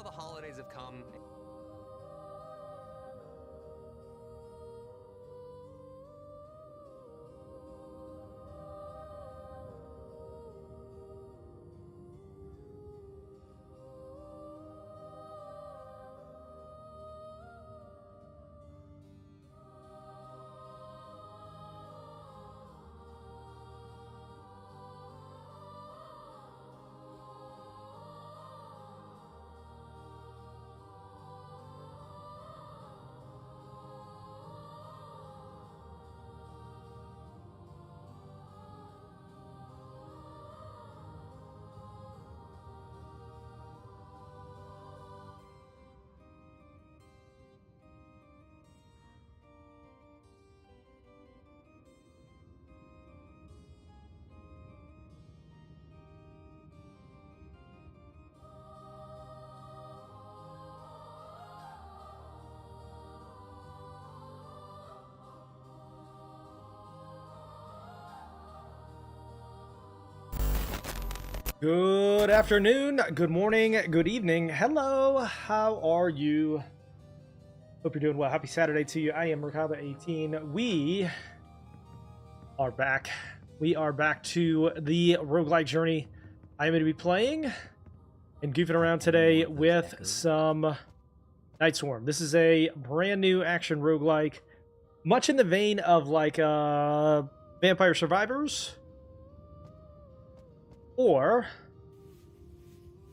the holidays have come. Good afternoon, good morning, good evening. Hello, how are you? Hope you're doing well. Happy Saturday to you. I am Merkaba18. We are back. We are back to the roguelike journey. I am going to be playing and goofing around today with some Night Swarm. This is a brand new action roguelike, much in the vein of like Vampire Survivors, or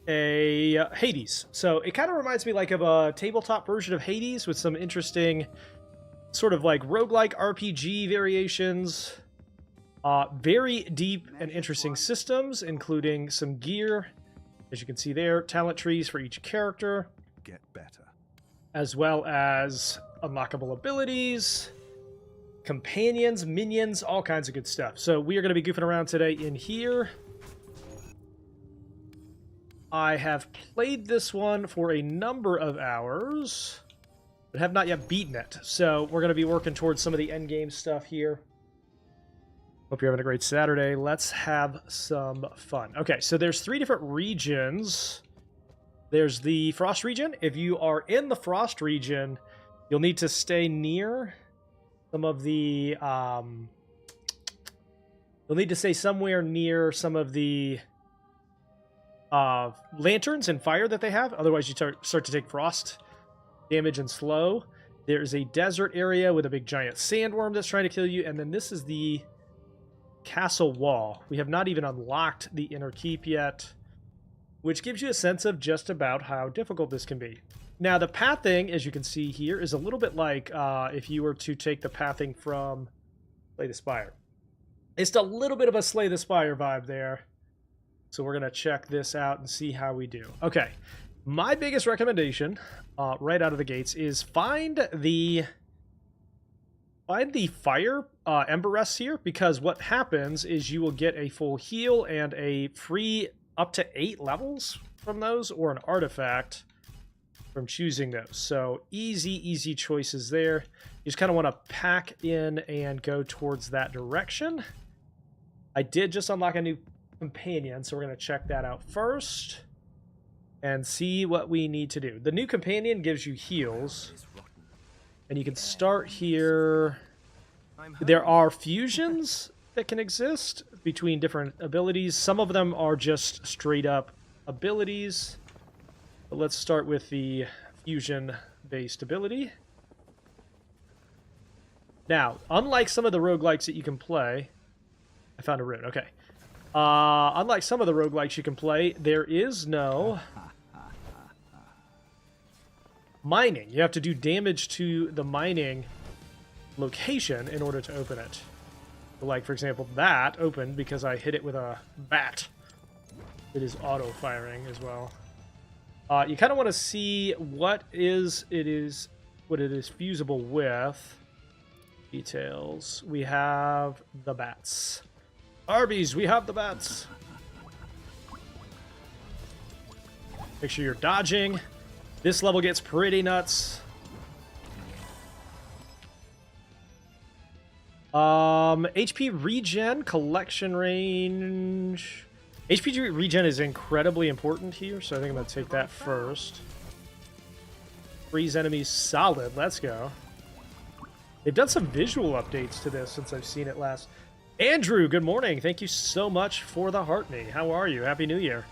a Hades. So it kind of reminds me like of a tabletop version of Hades with some interesting sort of like roguelike RPG variations. Very deep and interesting systems, including some gear, as you can see there, talent trees for each character. Get better. As well as unlockable abilities, companions, minions, all kinds of good stuff. So we are going to be goofing around today in here. I have played this one for a number of hours, but have not yet beaten it. So we're going to be working towards some of the endgame stuff here. Hope you're having a great Saturday. Let's have some fun. Okay, so there's 3 different regions. There's the Frost region. If you are in the Frost region, you'll need to stay near some of the... you'll need to stay somewhere near some of the lanterns and fire that they have. Otherwise, you start to take frost damage and slow. There's a desert area with a big giant sandworm that's trying to kill you. And then this is the castle wall. We have not even unlocked the inner keep yet, which gives you a sense of just about how difficult this can be. Now, the pathing, as you can see here, is a little bit like if you were to take the pathing from Slay the Spire. It's a little bit of a Slay the Spire vibe there. So we're going to check this out and see how we do. Okay, my biggest recommendation right out of the gates is find the fire ember rests here, because what happens is you will get a full heal and a free up to 8 levels from those, or an artifact from choosing those. So easy choices there. You just kind of want to pack in and go towards that direction. I did just unlock a new companion, so we're going to check that out first and see what we need to do. The new companion gives you heals, and you can start here. There are fusions that can exist between different abilities. Some of them are just straight up abilities, but let's start with the fusion based ability. Now, unlike some of the roguelikes that you can play, I found a rune. Okay. Unlike some of the roguelikes you can play, there is no mining. You have to do damage to the mining location in order to open it. Like, for example, that opened because I hit it with a bat. It is auto-firing as well. You kind of want to see what it is fusible with. Details. We have the bats. Arby's, we have the bats. Make sure you're dodging. This level gets pretty nuts. HP regen, collection range. HP regen is incredibly important here, so I think I'm going to take that first. Freeze enemies solid. Let's go. They've done some visual updates to this since I've seen it last. Andrew, good morning. Thank you so much for the Heartney. How are you? Happy New Year.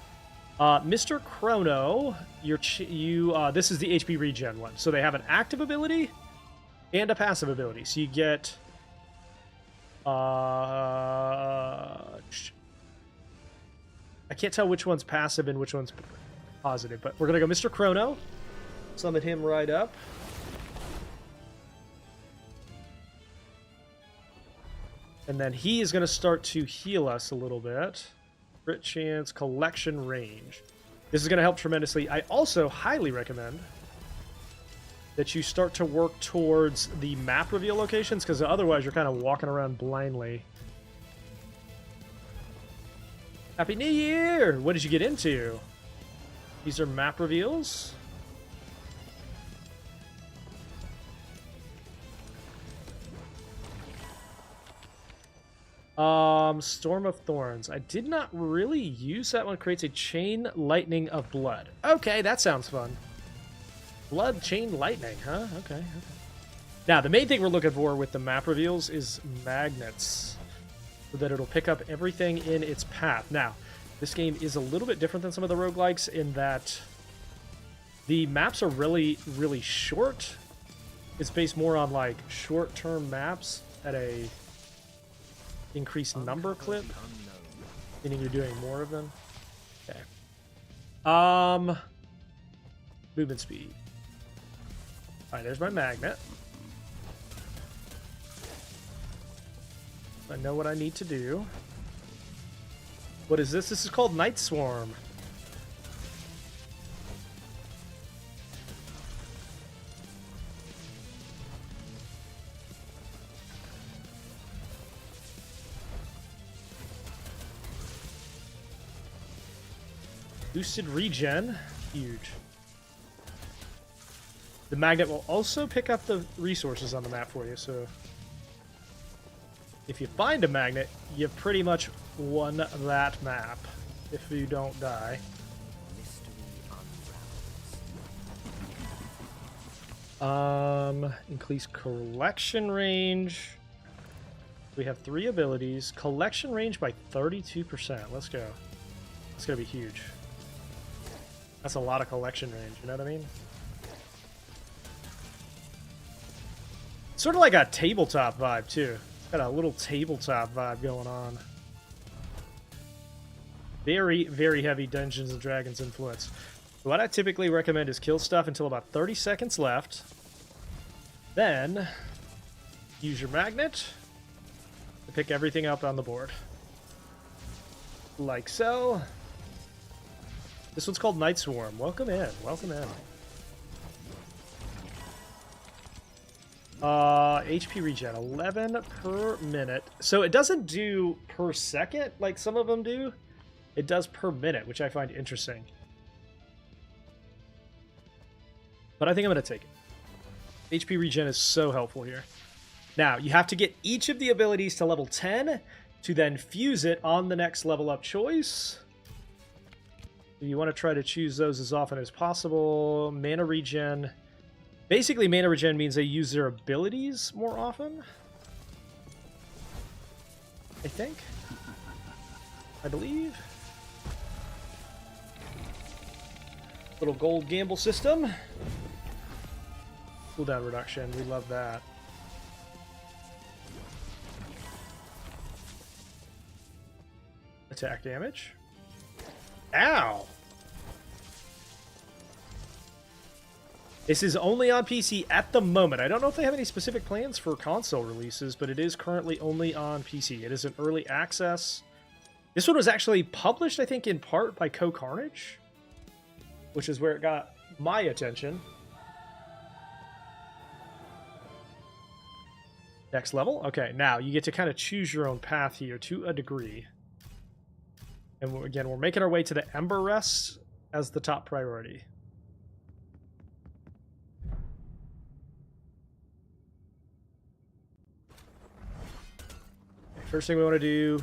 Mr. Chrono, this is the HP regen one. So they have an active ability and a passive ability. So you get... I can't tell which one's passive and which one's positive, but we're going to go Mr. Chrono. Summon him right up. And then he is going to start to heal us a little bit. Crit chance, collection range. This is going to help tremendously. I also highly recommend that you start to work towards the map reveal locations, because otherwise you're kind of walking around blindly. Happy New Year! What did you get into? These are map reveals. Storm of Thorns. I did not really use that one. Creates a chain lightning of blood. Okay, that sounds fun. Blood chain lightning, huh? Okay. Now, the main thing we're looking for with the map reveals is magnets, so that it'll pick up everything in its path. Now, this game is a little bit different than some of the roguelikes in that the maps are really, really short. It's based more on, like, short-term maps at a increased number clip, meaning you're doing more of them. Okay. Movement speed. Alright, there's my magnet. I know what I need to do. What is this? This is called Night Swarm. Boosted regen. Huge. The magnet will also pick up the resources on the map for you, so if you find a magnet, you pretty much won that map if you don't die. Increase collection range. We have 3 abilities. Collection range by 32%. Let's go. It's gonna be huge. That's a lot of collection range, you know what I mean? Sort of like a tabletop vibe, too. Got a little tabletop vibe going on. Very, very heavy Dungeons & Dragons influence. What I typically recommend is kill stuff until about 30 seconds left. Then, use your magnet to pick everything up on the board. Like so. This one's called Night Swarm. Welcome in. Welcome in. HP regen, 11 per minute. So it doesn't do per second like some of them do. It does per minute, which I find interesting. But I think I'm going to take it. HP regen is so helpful here. Now, you have to get each of the abilities to level 10 to then fuse it on the next level up choice. You want to try to choose those as often as possible. Mana regen. Basically, mana regen means they use their abilities more often. I think. I believe. Little gold gamble system. Cooldown reduction. We love that. Attack damage. Ow! This is only on PC at the moment. I don't know if they have any specific plans for console releases, but it is currently only on PC. It is an early access. This one was actually published, I think, in part by Co-Carnage, which is where it got my attention. Next level? Okay, now you get to kind of choose your own path here to a degree. And again, we're making our way to the Ember Rest as the top priority. Okay, first thing we want to do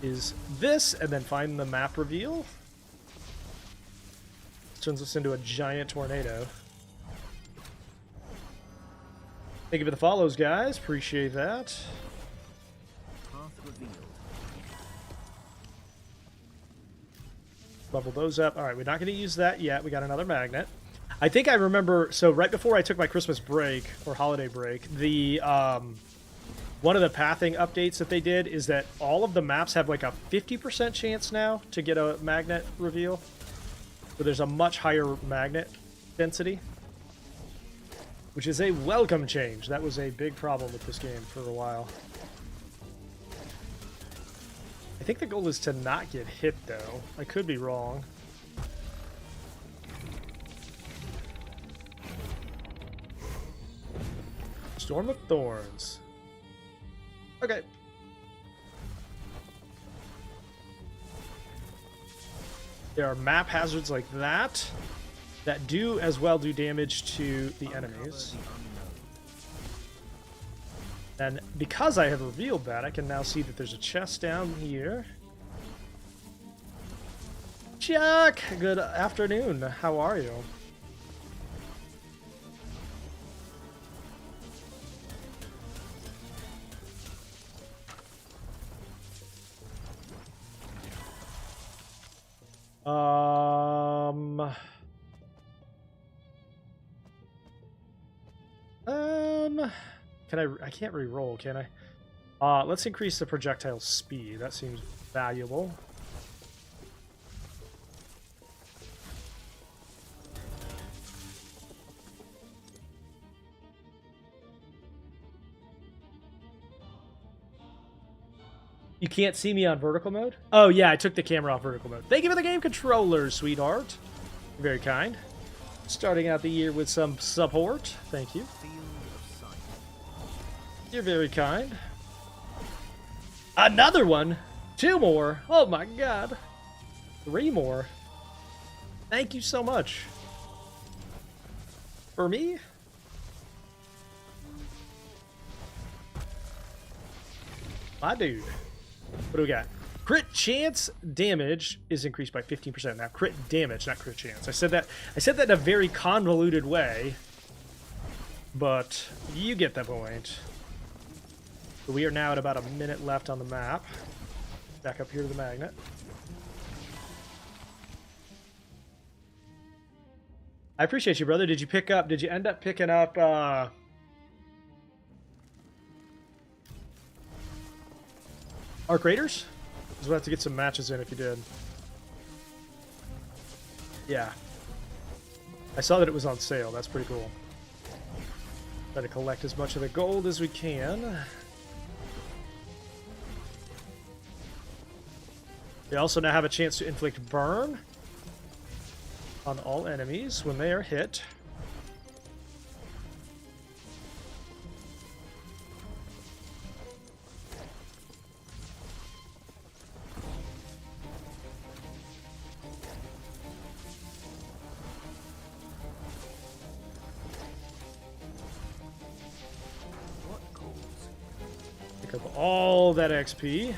is this, and then find the map reveal. Turns us into a giant tornado. Thank you for the follows, guys. Appreciate that. Level those up. All right, we're not going to use that yet. We got another magnet. I think I remember, so right before I took my Christmas break, or holiday break, the one of the pathing updates that they did is that all of the maps have like a 50% chance now to get a magnet reveal. So there's a much higher magnet density, which is a welcome change. That was a big problem with this game for a while. I think the goal is to not get hit, though. I could be wrong. Storm of Thorns. Okay. There are map hazards like that that do as well do damage to the enemies. And because I have revealed that, I can now see that there's a chest down here. Chuck! Good afternoon. How are you? I can't re-roll, can I? Let's increase the projectile speed. That seems valuable. You can't see me on vertical mode? Oh, yeah, I took the camera off vertical mode. Thank you for the game controllers, sweetheart. You're very kind. Starting out the year with some support. Thank you. You're very kind. Another one? 2 more? Oh my god. 3 more. Thank you so much. For me? My dude. What do we got? Crit chance damage is increased by 15%. Now, crit damage, not crit chance. I said that in a very convoluted way, but you get the point. So we are now at about a minute left on the map. Back up here to the magnet. I appreciate you, brother. Did you end up picking up, Arc Raiders? Because we'll have to get some matches in if you did. Yeah. I saw that it was on sale. That's pretty cool. Try to collect as much of the gold as we can. We also now have a chance to inflict burn on all enemies when they are hit. Pick up all that XP.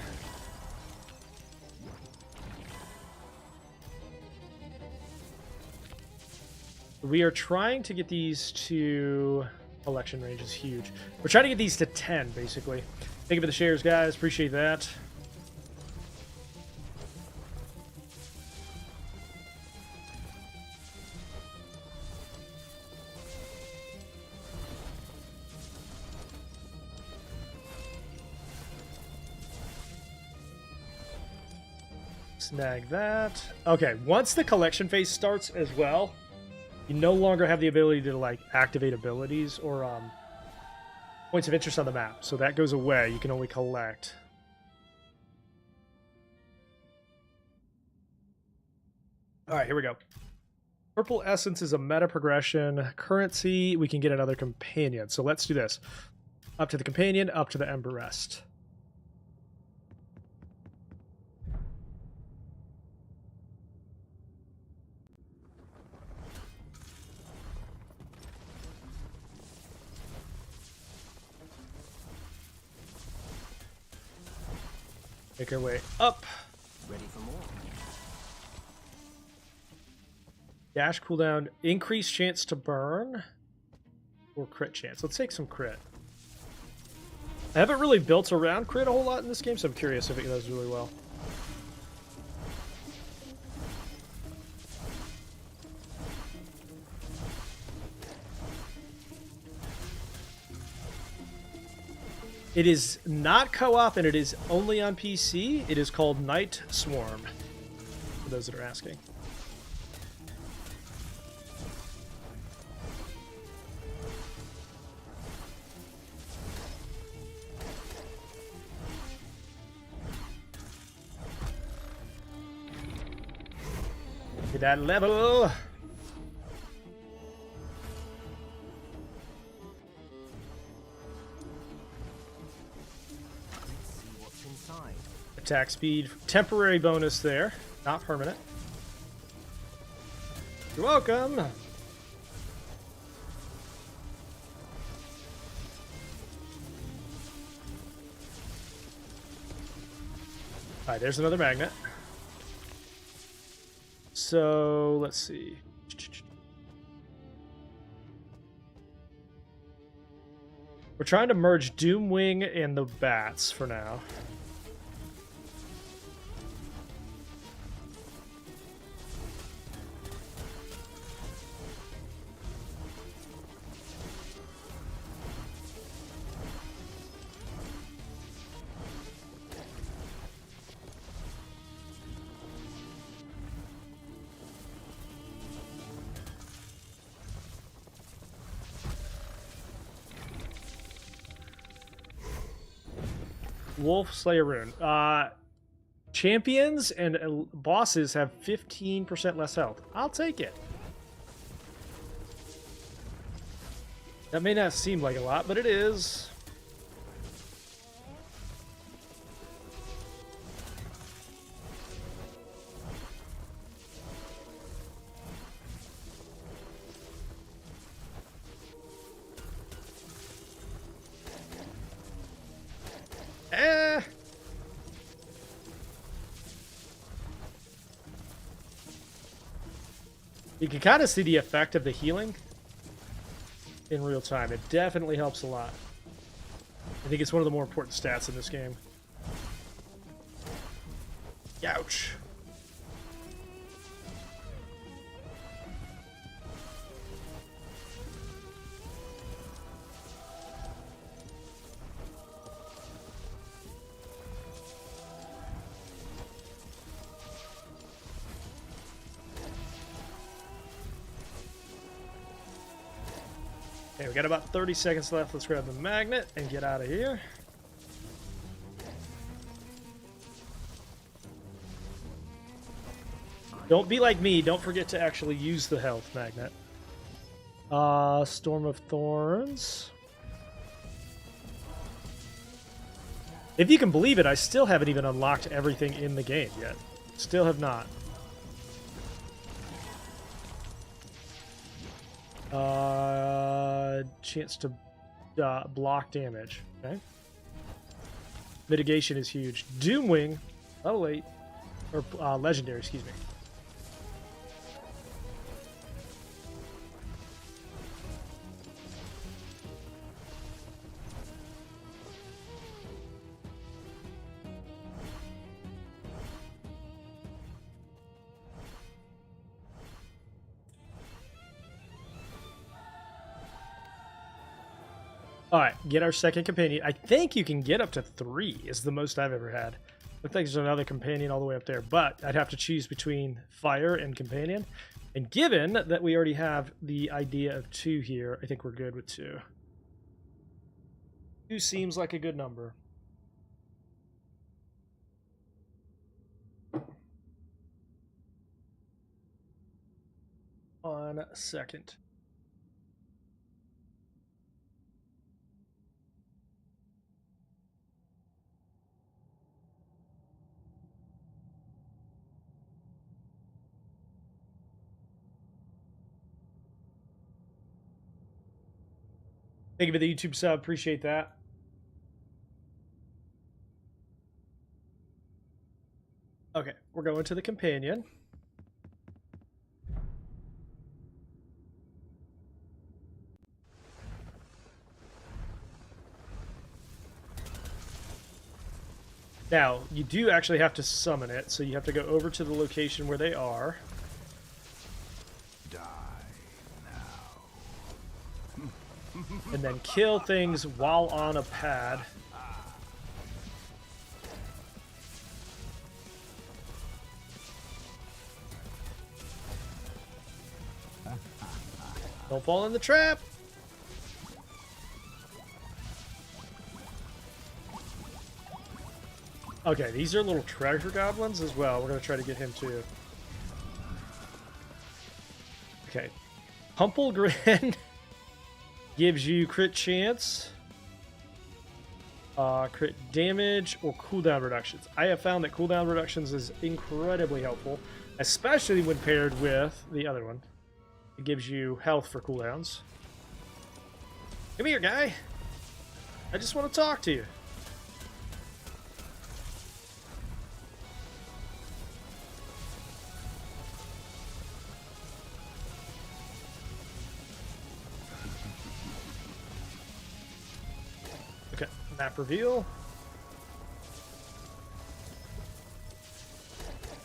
We are trying to get these to... Election range is huge. We're trying to get these to 10, basically. Thank you for the shares, guys. Appreciate that. Snag that. Okay, once the collection phase starts as well, you no longer have the ability to, like, activate abilities or points of interest on the map. So that goes away. You can only collect. All right, here we go. Purple Essence is a meta progression. Currency, we can get another companion. So let's do this. Up to the companion, up to the Ember Rest. Make our way up. Ready for more. Dash cooldown, increased chance to burn. or crit chance. Let's take some crit. I haven't really built around crit a whole lot in this game, so I'm curious if it does really well. It is not co-op, and it is only on PC. It is called Night Swarm, for those that are asking. Get that level. Attack speed, temporary bonus there, not permanent. You're welcome. All right, there's another magnet. So let's see. We're trying to merge Doomwing and the bats for now. Wolf Slayer rune. Champions and bosses have 15% less health. I'll take it. That may not seem like a lot, but it is. You can kind of see the effect of the healing in real time. It definitely helps a lot. I think it's one of the more important stats in this game. Ouch. Okay, we got about 30 seconds left. Let's grab the magnet and get out of here. Don't be like me. Don't forget to actually use the health magnet. Storm of Thorns. If you can believe it, I still haven't even unlocked everything in the game yet. Still have not. Chance to block damage. Okay. Mitigation is huge. Doomwing. Oh, wait. Or legendary, excuse me. Alright, get our second companion. I think you can get up to 3 is the most I've ever had. Looks like there's another companion all the way up there, but I'd have to choose between fire and companion. And given that we already have the idea of 2 here, I think we're good with 2. 2 seems like a good number. One second. Thank you for the YouTube sub. Appreciate that. Okay, we're going to the companion. Now, you do actually have to summon it, so you have to go over to the location where they are. Die now. And then kill things while on a pad. Don't fall in the trap! Okay, these are little treasure goblins as well. We're going to try to get him too. Okay. Humple Grin gives you crit chance, crit damage, or cooldown reductions. I have found that cooldown reductions is incredibly helpful, especially when paired with the other one. It gives you health for cooldowns. Come here, guy. I just want to talk to you. Okay, map reveal.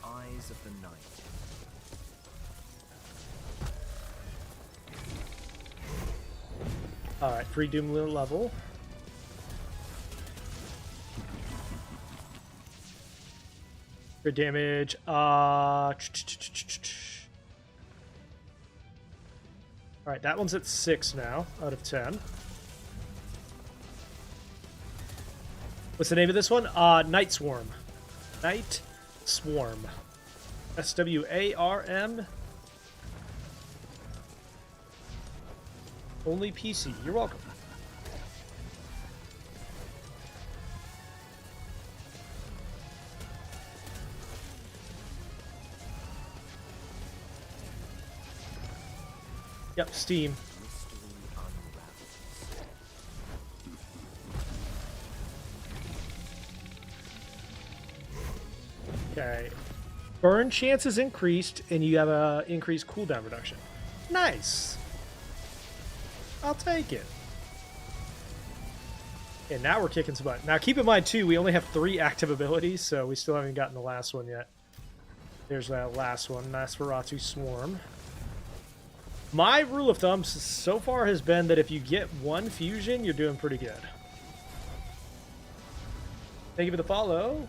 Eyes of the night. Alright, free Doom level. Crit damage, Alright, that one's at 6 now, out of 10. What's the name of this one? Night Swarm. Night Swarm. SWARM. Only PC. You're welcome. Yep, Steam. Mystery unravels. Okay. Burn chance is increased, and you have a increased cooldown reduction. Nice. I'll take it. And now we're kicking some butt. Now keep in mind too, we only have 3 active abilities, so we still haven't gotten the last one yet. There's that last one, Nosferatu Swarm. My rule of thumb so far has been that if you get 1 fusion, you're doing pretty good. Thank you for the follow.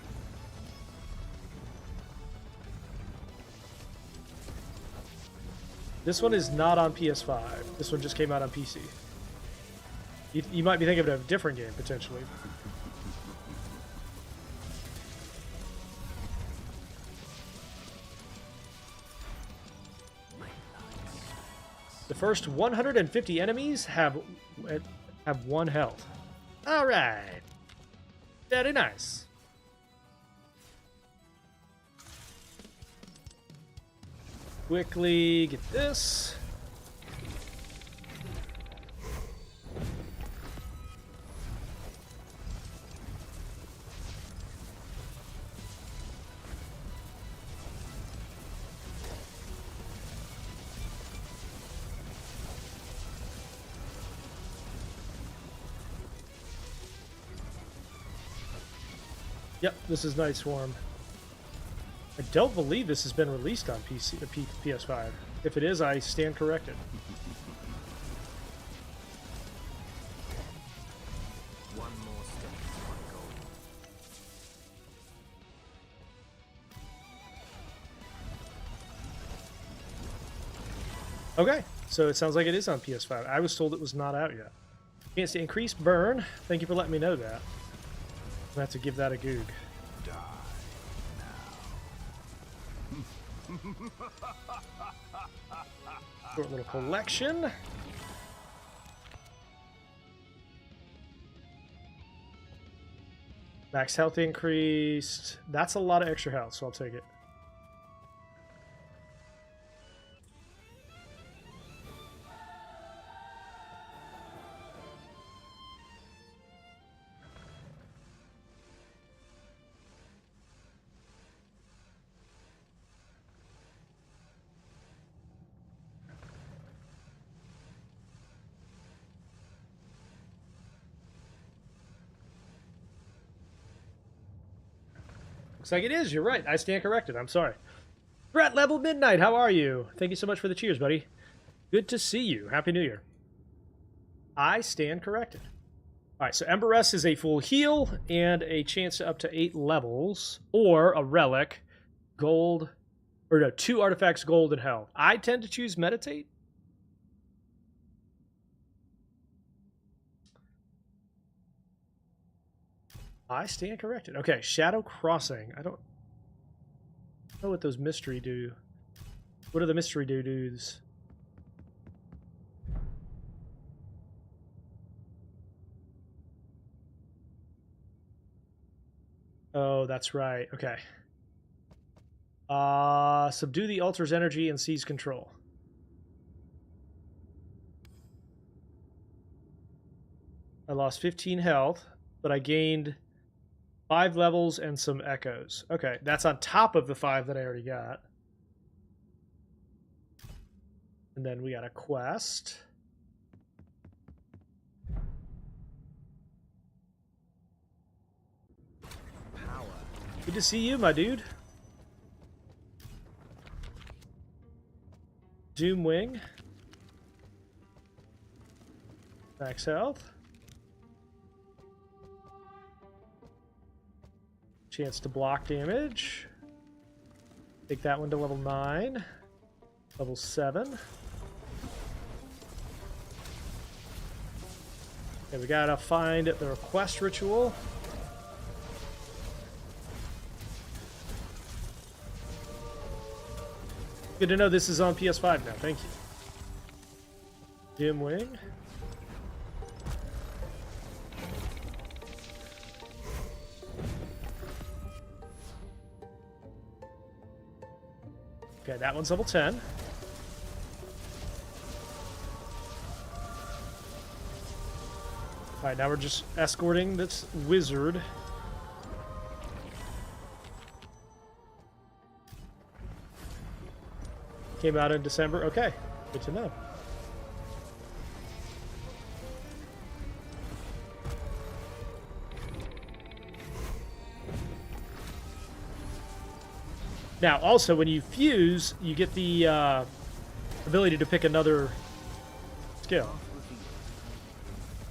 This one is not on PS5. This one just came out on PC. You might be thinking of a different game, potentially. The first 150 enemies have 1 health. All right. Very nice. Quickly get this. Yep, this is Night Swarm. I don't believe this has been released on PC, PS5. If it is, I stand corrected. One more step to my goal. Okay, so it sounds like it is on PS5. I was told it was not out yet. Chance to increase burn. Thank you for letting me know that. I'm gonna have to give that a goog. Die now. Short little collection. Max health increased. That's a lot of extra health, so I'll take it. Looks like it is. You're right. I stand corrected. I'm sorry. Threat level midnight. How are you? Thank you so much for the cheers, buddy. Good to see you. Happy New Year. I stand corrected. All right, so Emberess is a full heal and a chance to up to 8 levels, or a relic, gold, or no, 2 artifacts, gold, and health. I tend to choose Meditate. I stand corrected. Okay, Shadow Crossing. I don't know what those mystery do. What are the mystery do-dos? Oh, that's right. Okay. Subdue the altar's energy and seize control. I lost 15 health, but I gained 5 levels and some echoes. Okay, that's on top of the 5 that I already got. And then we got a quest. Power. Good to see you, my dude. Doom Wing. Max health. Chance to block damage. Take that one to level 9. Level 7. Okay, we gotta find the request ritual. Good to know this is on PS5 now. Thank you. Dim Wing. Okay, that one's level 10. Alright, now we're just escorting this wizard. Came out in December. Okay, good to know. Now, also, when you fuse, you get the ability to pick another skill.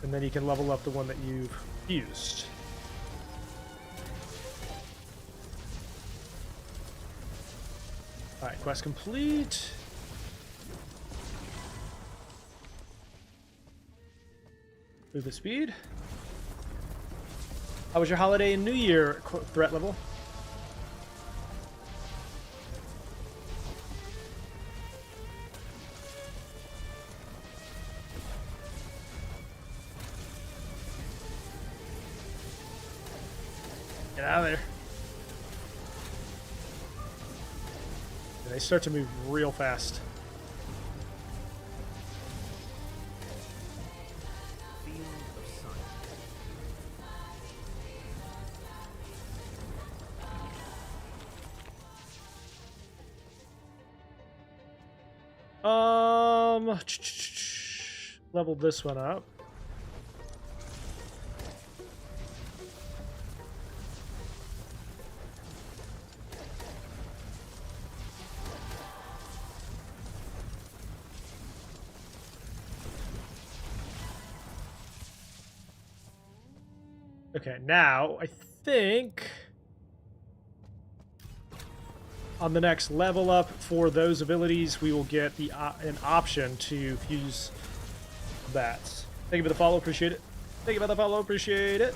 And then you can level up the one that you've fused. Alright, quest complete. Move the speed. How was your holiday and New Year threat level? Get out of there. And they start to move real fast. Field of sight. Level this one up. Okay, now I think on the next level up for those abilities, we will get the an option to fuse bats. Thank you for the follow, appreciate it. Thank you for the follow, appreciate it.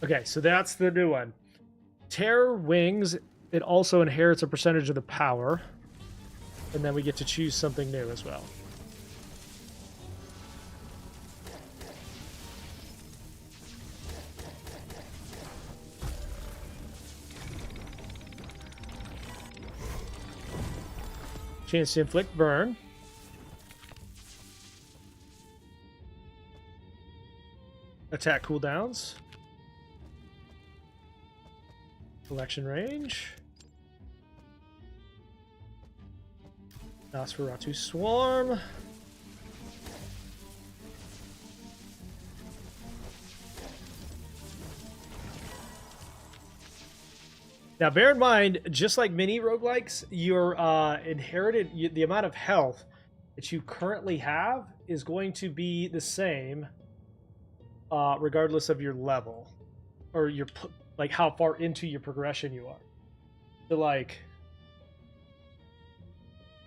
Okay, so that's the new one. Terror Wings, it also inherits a percentage of the power. And then we get to choose something new as well. Chance to inflict burn. attack cooldowns. Collection range. Nosferatu Swarm. Now, bear in mind, just like mini roguelikes, your the amount of health that you currently have is going to be the same regardless of your level or your like how far into your progression you are. So, like,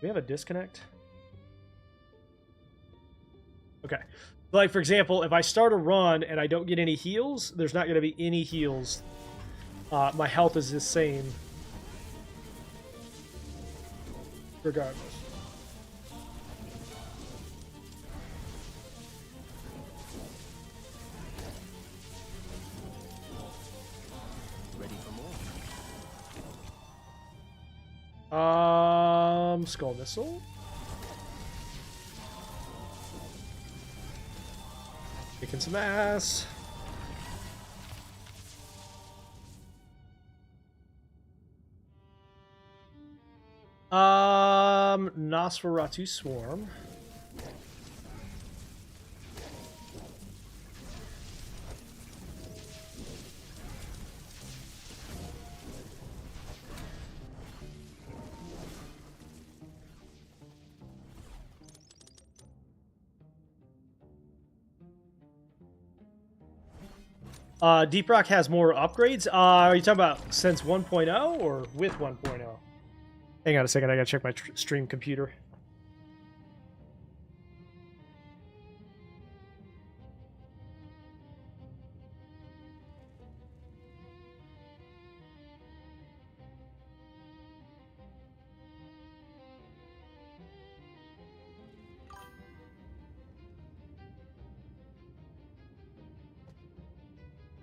do we have a disconnect? Okay. Like, for example, if I start a run and I don't get any heals, there's not going to be any heals. My health is the same regardless. Ready for more? Skull Missile. Kicking some ass. Nosferatu Swarm. Deep Rock has more upgrades. Are you talking about since 1.0 or with 1.0? Hang on a second, I gotta check my stream computer.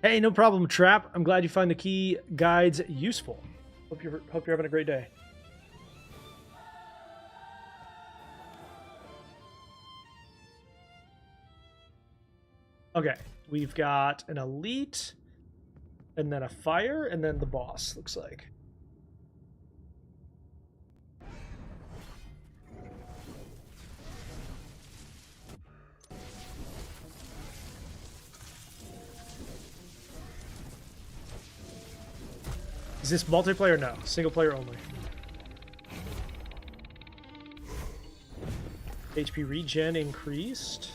Hey, no problem, Trap. I'm glad you find the key guides useful. Hope you're having a great day. Okay, we've got an elite, and then a fire, and then the boss, looks like. Is this multiplayer? No, single player only. HP regen increased.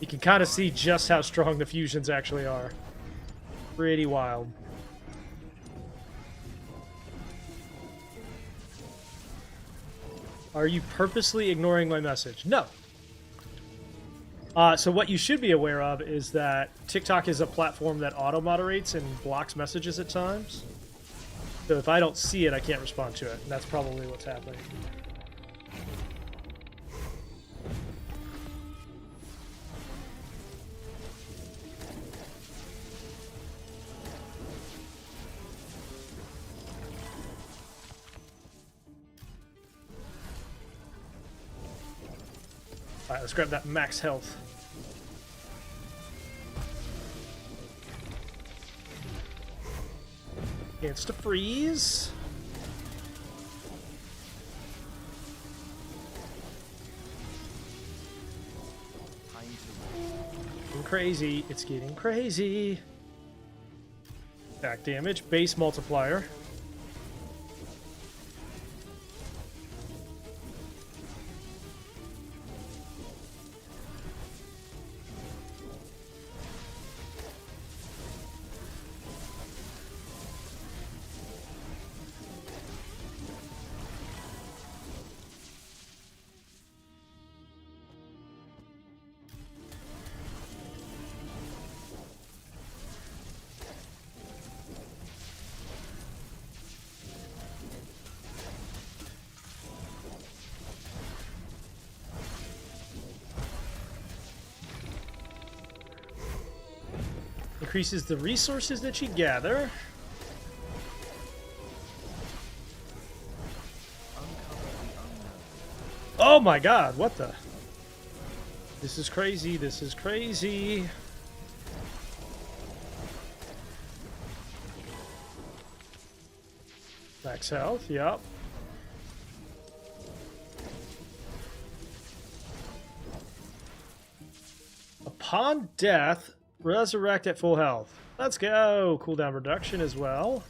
You can kind of see just how strong the fusions actually are. Pretty wild. Are you purposely ignoring my message? No. So what you should be aware of is that TikTok is a platform that auto-moderates and blocks messages at times. So if I don't see it, I can't respond to it. And that's probably what's happening. Alright, let's grab that max health. Chance to freeze. Getting crazy. It's getting crazy. Back damage. Base multiplier. Increases the resources that you gather. Oh my god, what the? This is crazy, this is crazy. Max health, yep. Upon death, resurrect at full health. Let's go! Cooldown reduction as well.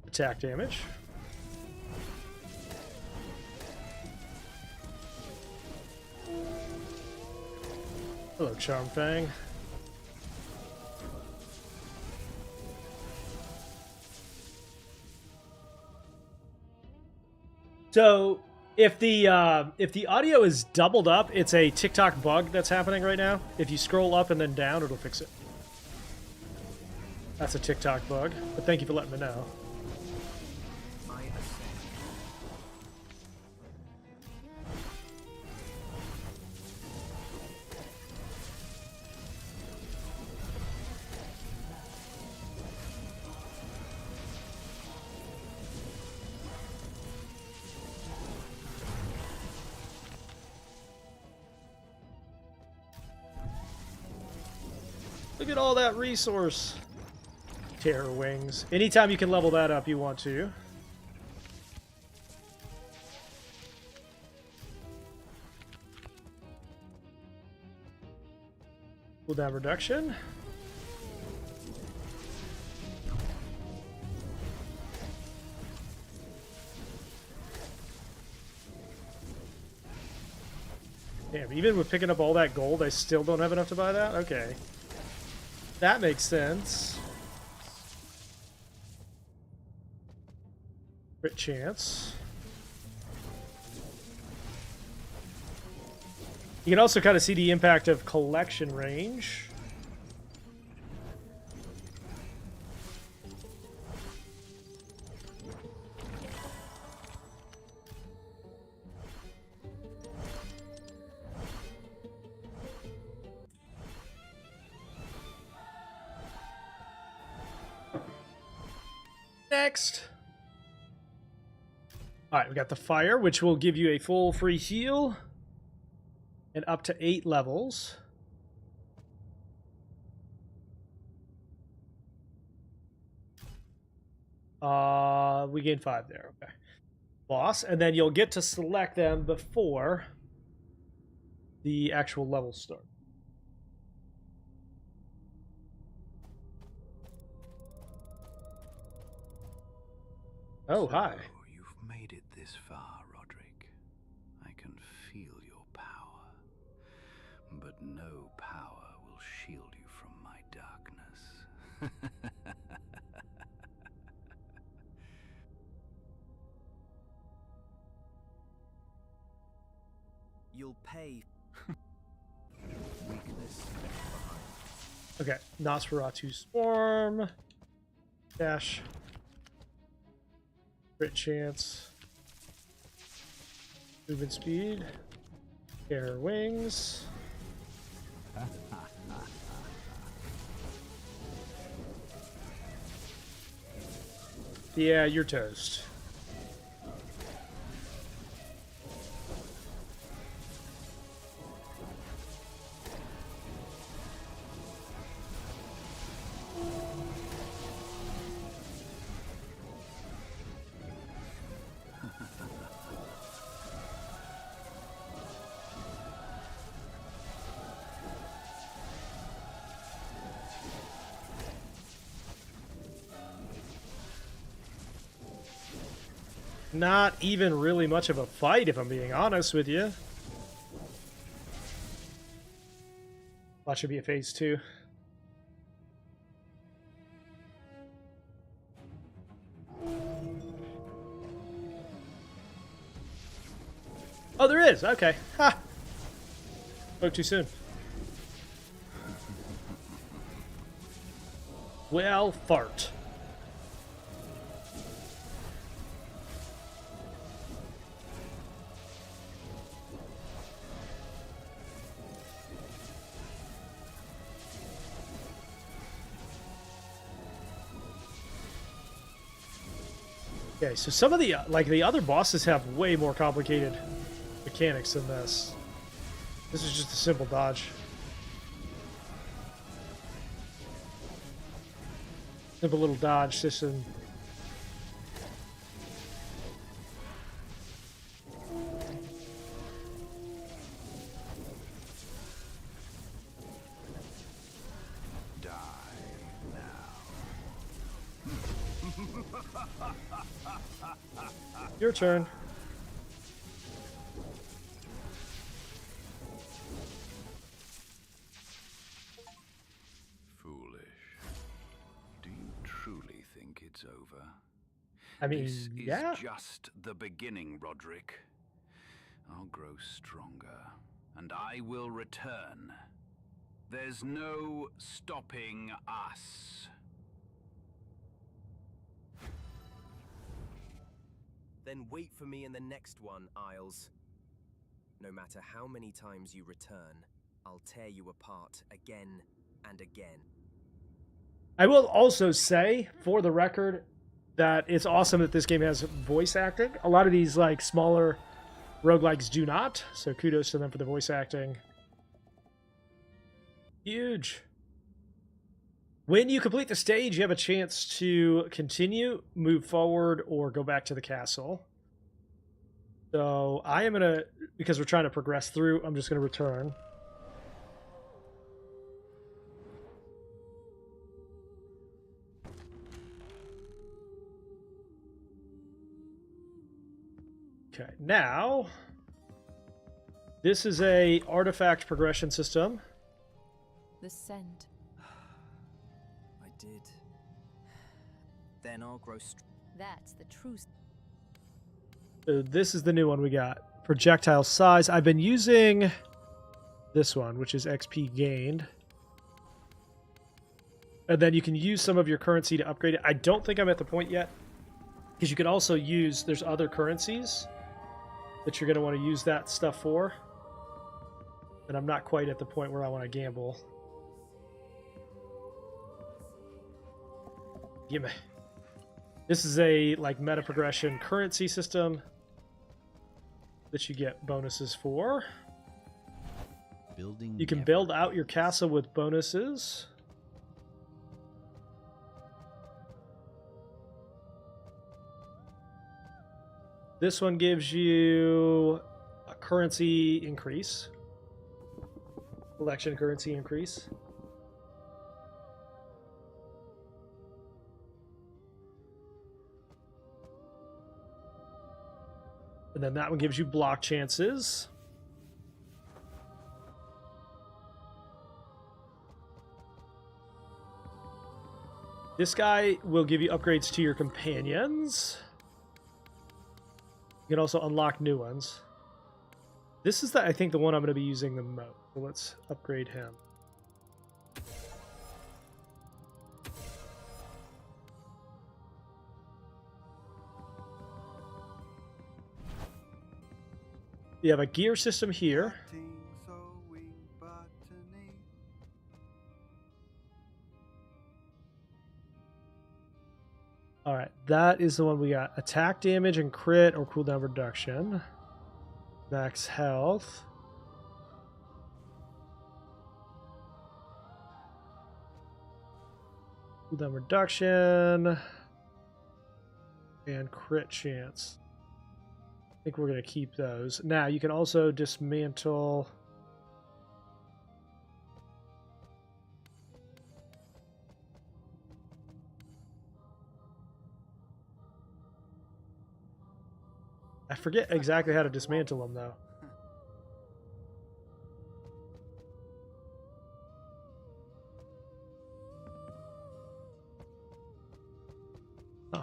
Attack damage. Hello, Charm Fang. So, if the audio is doubled up, it's a TikTok bug that's happening right now. If you scroll up and then down, it'll fix it. That's a TikTok bug, but thank you for letting me know. I ascend. Look at all that resource. Terror Wings. Anytime you can level that up, you want to. Cooldown reduction. Damn, even with picking up all that gold, I still don't have enough to buy that? Okay. That makes sense. Crit chance. You can also kind of see the impact of collection range. Next. Alright, we got the fire, which will give you a full free heal. And up to 8 levels. We gain 5 there, okay. Boss, and then you'll get to select them before the actual levels start. Oh, hi. You've made it this far, Roderick. I can feel your power. But no power will shield you from my darkness. You'll pay. Weakness behind. Okay, Nosferatu Swarm. Dash. Crit chance. Movement speed. Terror Wings. Yeah, you're toast. Not even really much of a fight, if I'm being honest with you. That should be a phase 2. Oh, there is. Okay. Ha! Spoke too soon. Well, fart. Okay, so some of the like the other bosses have way more complicated mechanics than this. This is just a simple dodge. Simple little dodge system. Die now. Your turn. Foolish. Do you truly think it's over? I mean, This yeah. is just the beginning, Roderick. I'll grow stronger, and I will return. There's no stopping us. Then wait for me in the next one, Isles. No matter how many times you return, I'll tear you apart again and again. I will also say, for the record, that it's awesome that this game has voice acting. A lot of these like smaller roguelikes do not, so kudos to them for the voice acting. Huge. When you complete the stage, you have a chance to continue, move forward, or go back to the castle. So I am going to, because we're trying to progress through, I'm just going to return. Okay, now, this is a artifact progression system. The scent. I did. Then I'll grow That's the truth. So this is the new one we got. Projectile size. I've been using this one, which is XP gained. And then you can use some of your currency to upgrade it. I don't think I'm at the point yet, because you can also use, there's other currencies that you're going to want to use that stuff for. And I'm not quite at the point where I want to gamble. Gimme. This is a like meta progression currency system that you get bonuses for. Building You can never build out your ends. castle with bonuses. This one gives you a currency increase. Election currency increase. And then that one gives you block chances. This guy will give you upgrades to your companions. You can also unlock new ones. This is, I think, the one I'm going to be using the most. So let's upgrade him. You have a gear system here. Alright, that is the one we got. Attack damage and crit or cooldown reduction. Max health. Cooldown reduction. And crit chance. I think we're going to keep those. Now, you can also dismantle... I forget exactly how to dismantle them, though. Huh.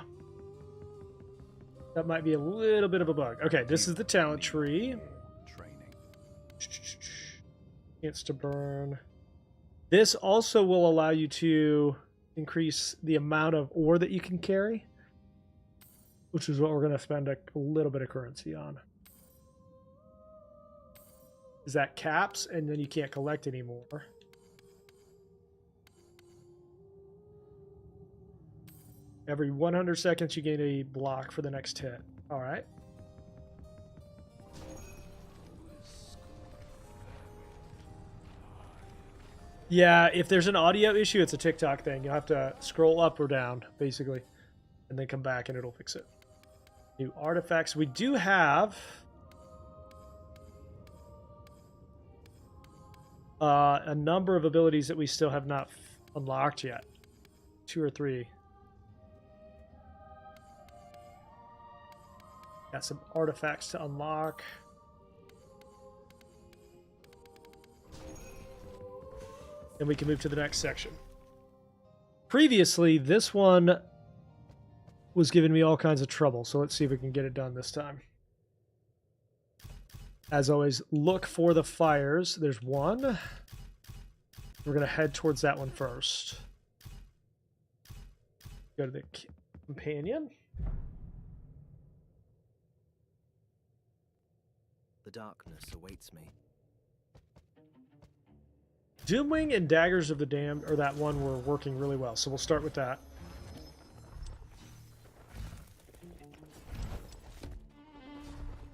That might be a little bit of a bug. Okay, this is the talent tree. Training. Chance to burn. This also will allow you to increase the amount of ore that you can carry, which is what we're going to spend a little bit of currency on. Is that caps, and then you can't collect anymore. Every 100 seconds, you gain a block for the next hit. All right. Yeah, if there's an audio issue, it's a TikTok thing. You'll have to scroll up or down, basically, and then come back and it'll fix it. New artifacts. We do have a number of abilities that we still have not unlocked yet. 2 or 3. Got some artifacts to unlock. And we can move to the next section. Previously, this one was giving me all kinds of trouble, so let's see if we can get it done this time. As always, look for the fires. There's one. We're going to head towards that one first. Go to the companion. The darkness awaits me. Doomwing and Daggers of the Damned, or that one, were working really well, so we'll start with that.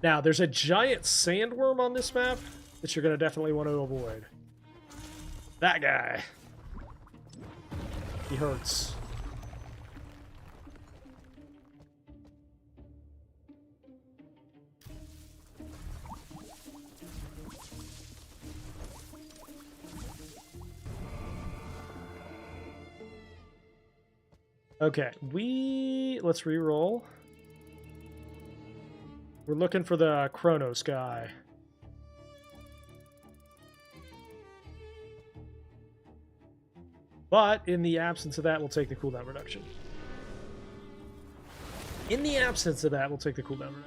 Now, there's a giant sandworm on this map that you're going to definitely want to avoid. That guy. He hurts. Okay, let's re-roll. We're looking for the Kronos guy. But in the absence of that, we'll take the cooldown reduction. In the absence of that, we'll take the cooldown reduction.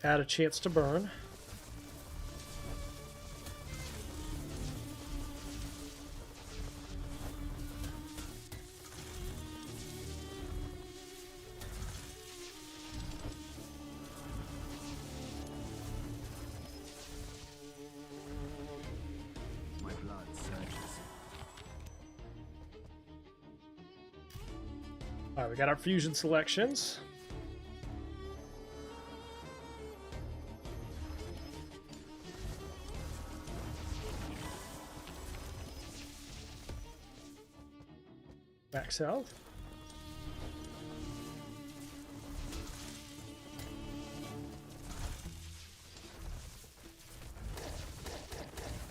Add a chance to burn. My blood surges. All right, we got our fusion selections. Max health.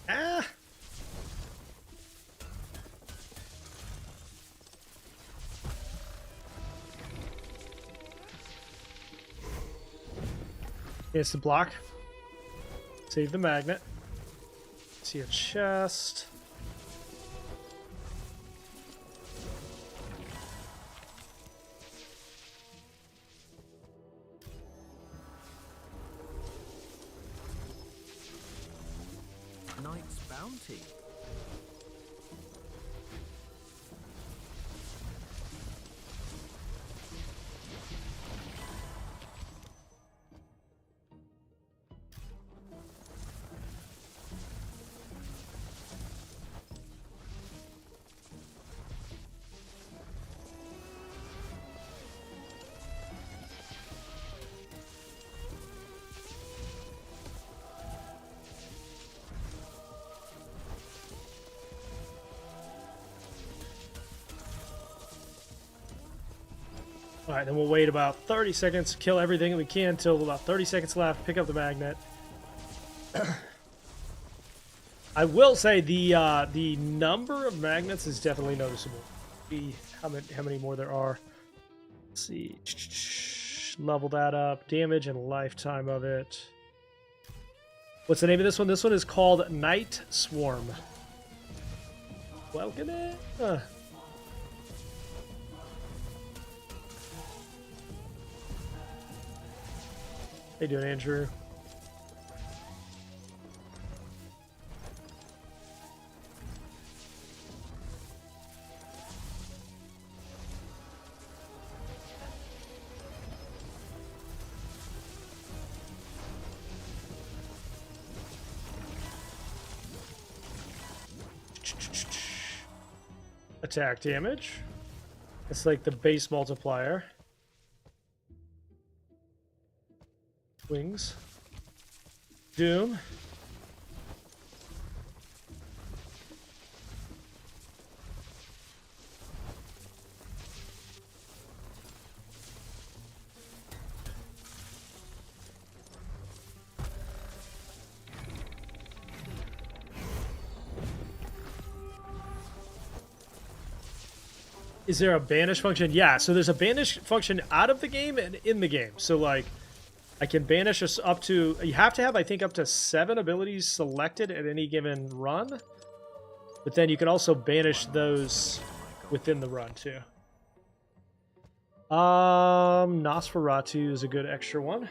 Ah! It's the block. Save the magnet. See a chest. Knight's bounty. All right, then we'll wait about 30 seconds, kill everything that we can until about 30 seconds left, pick up the magnet. I will say the number of magnets is definitely noticeable. See how many more there are. Let's see. Level that up. Damage and lifetime of it. What's the name of this one? This one is called Night Swarm. Welcome it. How you doing, Andrew? attack damage. It's like the base multiplier. Wings. Doom. Is there a banish function? Yeah, so there's a banish function out of the game and in the game. So, like, I can banish us up to... You have to have, I think, up to 7 abilities selected at any given run. But then you can also banish those within the run, too. Nosferatu is a good extra one.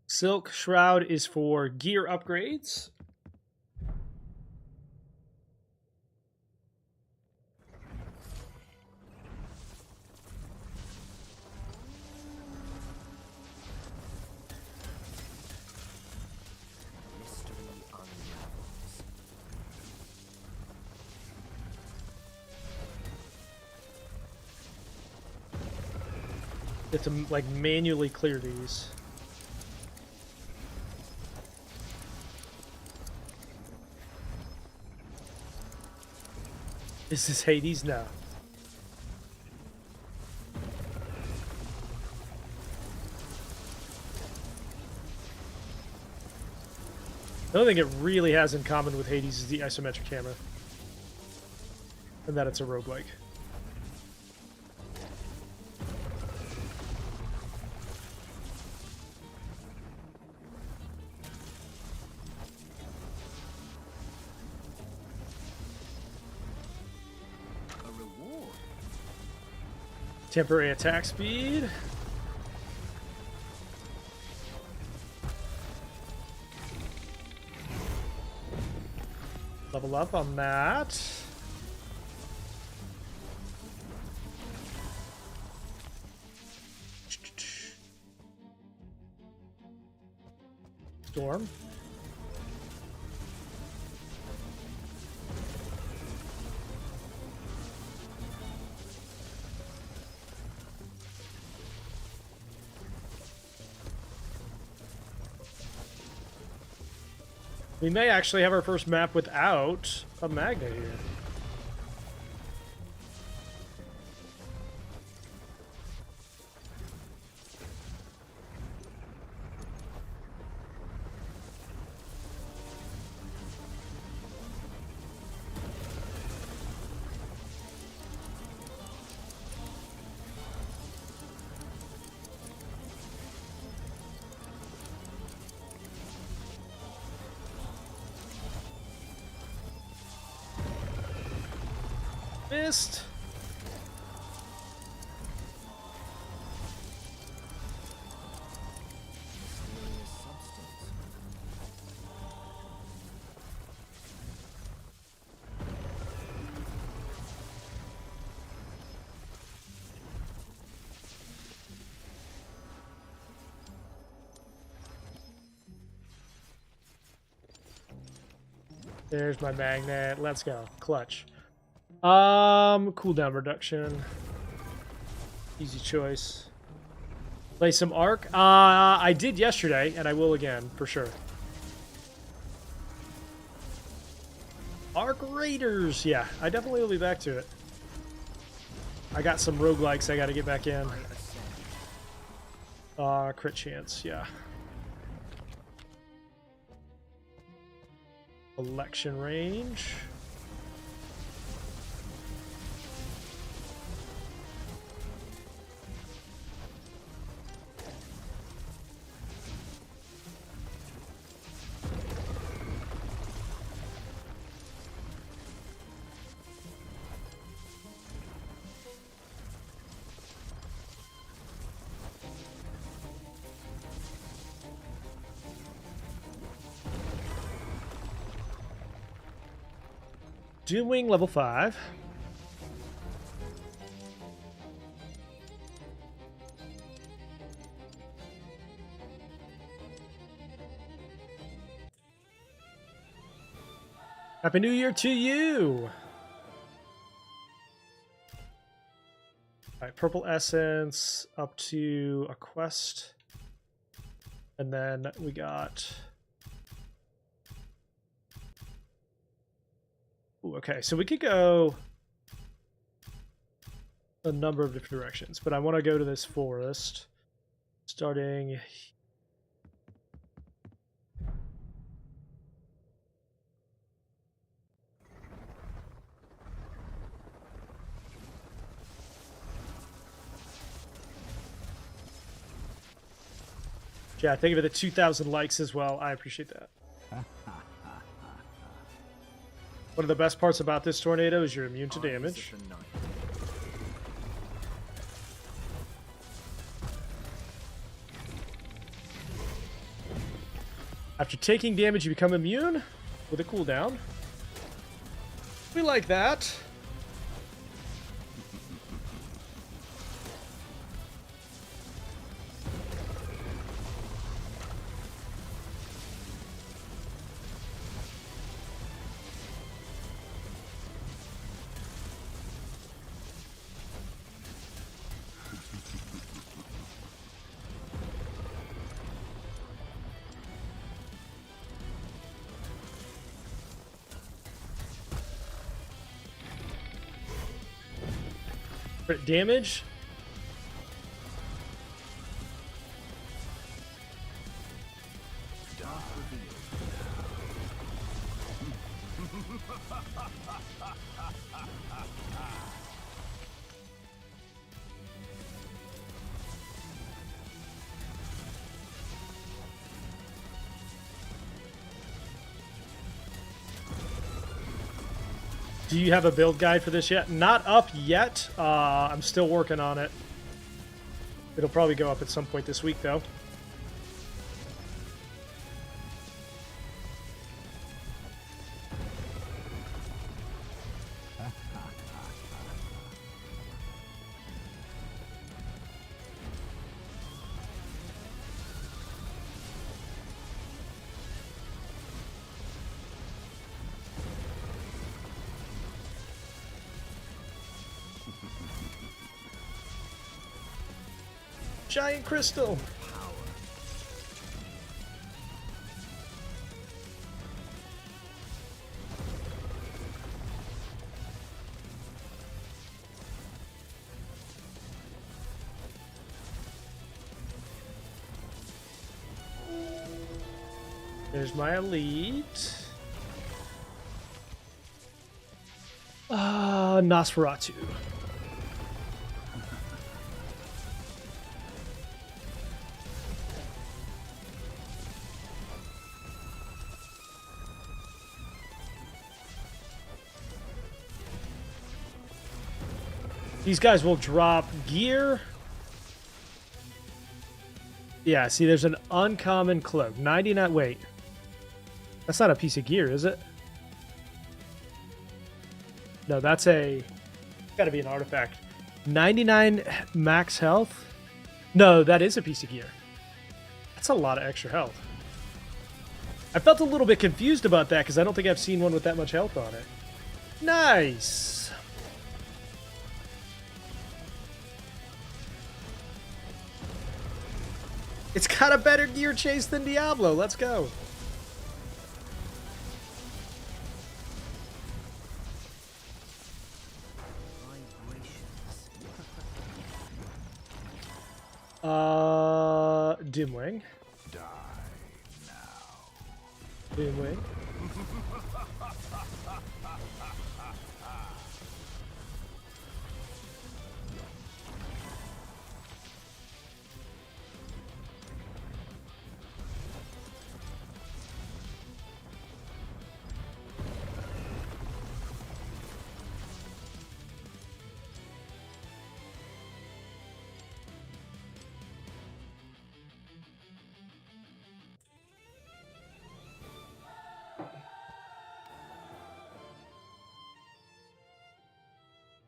Silk Shroud is for gear upgrades. Mystery unravels. You have to, like, manually clear these. Is this Hades? No. The only thing it really has in common with Hades is the isometric hammer. And that it's a roguelike. Temporary attack speed. Level up on that. Storm. We may actually have our first map without a magnet here. Missed. There's my magnet. Let's go. Clutch. Cooldown reduction. Easy choice. Play some Arc. I did yesterday, and I will again, for sure. Arc Raiders! Yeah, I definitely will be back to it. I got some roguelikes I gotta get back in. Crit chance, yeah. Election range. Doomwing level 5. Happy New Year to you! Alright, purple essence up to a quest. And then we got... Ooh, okay, so we could go a number of different directions, but I want to go to this forest. Starting... Yeah, thank you for the 2,000 likes as well. I appreciate that. One of the best parts about this tornado is you're immune to damage. After taking damage, you become immune with a cooldown. We like that. Crit damage. Do you have a build guide for this yet? Not up yet. I'm still working on it. It'll probably go up at some point this week, though. Giant crystal. There's my elite. Nosferatu. These guys will drop gear. Yeah, see, there's an uncommon cloak. 99. Wait. That's not a piece of gear, is it? No, that's a... Gotta be an artifact. 99 max health? No, that is a piece of gear. That's a lot of extra health. I felt a little bit confused about that because I don't think I've seen one with that much health on it. Nice! It's got a better gear chase than Diablo. Let's go. Dimwing. Die now. Dimwing.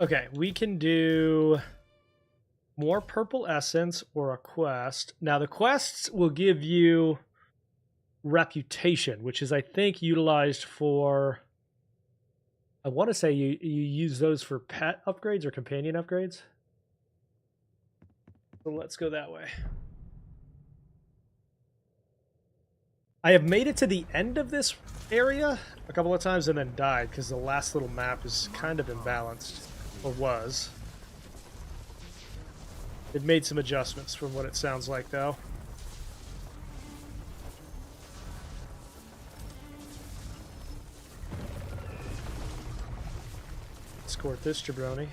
Okay, we can do more purple essence or a quest. Now, the quests will give you reputation, which is, I think, utilized for I want to say you use those for pet upgrades or companion upgrades. So let's go that way. I have made it to the end of this area a couple of times and then died because the last little map is kind of imbalanced, or was. It made some adjustments from what it sounds like, though. Escort this jabroni.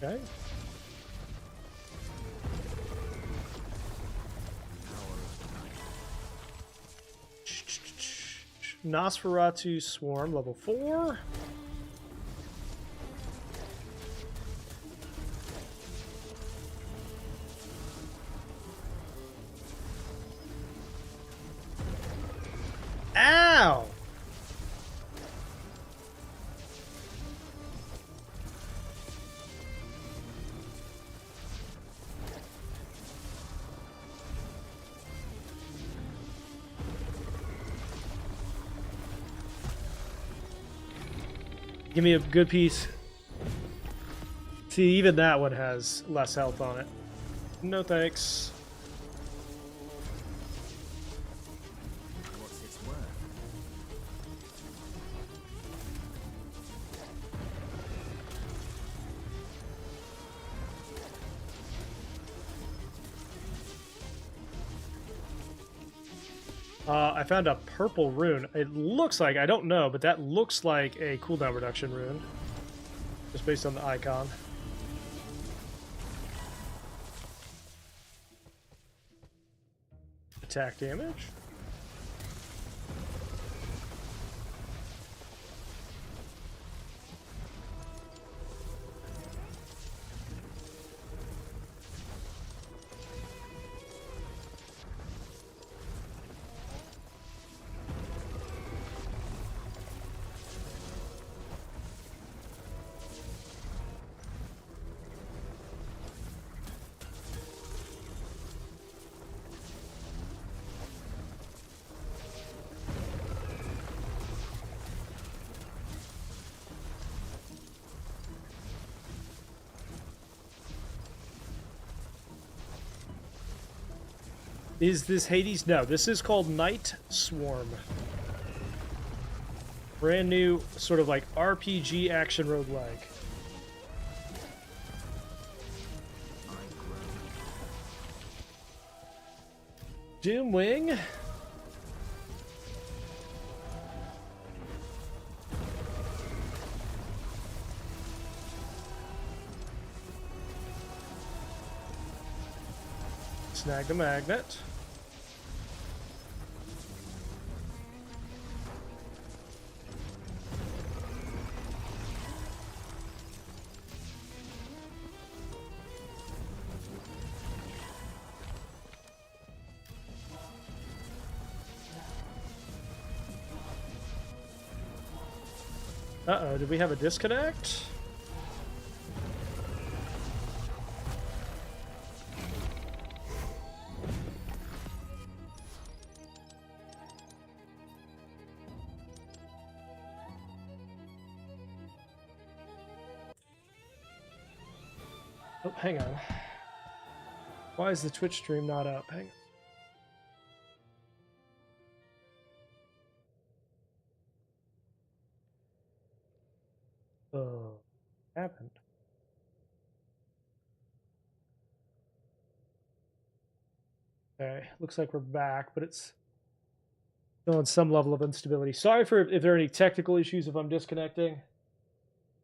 Okay. Nosferatu Swarm, level 4. Ow! Give me a good piece. See, even that one has less health on it. No thanks. What's its worth? I found a purple rune. It looks like, I don't know, but that looks like a cooldown reduction rune. Just based on the icon. Attack damage. Is this Hades? No, this is called Night Swarm. Brand new, sort of like RPG action roguelike. Doomwing. Snag the magnet. Uh-oh, did we have a disconnect? Oh, hang on. Why is the Twitch stream not up? Hang on. Oh, happened. Okay, looks like we're back, but it's still on some level of instability. Sorry for if there are any technical issues if I'm disconnecting.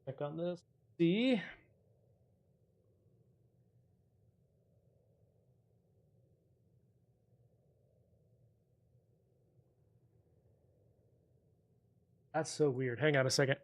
Check on this. See? That's so weird. Hang on a second.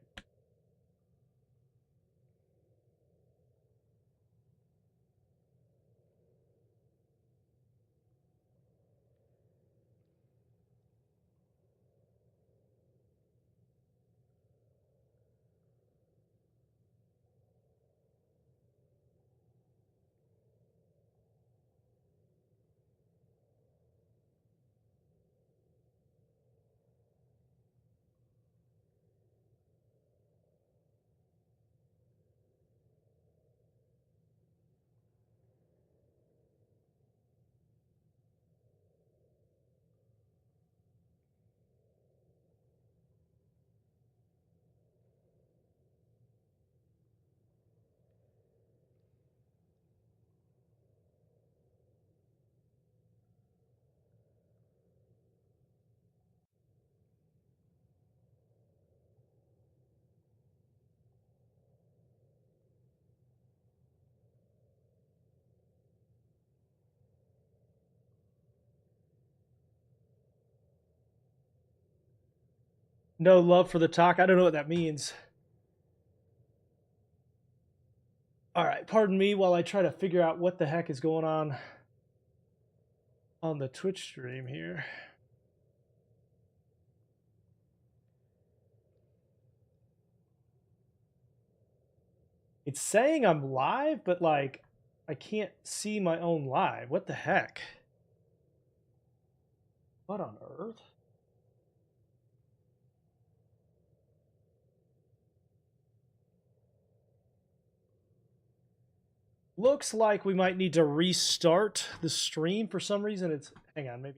No love for the talk. I don't know what that means. All right, pardon me while I try to figure out what the heck is going on the Twitch stream here. It's saying I'm live, but like I can't see my own live. What the heck? What on earth? Looks like we might need to restart the stream for some reason. It's, hang on, maybe.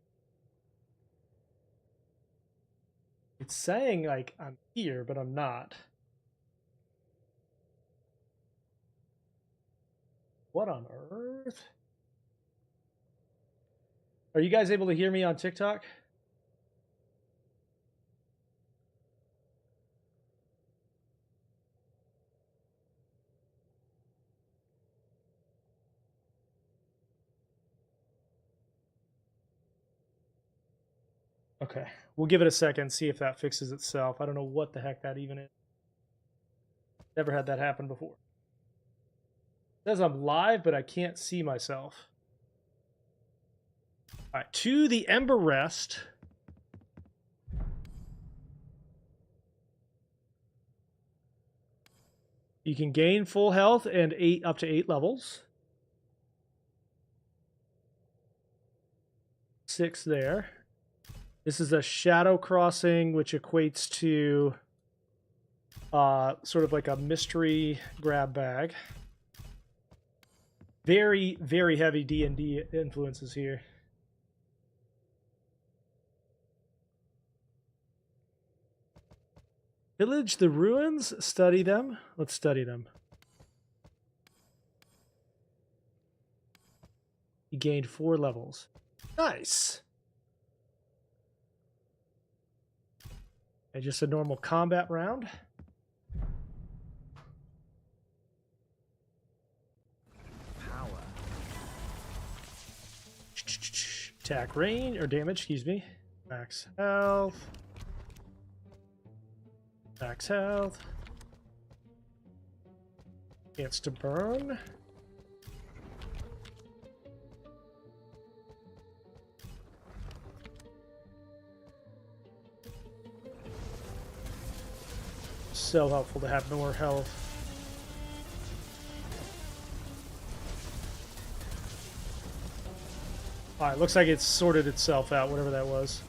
It's saying like I'm here, but I'm not. What on earth? Are you guys able to hear me on TikTok? Okay, we'll give it a second, see if that fixes itself. I don't know what the heck that even is. Never had that happen before. It says I'm live, but I can't see myself. All right, to the Ember Rest. You can gain full health and up to 8 levels. 6 there. This is a shadow crossing, which equates to sort of like a mystery grab bag. Very, very heavy D&D influences here. Pillage the ruins, study them. Let's study them. You gained 4 levels. Nice. And just a normal combat round. Power. Attack range, or damage, excuse me. Max health. Max health. Chance to burn. So helpful to have more health. Alright, looks like it's sorted itself out, whatever that was.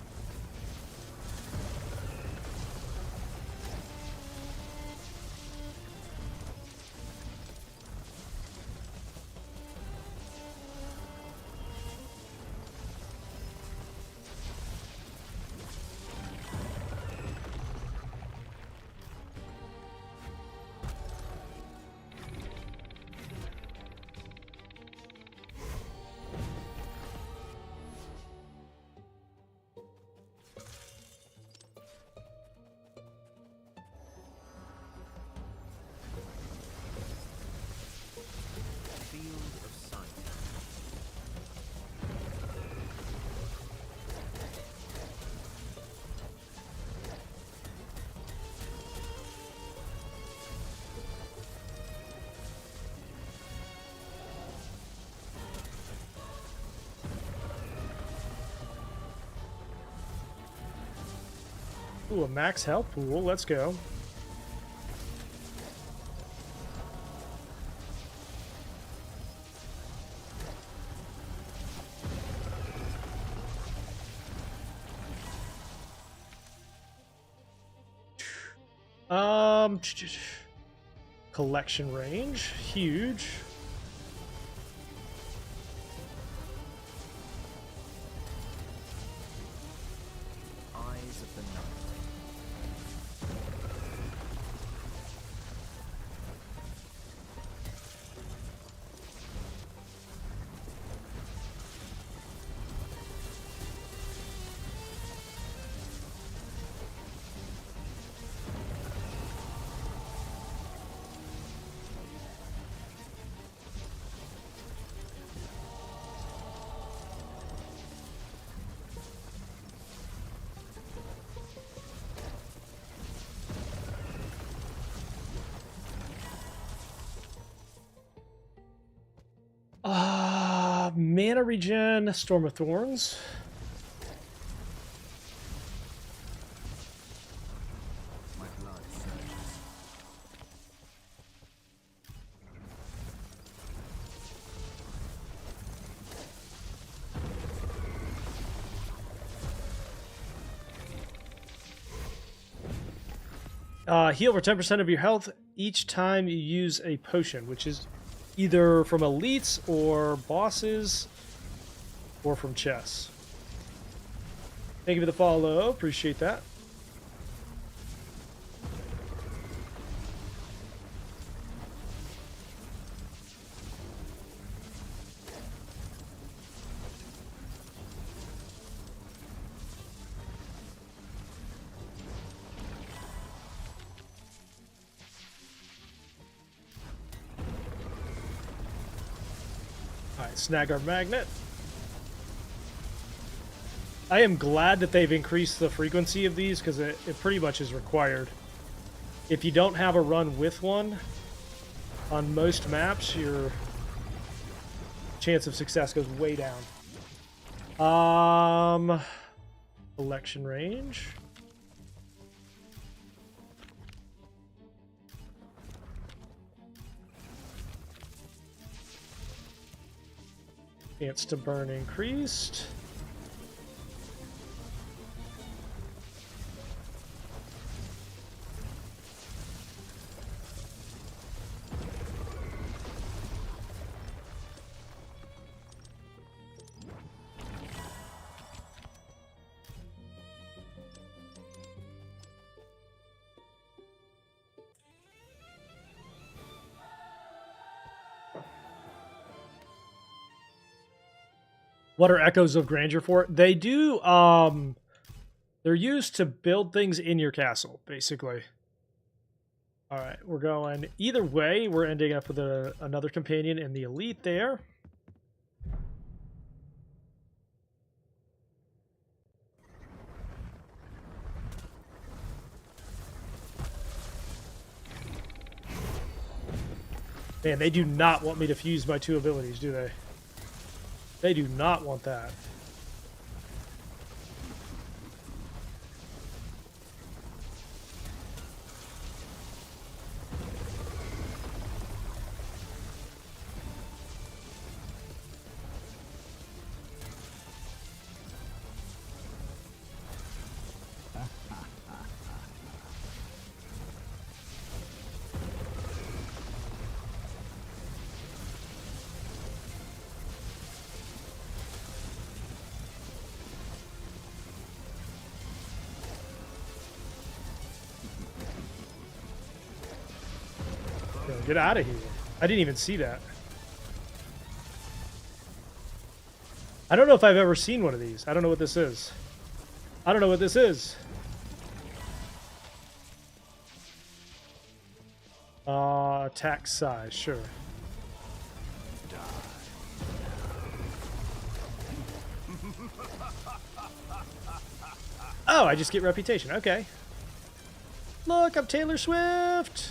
Ooh, a max health pool. Let's go. Collection range, huge. Eyes of the night. mana regen, Storm of Thorns. My blood surges. Heal for 10% of your health each time you use a potion, which is either from elites or bosses or from chests. Thank you for the follow. Appreciate that. Alright, snag our magnet. I am glad that they've increased the frequency of these because it pretty much is required. If you don't have a run with one, on most maps, your chance of success goes way down. Election range. Chance to burn increased. What are Echoes of Grandeur for? They do, they're used to build things in your castle, basically. Alright, we're going either way. We're ending up with another companion in the elite there. Man, they do not want me to fuse my two abilities, do they? They do not want that. Get out of here. I didn't even see that. I don't know if I've ever seen one of these. I don't know what this is. I don't know what this is. Attack size, sure. Oh, I just get reputation. Okay. Look, I'm Taylor Swift.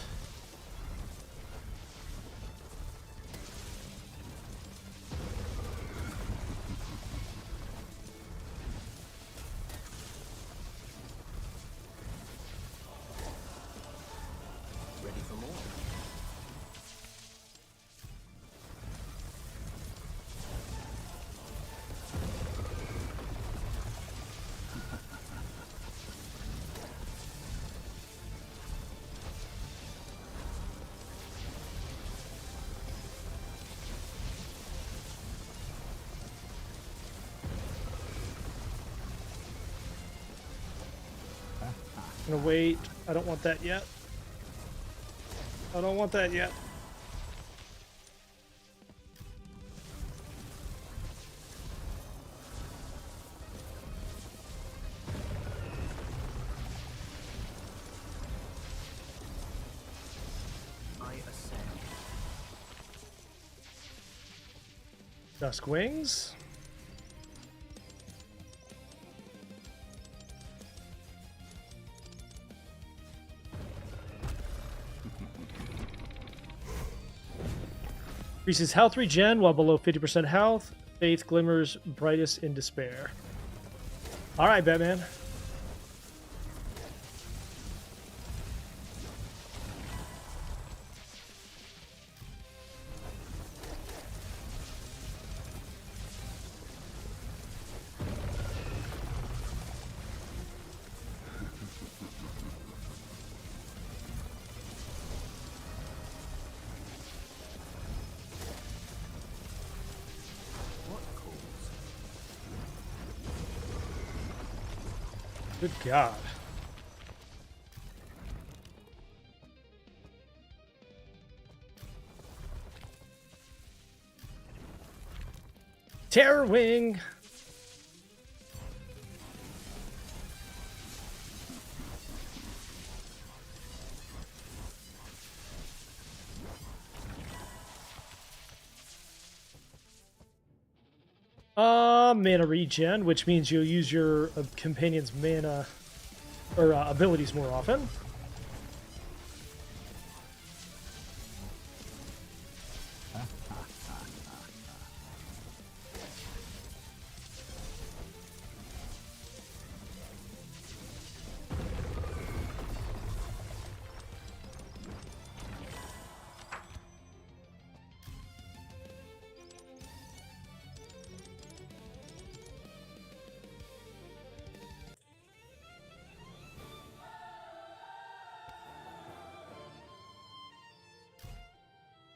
I'm gonna wait. I don't want that yet. I don't want that yet. I ascend. Dusk Wings. Increases health regen while below 50% health. Faith glimmers brightest in despair. All right, Batman. Good God. Terror Wing. Mana regen, which means you'll use your companion's mana or abilities more often.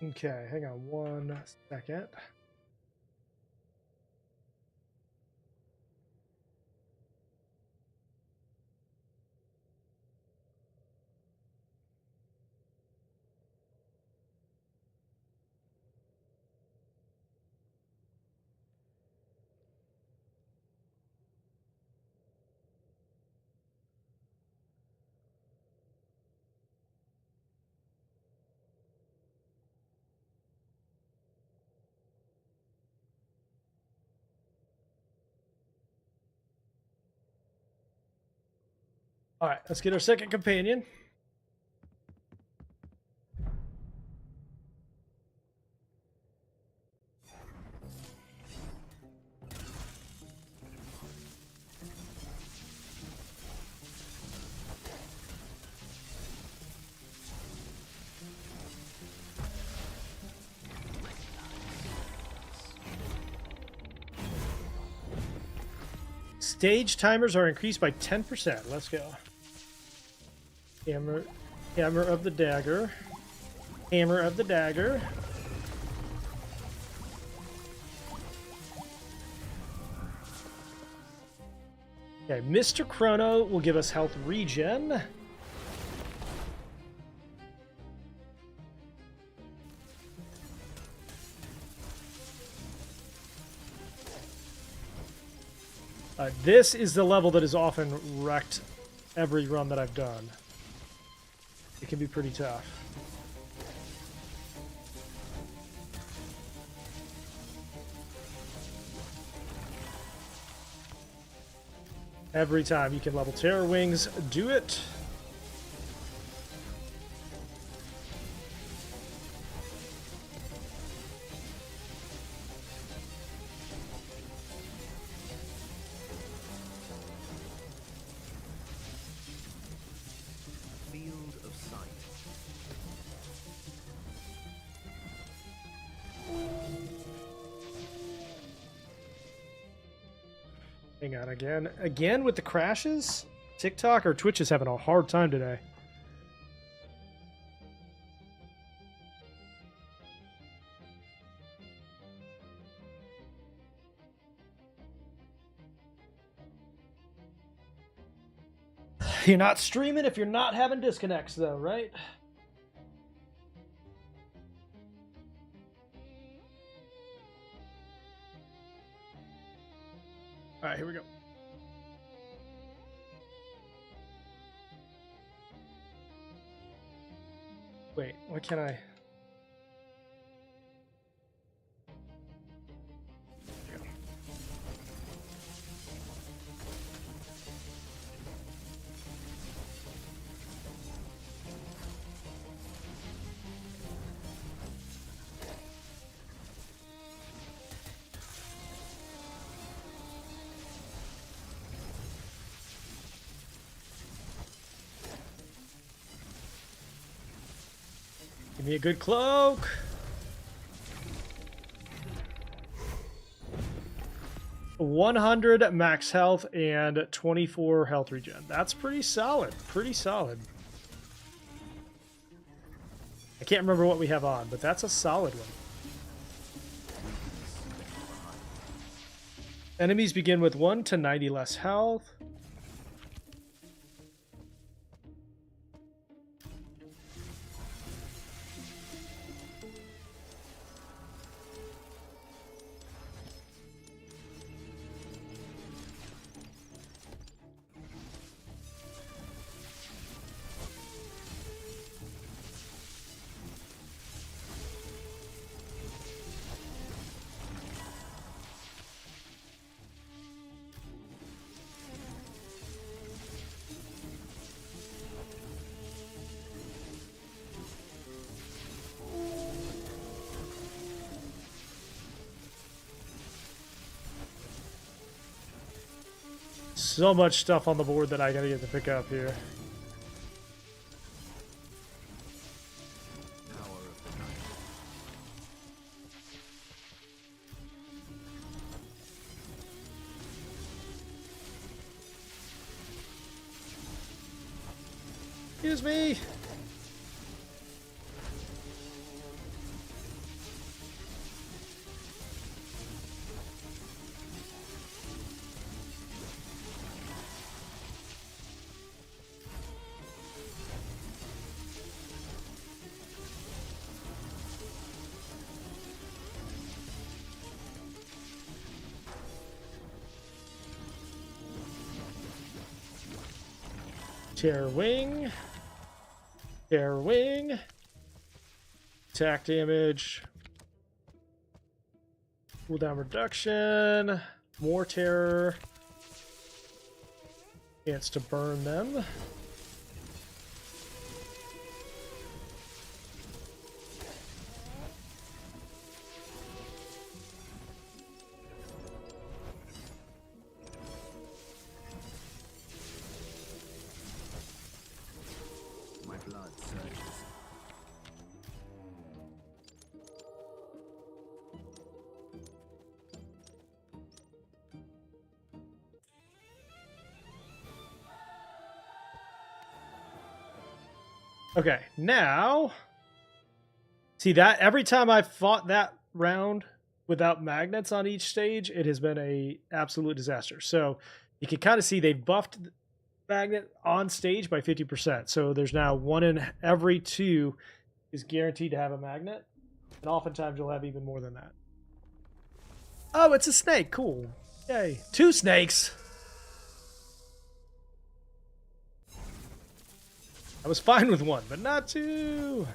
Okay, hang on 1 second. All right, let's get our second companion. Stage timers are increased by 10%. Let's go. Hammer of the dagger. Hammer of the dagger. Okay, Mr. Chrono will give us health regen. This is the level that has often wrecked every run that I've done. It can be pretty tough. Every time you can level Terror Wings, do it. Hang on, again with the crashes? TikTok or Twitch is having a hard time today. You're not streaming if you're not having disconnects though, right? All right, here we go. Wait, why can't I? Give me a good cloak. $100 max health and 24 health regen. That's pretty solid. Pretty solid. I can't remember what we have on, but that's a solid one. Enemies begin with 1 to 90 less health. So much stuff on the board that I gotta get to pick up here. Excuse me. Terror wing. Terror wing. Attack damage. Cooldown reduction. More terror. Chance to burn them. My blood surges. Okay, now see that every time I've fought that round without magnets on each stage, it has been a absolute disaster. So you can kind of see they've buffed the magnet on stage by 50%. So there's now 1 in every 2 is guaranteed to have a magnet, and oftentimes you'll have even more than that. Oh, it's a snake. Cool. Yay. 2 snakes. I was fine with 1, but not 2.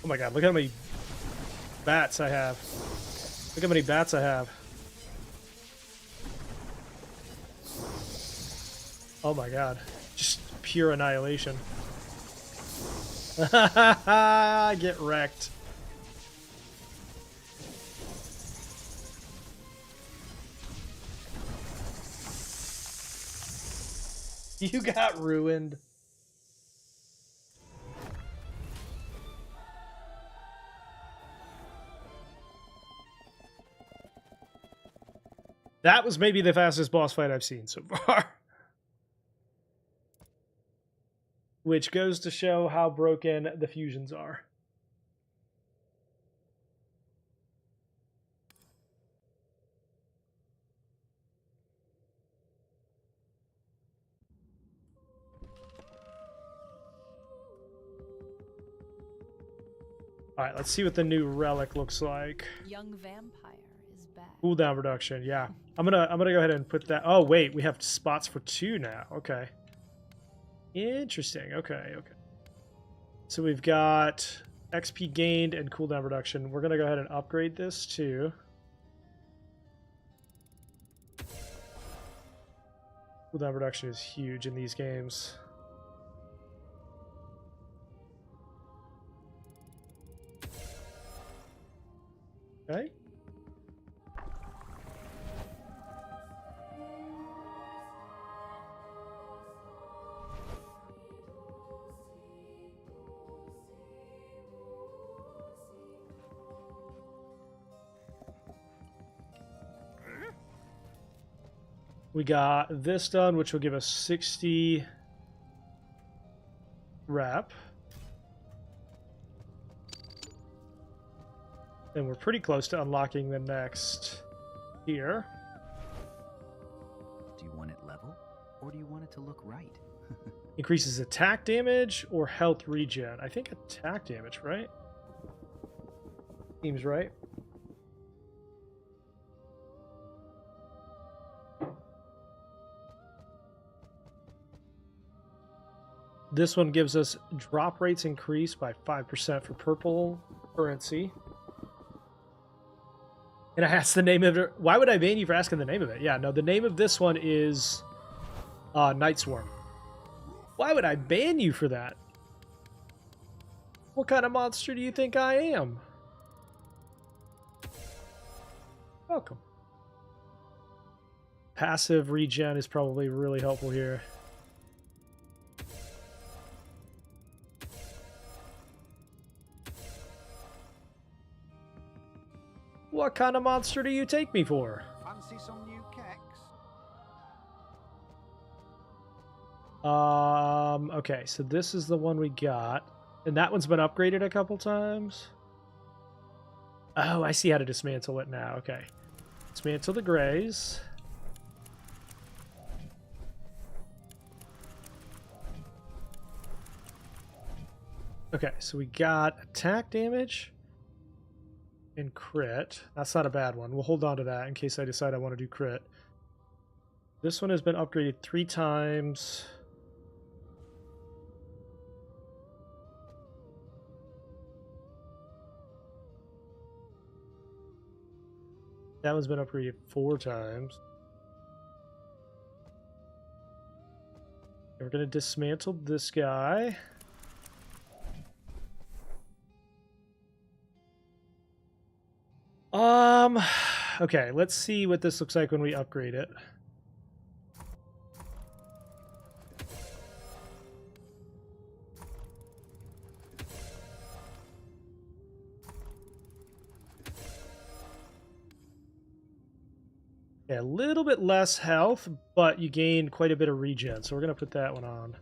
Oh my god, look how many bats I have. Look how many bats I have. Oh my god. Just pure annihilation. Get wrecked. You got ruined. That was maybe the fastest boss fight I've seen so far. Which goes to show how broken the fusions are. All right, let's see what the new relic looks like. Young vampire is back. Cooldown reduction, yeah. I'm gonna go ahead and put that. Oh wait, we have spots for 2 now. Okay. Interesting. Okay. So we've got XP gained and cooldown reduction. We're gonna go ahead and upgrade this too. Cooldown reduction is huge in these games. Okay. We got this done, which will give us 60 rep. And we're pretty close to unlocking the next here. Do you want it level, or do you want it to look right? Increases attack damage or health regen. I think attack damage, right? Seems right. This one gives us drop rates increased by 5% for purple currency. And I asked the name of it. Why would I ban you for asking the name of it? Yeah, no, the name of this one is Night Swarm. Why would I ban you for that? What kind of monster do you think I am? Welcome. Passive regen is probably really helpful here. What kind of monster do you take me for? Fancy some new kecks? Okay, so this is the one we got. And that one's been upgraded a couple times. Oh, I see how to dismantle it now. Okay. Dismantle the grays. Okay, so we got attack damage and crit. That's not a bad one. We'll hold on to that in case I decide I want to do crit. This one has been upgraded 3 times. That one's been upgraded 4 times. And we're going to dismantle this guy. Okay, let's see what this looks like when we upgrade it. Yeah, a little bit less health, but you gain quite a bit of regen, so we're going to put that one on.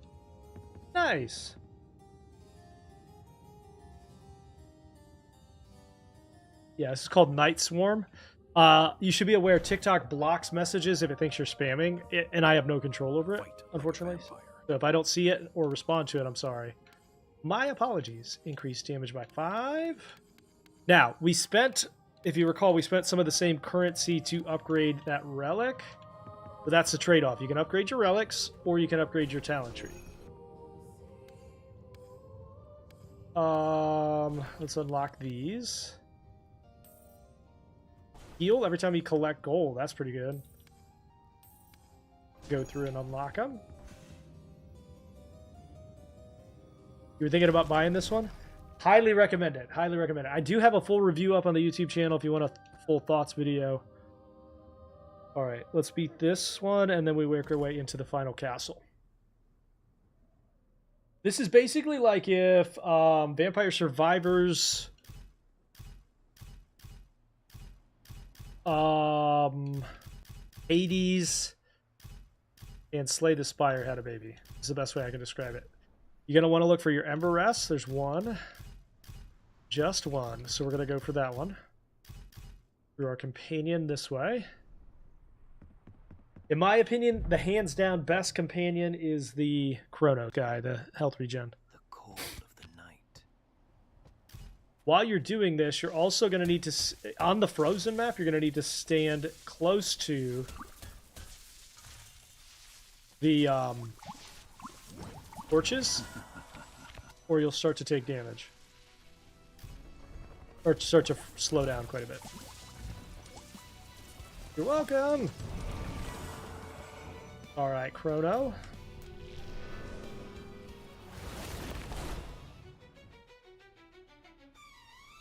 Nice! Yeah, this is called Night Swarm. You should be aware TikTok blocks messages if it thinks you're spamming, and I have no control over it, unfortunately. So if I don't see it or respond to it, I'm sorry. My apologies. Increased damage by 5. Now, we spent, if you recall, we spent some of the same currency to upgrade that relic. But that's the trade-off. You can upgrade your relics, or you can upgrade your talent tree. Let's unlock these. Heal every time you collect gold. That's pretty good. Go through and unlock them. You were thinking about buying this one? Highly recommend it. Highly recommend it. I do have a full review up on the YouTube channel if you want a full thoughts video. All right, let's beat this one, and then we work our way into the final castle. This is basically like if Vampire Survivors... Hades and Slay the Spire had a baby. It's the best way I can describe it. You're going to want to look for your Ember Rest. There's one. Just one. So we're going to go for that one. Through our companion this way. In my opinion, the hands down best companion is the Chrono guy, the health regen. The cold of the night. While you're doing this, you're also going to need to, on the frozen map, you're going to need to stand close to the torches, or you'll start to take damage. Or start to slow down quite a bit. You're welcome! Alright, Chrono.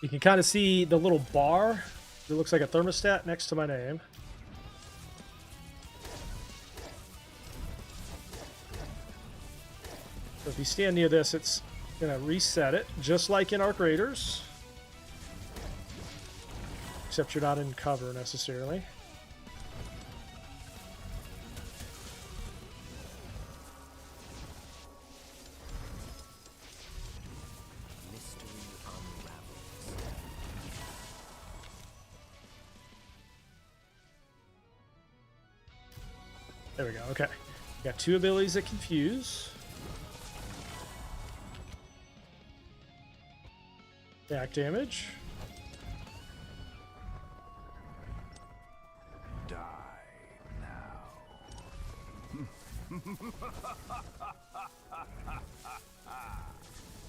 You can kind of see the little bar. It looks like a thermostat next to my name. So if you stand near this, it's going to reset it, just like in Arc Raiders. Except you're not in cover necessarily. There we go. Okay. Got 2 abilities that confuse. Attack damage. Die now.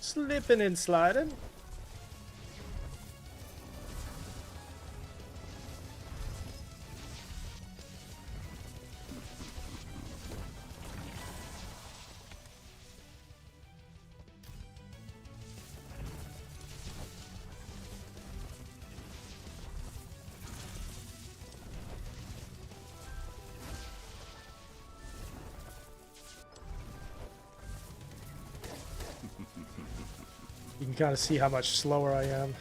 Slipping and sliding. You can kind of see how much slower I am.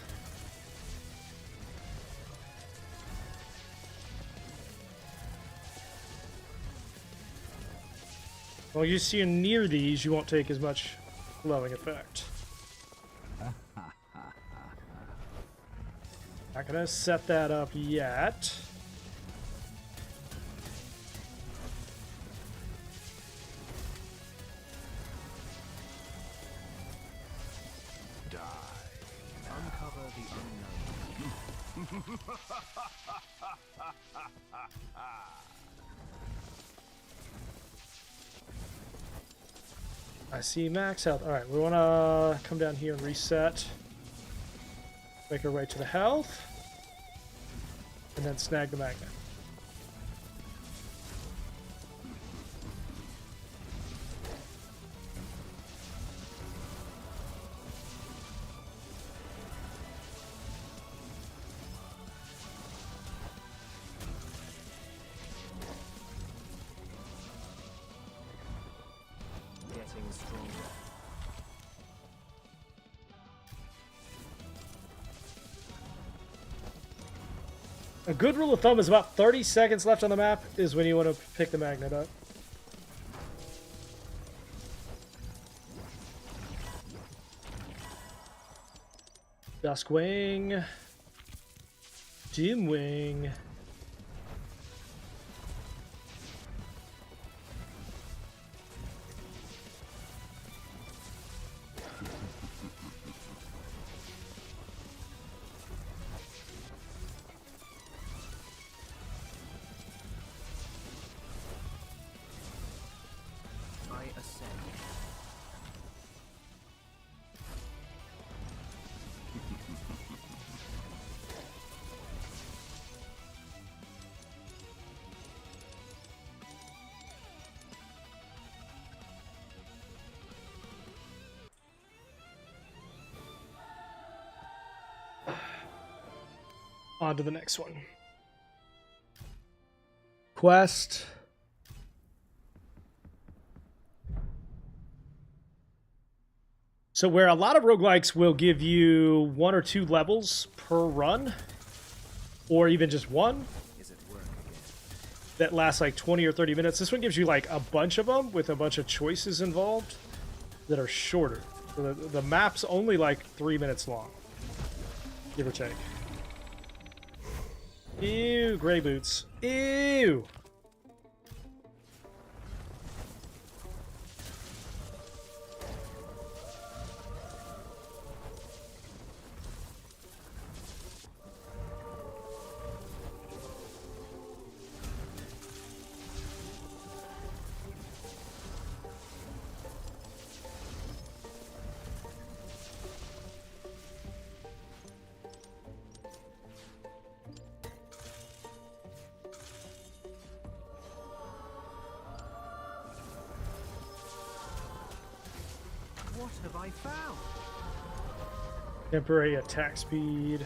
Well, you see near these, you won't take as much glowing effect. Not gonna set that up yet. Uncover the unknown. I see max health. Alright, we want to come down here and reset. Make our way to the health. And then snag the magnet. Getting stronger. A good rule of thumb is about 30 seconds left on the map is when you want to pick the magnet up. Duskwing. Dimwing. I ascend. On to the next one. Quest. So where a lot of roguelikes will give you 1 or 2 levels per run, or even just one, Is it work again? that lasts like 20 or 30 minutes. This one gives you like a bunch of them with a bunch of choices involved that are shorter. So the map's only like 3 minutes long, give or take. Ew, gray boots. Ew. What have I found? Temporary attack speed.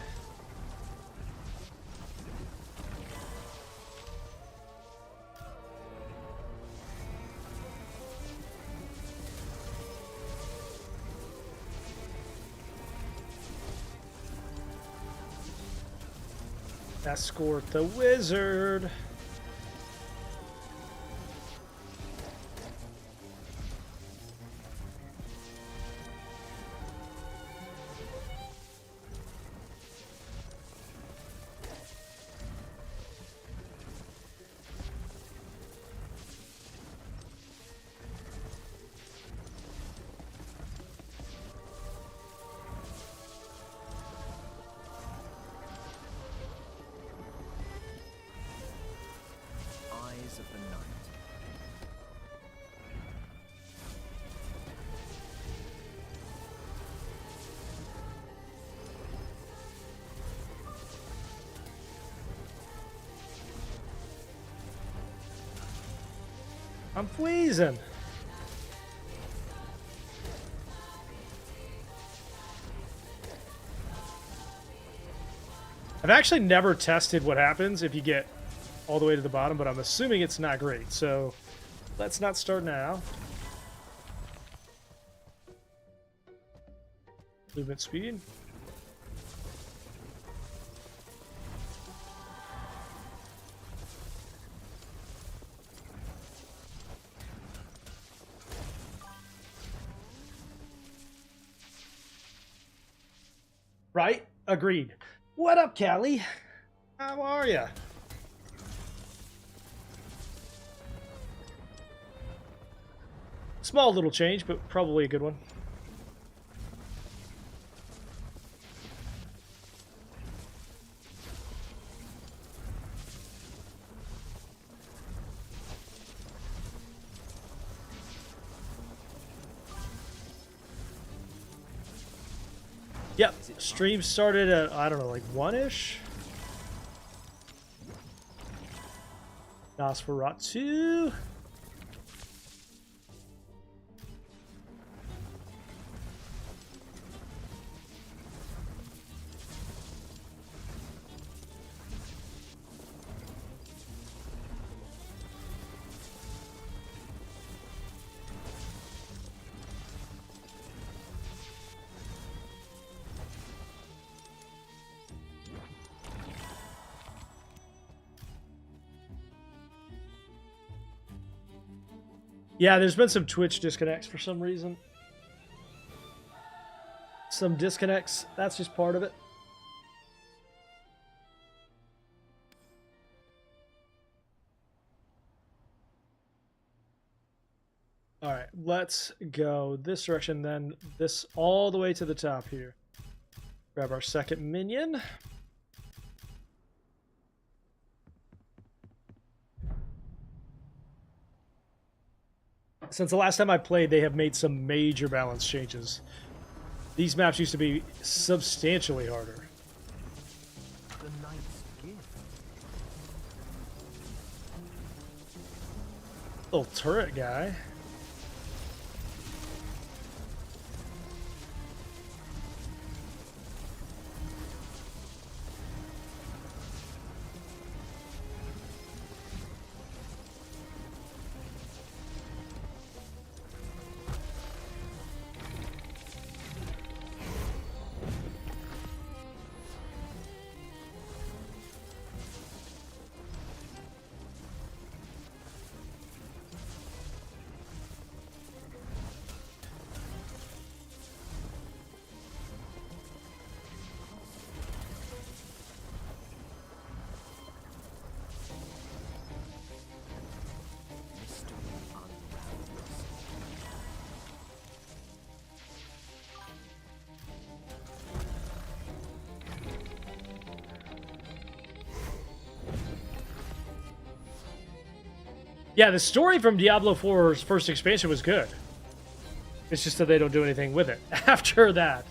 Escort the wizard. I'm wheezing. I've actually never tested what happens if you get all the way to the bottom, but I'm assuming it's not great. So let's not start now. Movement speed. Right? Agreed. What up, Callie? How are ya? Small little change, but probably a good one. Yep, stream started at, I don't know, like 1-ish? Nosferatu. Yeah, there's been some Twitch disconnects for some reason. Some disconnects. That's just part of it. All right, let's go this direction, then this all the way to the top here. Grab our second minion. Since the last time I played, they have made some major balance changes. These maps used to be substantially harder. The knight's gift. Little turret guy. Yeah, the story from Diablo 4's first expansion was good. It's just that they don't do anything with it after that.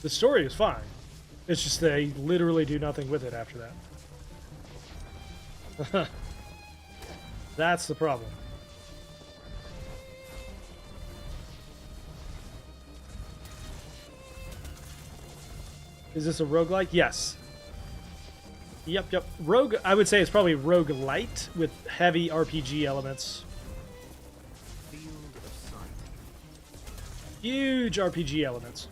The story is fine. It's just they literally do nothing with it after that. That's the problem. Is this a roguelike? Yes. Yep. Rogue, I would say it's probably roguelite with heavy RPG elements. Field of sight. Huge RPG elements.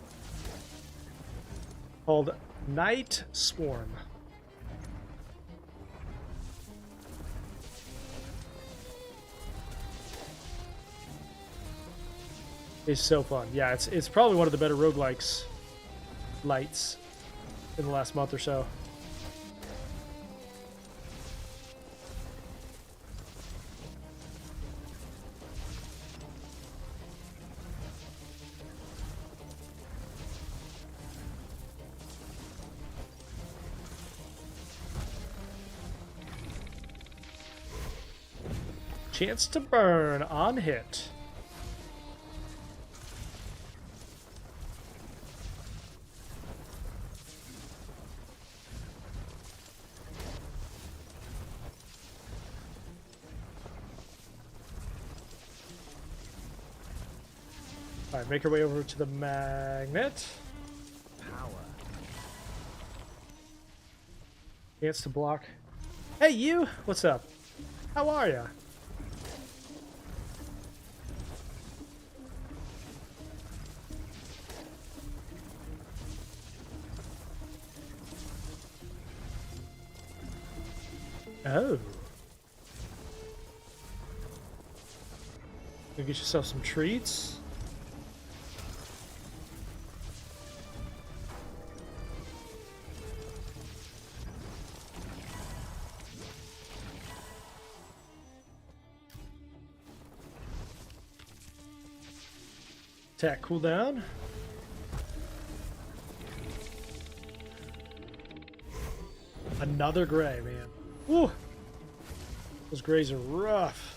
Called Night Swarm. It's so fun. Yeah, it's probably one of the better roguelikes lights in the last month or so. Chance to burn on hit. Alright, make our way over to the magnet. Power. Chance to block. Hey, you! What's up? How are ya? Oh. Go get yourself some treats. Attack cooldown. Another gray, man. Woo! Those grays are rough.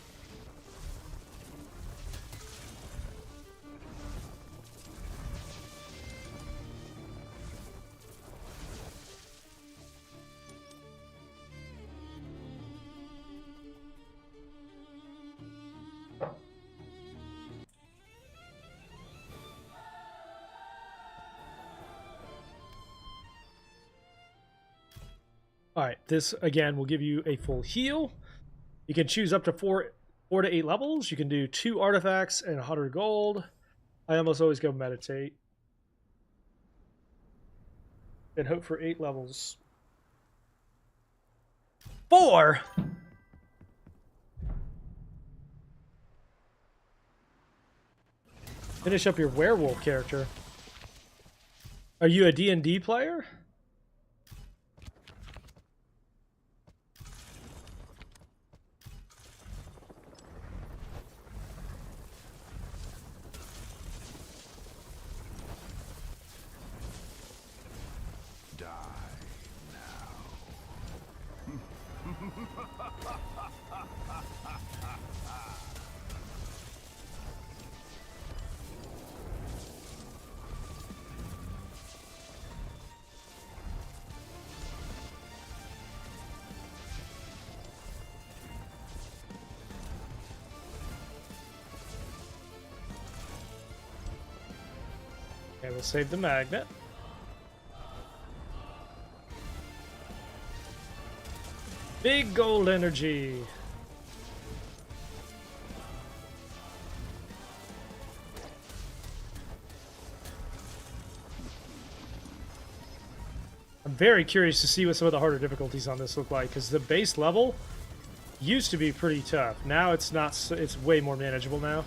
Alright, this again will give you a full heal. You can choose up to 4 to 8 levels. You can do 2 artifacts and 100 gold. I almost always go meditate. And hope for 8 levels. 4! Finish up your werewolf character. Are you a D&D player? Okay, we'll save the magnet. Big gold energy. I'm very curious to see what some of the harder difficulties on this look like, because the base level used to be pretty tough. Now it's not. It's way more manageable now.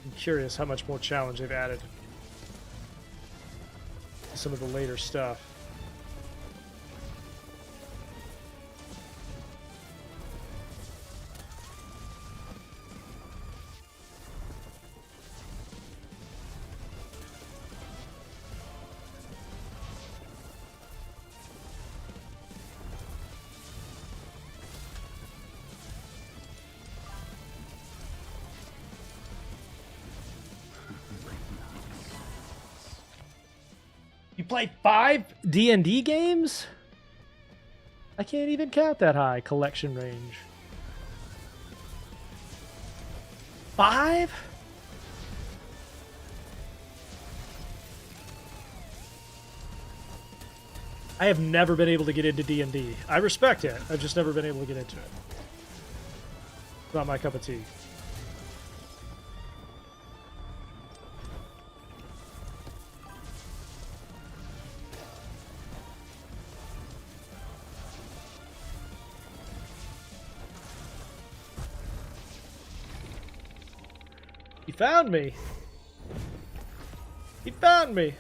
I'm curious how much more challenge they've added to some of the later stuff. You play 5 D&D games? I can't even count that high collection range. 5? I have never been able to get into D&D. I respect it. I've just never been able to get into it. It's not my cup of tea. He found me. He found me.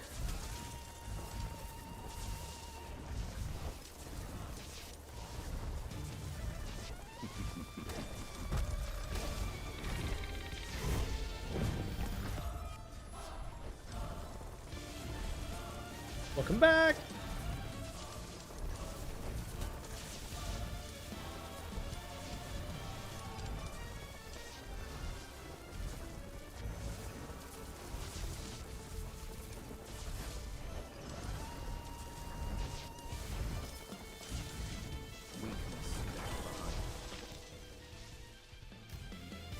Welcome back.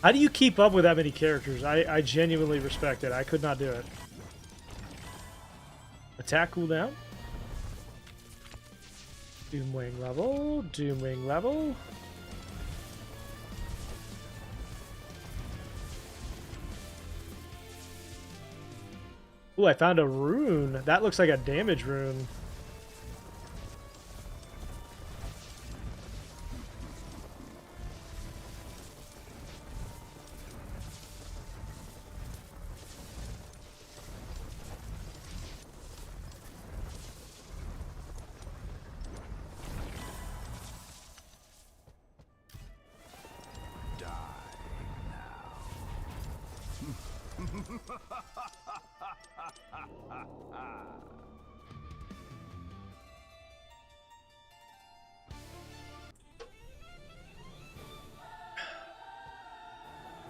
How do you keep up with that many characters? I genuinely respect it. I could not do it. Attack cooldown. Doomwing level. Doomwing level. Ooh, I found a rune. That looks like a damage rune.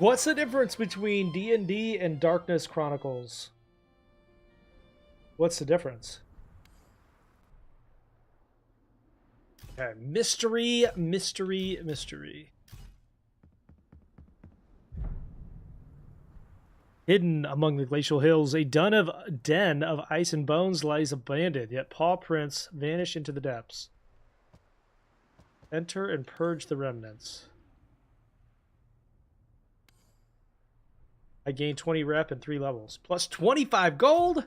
What's the difference between D&D and Darkness Chronicles? What's the difference? Okay, mystery, mystery, mystery. Hidden among the glacial hills, a den of ice and bones lies abandoned, yet paw prints vanish into the depths. Enter and purge the remnants. I gained 20 rep and 3 levels. Plus 25 gold?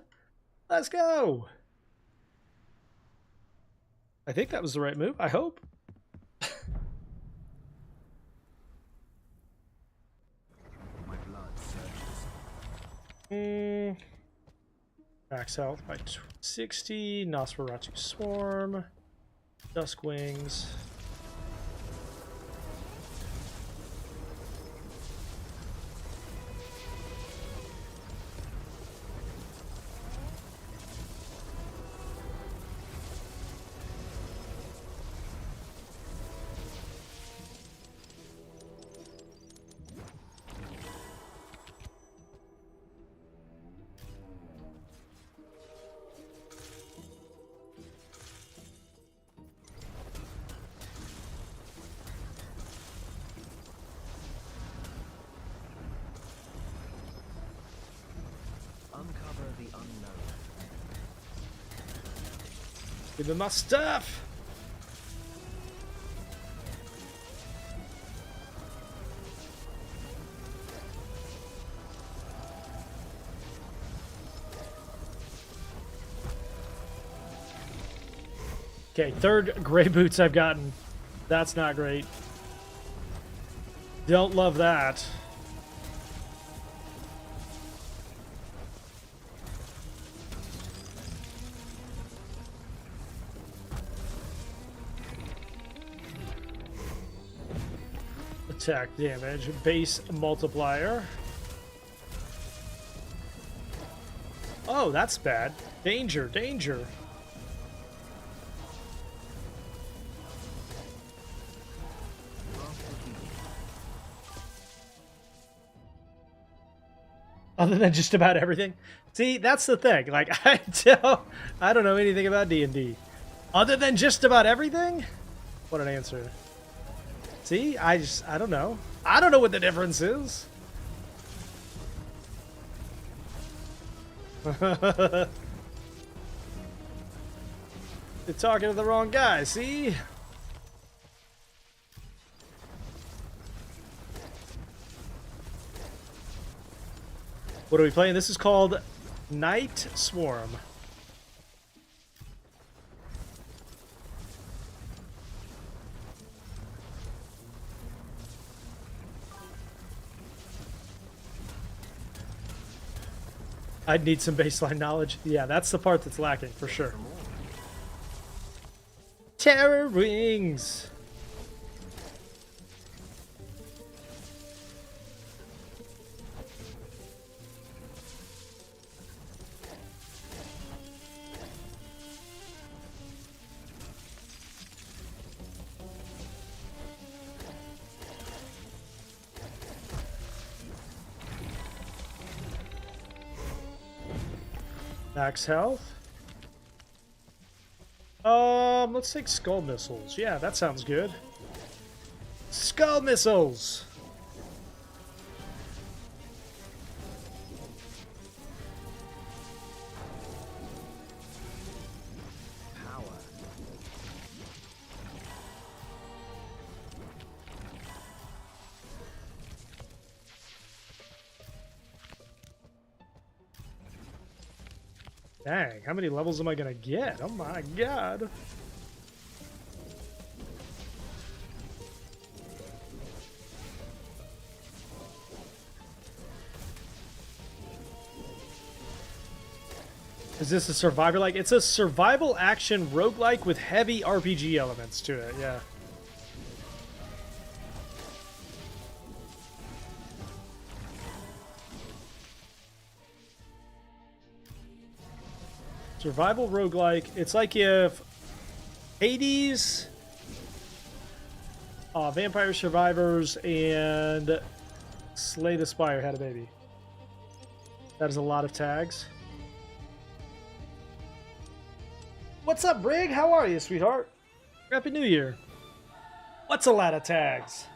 Let's go! I think that was the right move. I hope. My blood surges. Max health by 60. Nosferatu Swarm. Dusk Wings. Uncover the unknown. Give me my stuff! Okay, third gray boots I've gotten. That's not great. Don't love that. Attack damage, base multiplier. Oh, that's bad. Danger, danger. Other than just about everything. See, that's the thing. Like, I don't know anything about D&D. Other than just about everything? What an answer. See, I don't know. I don't know what the difference is. You're talking to the wrong guy, see? What are we playing? This is called Night Swarm. I'd need some baseline knowledge. Yeah, that's the part that's lacking, for sure. Terror Wings! Max health. Let's take skull missiles. Yeah, that sounds good. Skull missiles. Dang, how many levels am I gonna get? Oh my god. Is this a survivor like? It's a survival action roguelike with heavy RPG elements to it, yeah. Survival roguelike. It's like if Hades, Vampire Survivors, and Slay the Spire had a baby. That is a lot of tags. What's up, Brig? How are you, sweetheart? Happy New Year. What's a lot of tags?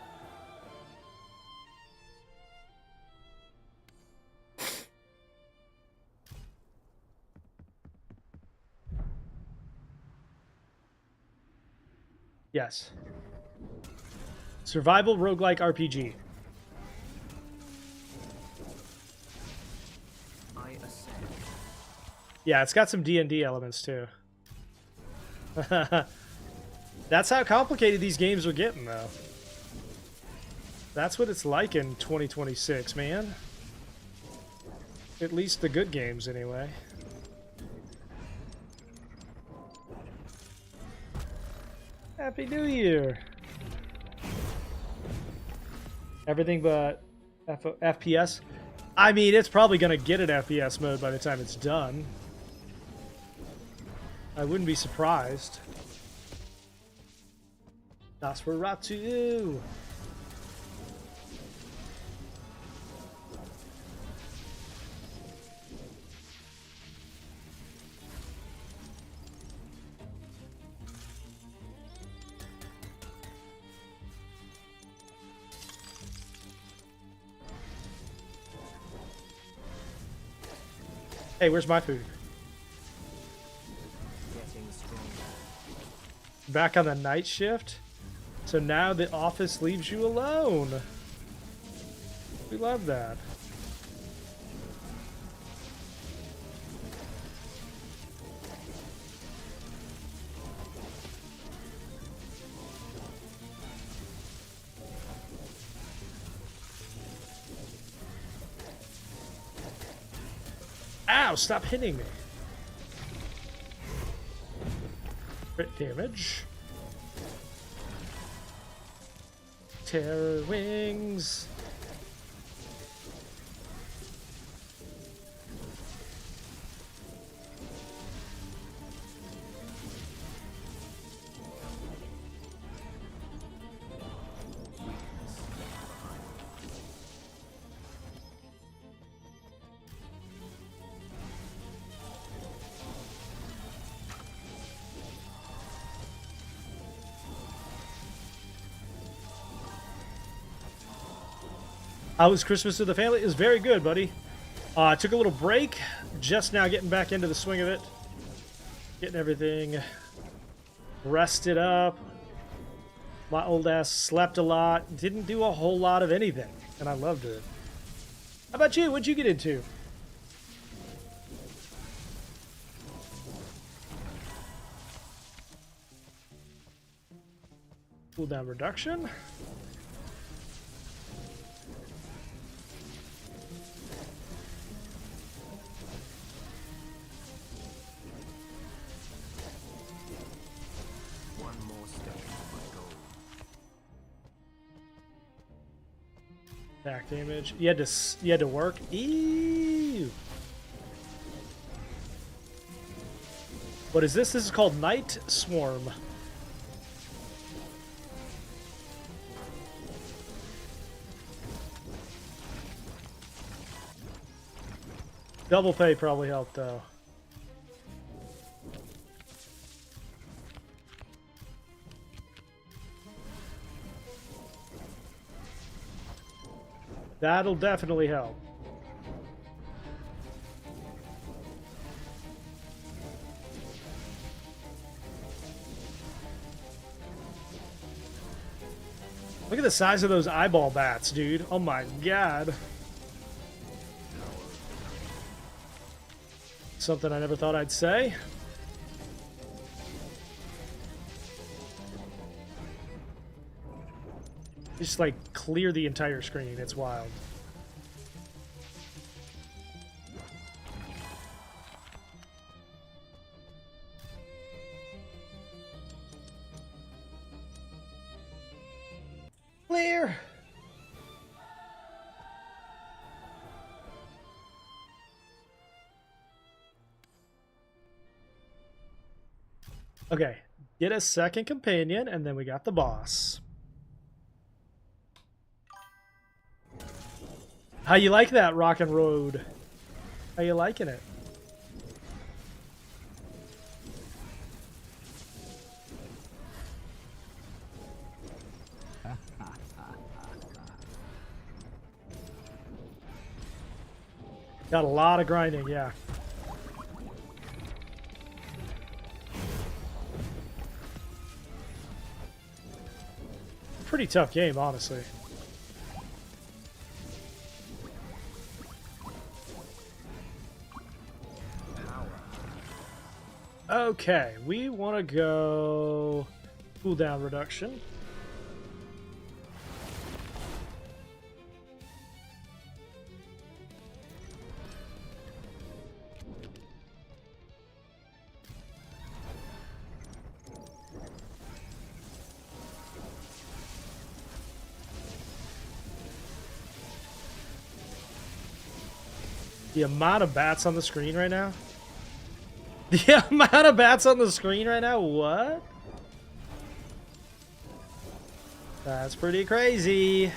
Yes. Survival roguelike RPG. Yeah, it's got some D&D elements too. That's how complicated these games are getting, though. That's what it's like in 2026, man. At least the good games, anyway. Happy New Year! Everything but FPS? I mean, it's probably going to get an FPS mode by the time it's done. I wouldn't be surprised. Nosferatu! Hey, where's my food? Back on the night shift? So now the office leaves you alone. We love that. Ow, stop hitting me. Crit damage. Terror wings. How was Christmas with the family? It was very good, buddy. I took a little break, just now getting back into the swing of it. Getting everything rested up. My old ass slept a lot. Didn't do a whole lot of anything, and I loved it. How about you? What'd you get into? Cooldown reduction. Attack damage. You had to work. Ew. What is this? This is called Night Swarm. Double pay probably helped though. That'll definitely help. Look at the size of those eyeball bats, dude. Oh my god. something I never thought I'd say. Just like clear the entire screen. It's wild. Clear. Okay, get a second companion, and then we got the boss. How you like that, Rock and Road? How you liking it? Got a lot of grinding, yeah. Pretty tough game, honestly. Okay, we want to go cooldown reduction. The amount of bats on the screen right now. The amount of bats on the screen right now? What? That's pretty crazy.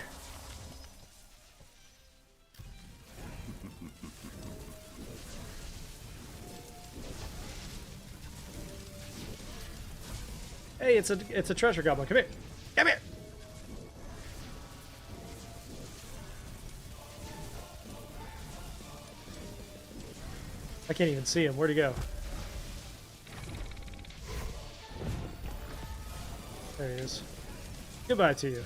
Hey, it's a treasure goblin. Come here. Come here. I can't even see him. Where'd he go? There he is. Goodbye to you.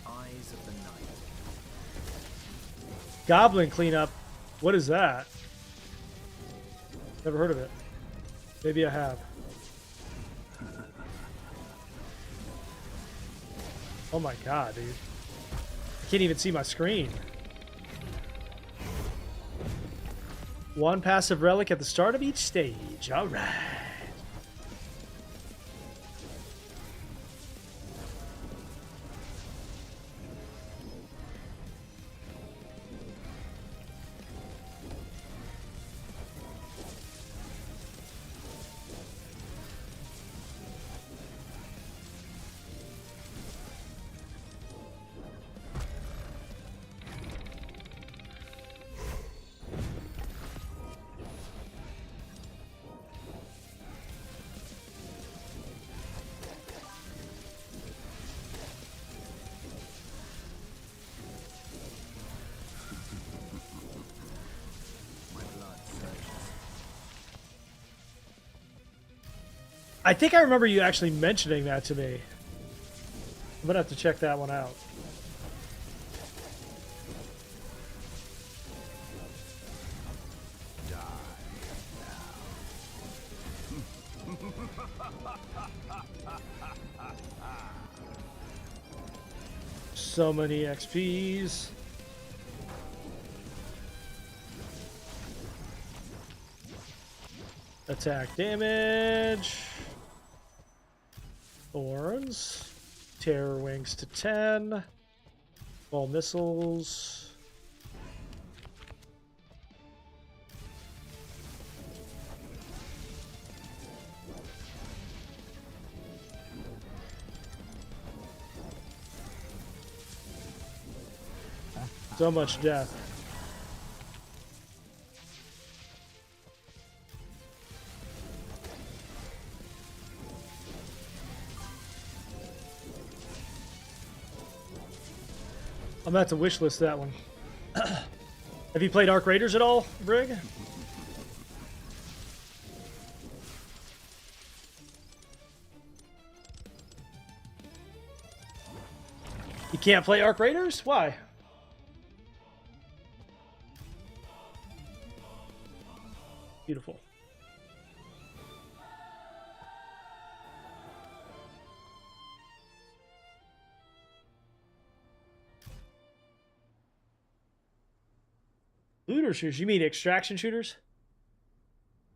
Eyes of the night. Goblin cleanup. What is that? Never heard of it. Maybe I have. Oh my god, dude. I can't even see my screen. One passive relic at the start of each stage. All right. I think I remember you actually mentioning that to me. I'm gonna have to check that one out. So many XPs. Attack damage. Thorns. Terror wings to 10. Ball missiles. So much death. I'm gonna have to wishlist that one. Have you played Arc Raiders at all, Brig? You can't play Arc Raiders? Why? Beautiful. Looter shooters? You mean extraction shooters?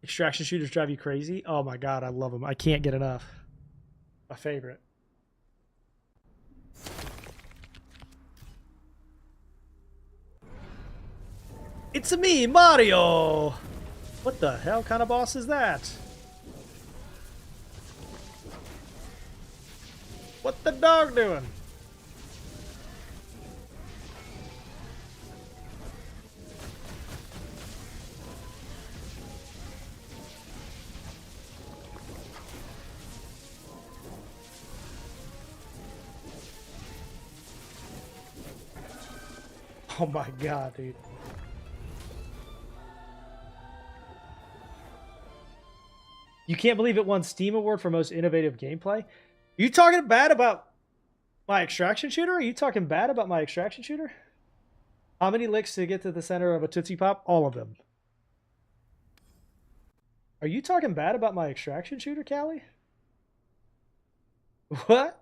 Extraction shooters drive you crazy? Oh my god, I love them. I can't get enough. My favorite. It's me, Mario! What the hell kind of boss is that? What the dog doing? Oh my god, dude. You can't believe it won Steam Award for most innovative gameplay? Are you talking bad about my extraction shooter? Are you talking bad about my extraction shooter? How many licks to get to the center of a Tootsie Pop? All of them. Are you talking bad about my extraction shooter, Callie? What?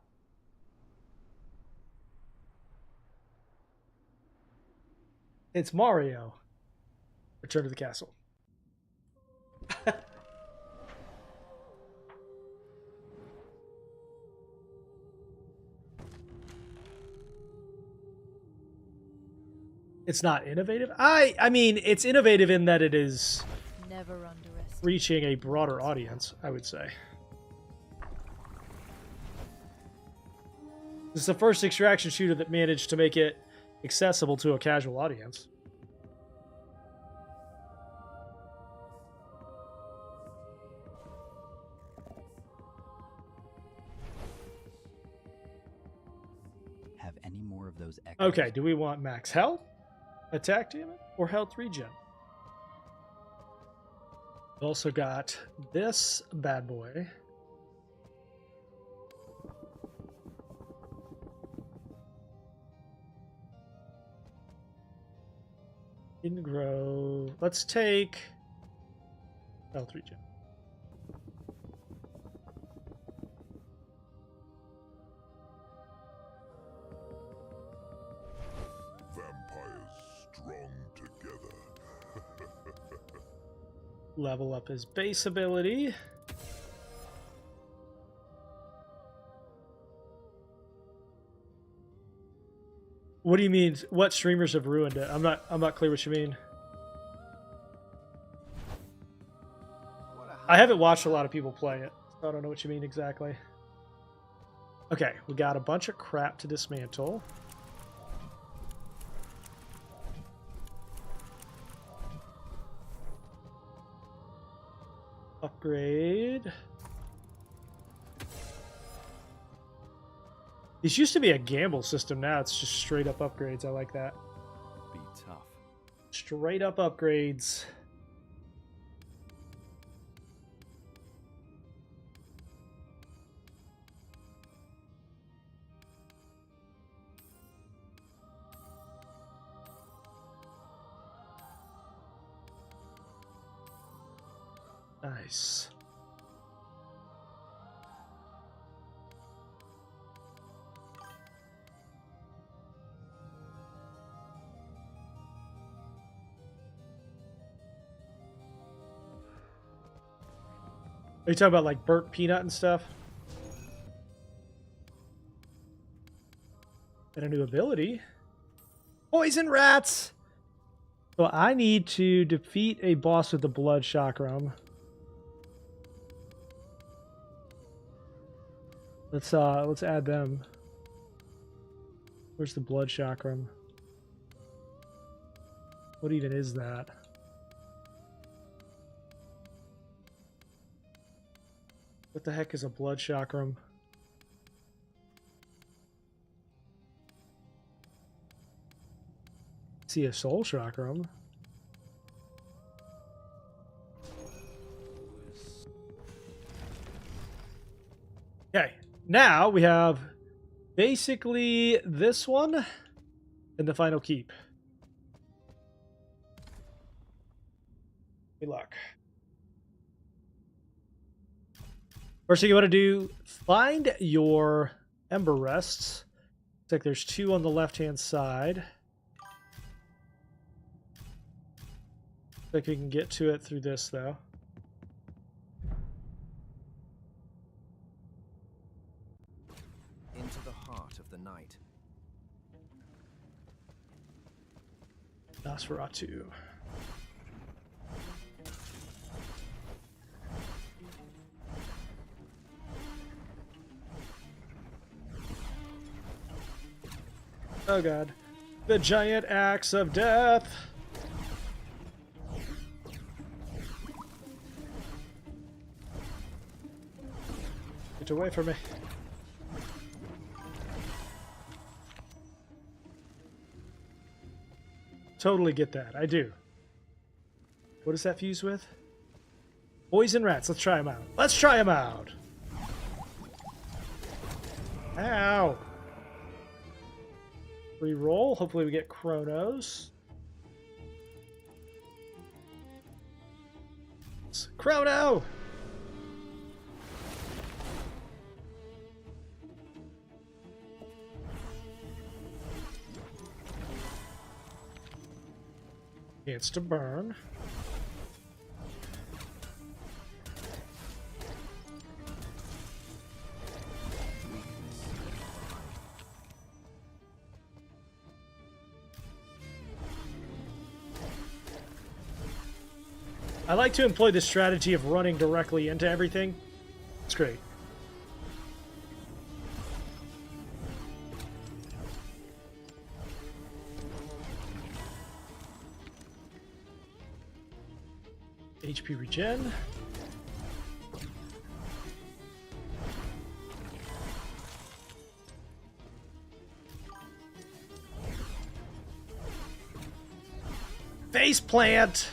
It's Mario. Return to the castle. It's not innovative? I mean, it's innovative in that it is Never underestimate. reaching a broader audience, I would say. This is the first extraction shooter that managed to make it accessible to a casual audience. Have any more of those echoes? Okay, do we want max health, attack damage, or health regen? We've also got this bad boy. Didn't grow. Let's take health regen. Vampires strong together. Level up his base ability. What do you mean? What streamers have ruined it? I'm not clear what you mean. I haven't watched a lot of people play it, so I don't know what you mean exactly. Okay, we got a bunch of crap to dismantle. Upgrade. This used to be a gamble system, now it's just straight up upgrades. I like that. Be tough. Straight up upgrades. Nice. Are you talking about like burnt peanut and stuff? And a new ability. Poison rats! So I need to defeat a boss with the blood chakram. Let's add them. Where's the blood chakram? What even is that? What the heck is a blood chakram? See a soul chakram. Okay, now we have basically this one and the final keep. Good luck. First thing you want to do, find your Ember Rests. Looks like there's 2 on the left-hand side. Looks like we can get to it through this, though. Into the heart of the night. Nosferatu. Oh god. The giant axe of death! Get away from me. Totally get that. I do. What is that fused with? Poison rats. Let's try them out. Let's try them out! Ow! Reroll. Hopefully we get Chronos. Chrono! Chance to burn. I like to employ the strategy of running directly into everything. It's great. HP regen. Face plant!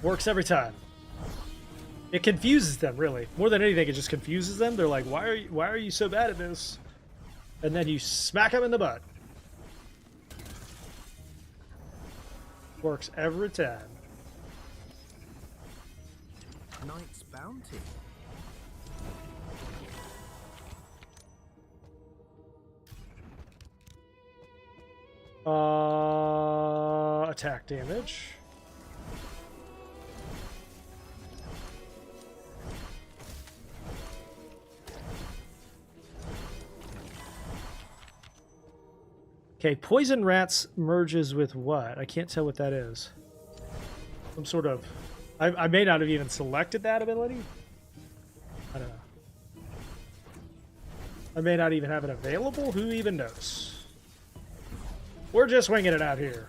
Works every time. It confuses them, really. More than anything, it just confuses them. They're like, why are you so bad at this? And then you smack them in the butt. Works every time. Knight's Bounty. Attack damage. Okay, poison rats merges with what? I can't tell what that is. Some sort of... I may not have even selected that ability. I don't know. I may not even have it available. Who even knows? We're just winging it out here.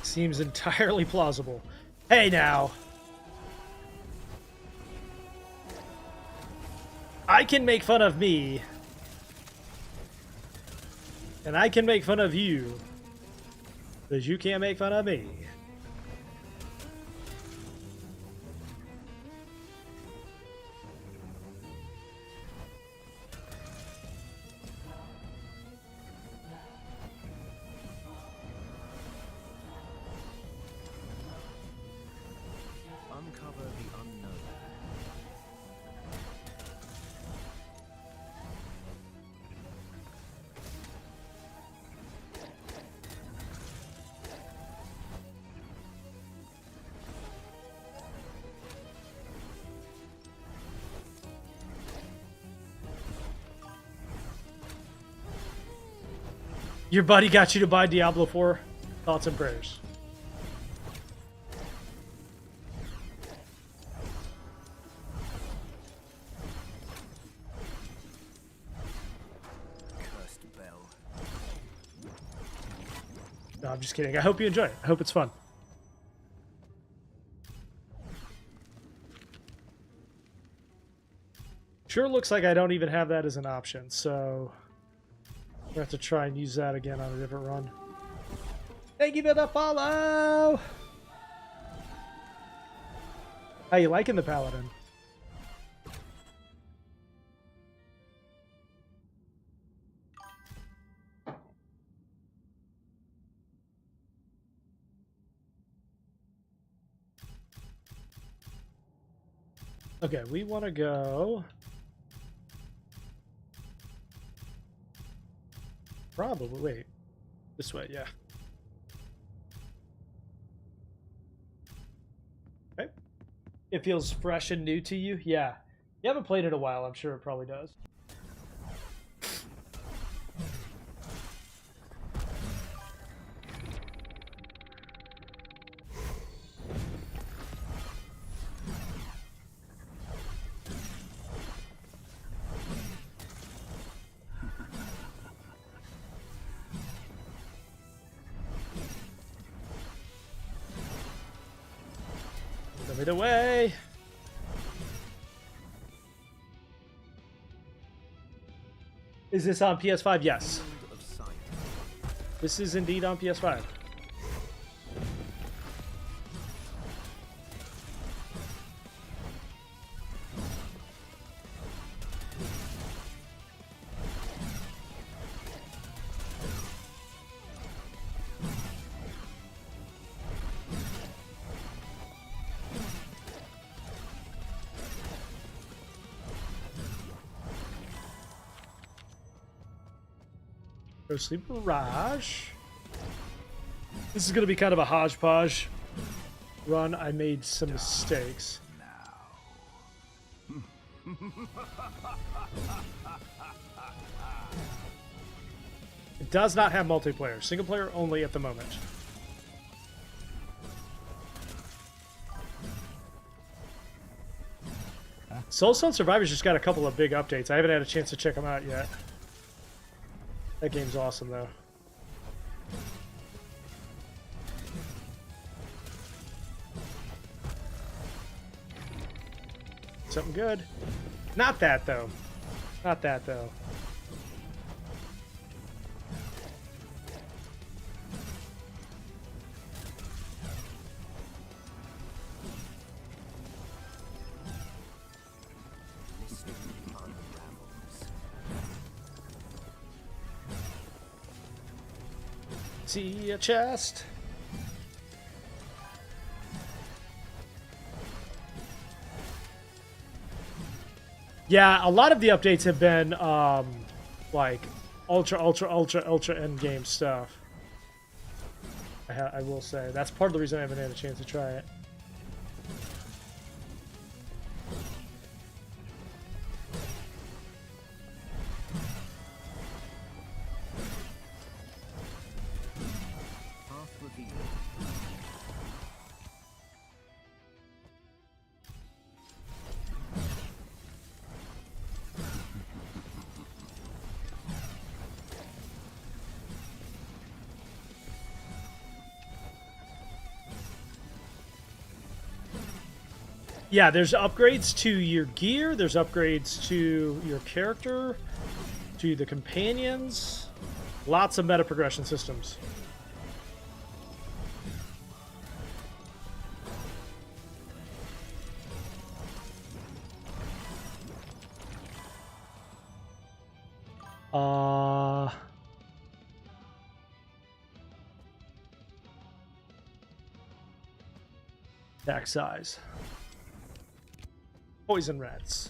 Seems entirely plausible. Hey now! I can make fun of me. And I can make fun of you. Because you can't make fun of me. Uncover the unknown. Your buddy got you to buy Diablo 4? Thoughts and prayers. Cursed bell. No, I'm just kidding. I hope you enjoy it. I hope it's fun. Sure looks like I don't even have that as an option, so I'm gonna have to try and use that again on a different run. Thank you for the follow! How you liking the Paladin? Okay, we want to go... Probably, wait. This way, yeah. Okay. It feels fresh and new to you? Yeah. You haven't played it in a while, I'm sure it probably does. Show me the way! Is this on PS5? Yes. This is indeed on PS5. Ghostly Barrage. This is going to be kind of a hodgepodge run. I made some mistakes. It does not have multiplayer. Single player only at the moment. Soulstone Survivors just got a couple of big updates. I haven't had a chance to check them out yet. That game's awesome, though. Something good. Not that, though. Not that, though. See a chest. Yeah, a lot of the updates have been like ultra end game stuff. I will say that's part of the reason I haven't had a chance to try it. Yeah, there's upgrades to your gear, there's upgrades to your character, to the companions. Lots of meta progression systems. Attack size. Poison rats.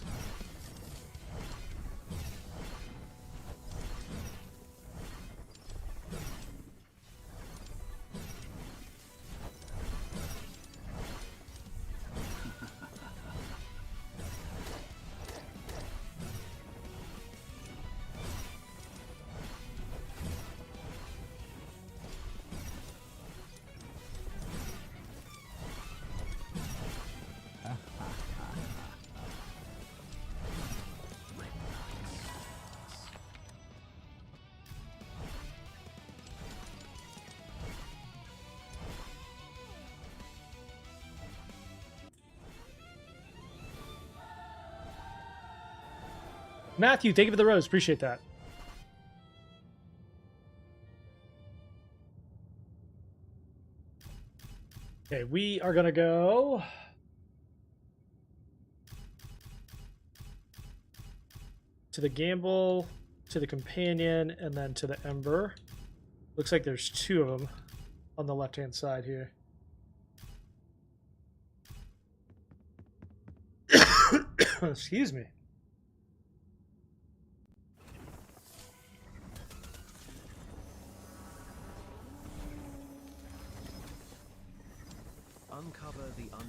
Matthew, thank you for the rose. Appreciate that. Okay, we are going to go to the gamble, to the companion, and then to the ember. Looks like there's 2 of them on the left-hand side here. Excuse me. Uncover the unknown.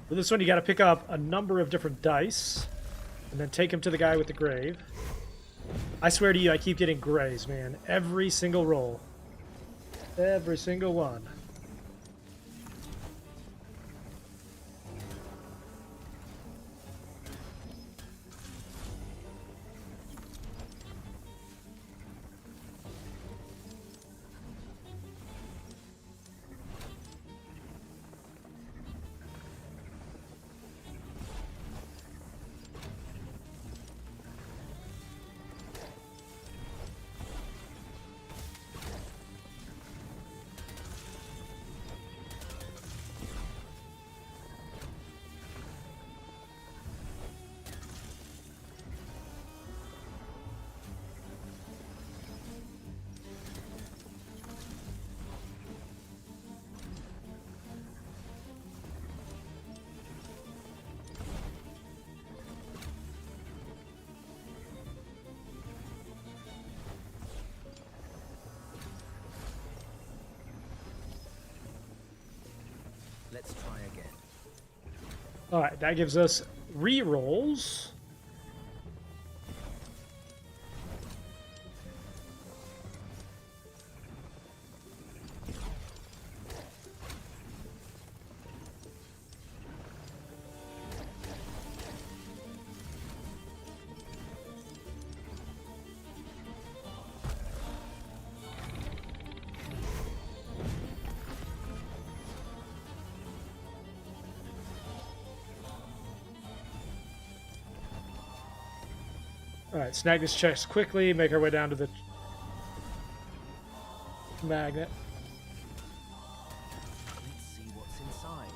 For this one, you got to pick up a number of different dice and then take them to the guy with the grave. I swear to you, I keep getting grays, man. Every single roll. Every single one. Let's try again. Alright, that gives us re-rolls. Alright, snag this chest quickly, make our way down to the magnet. Let's see what's inside.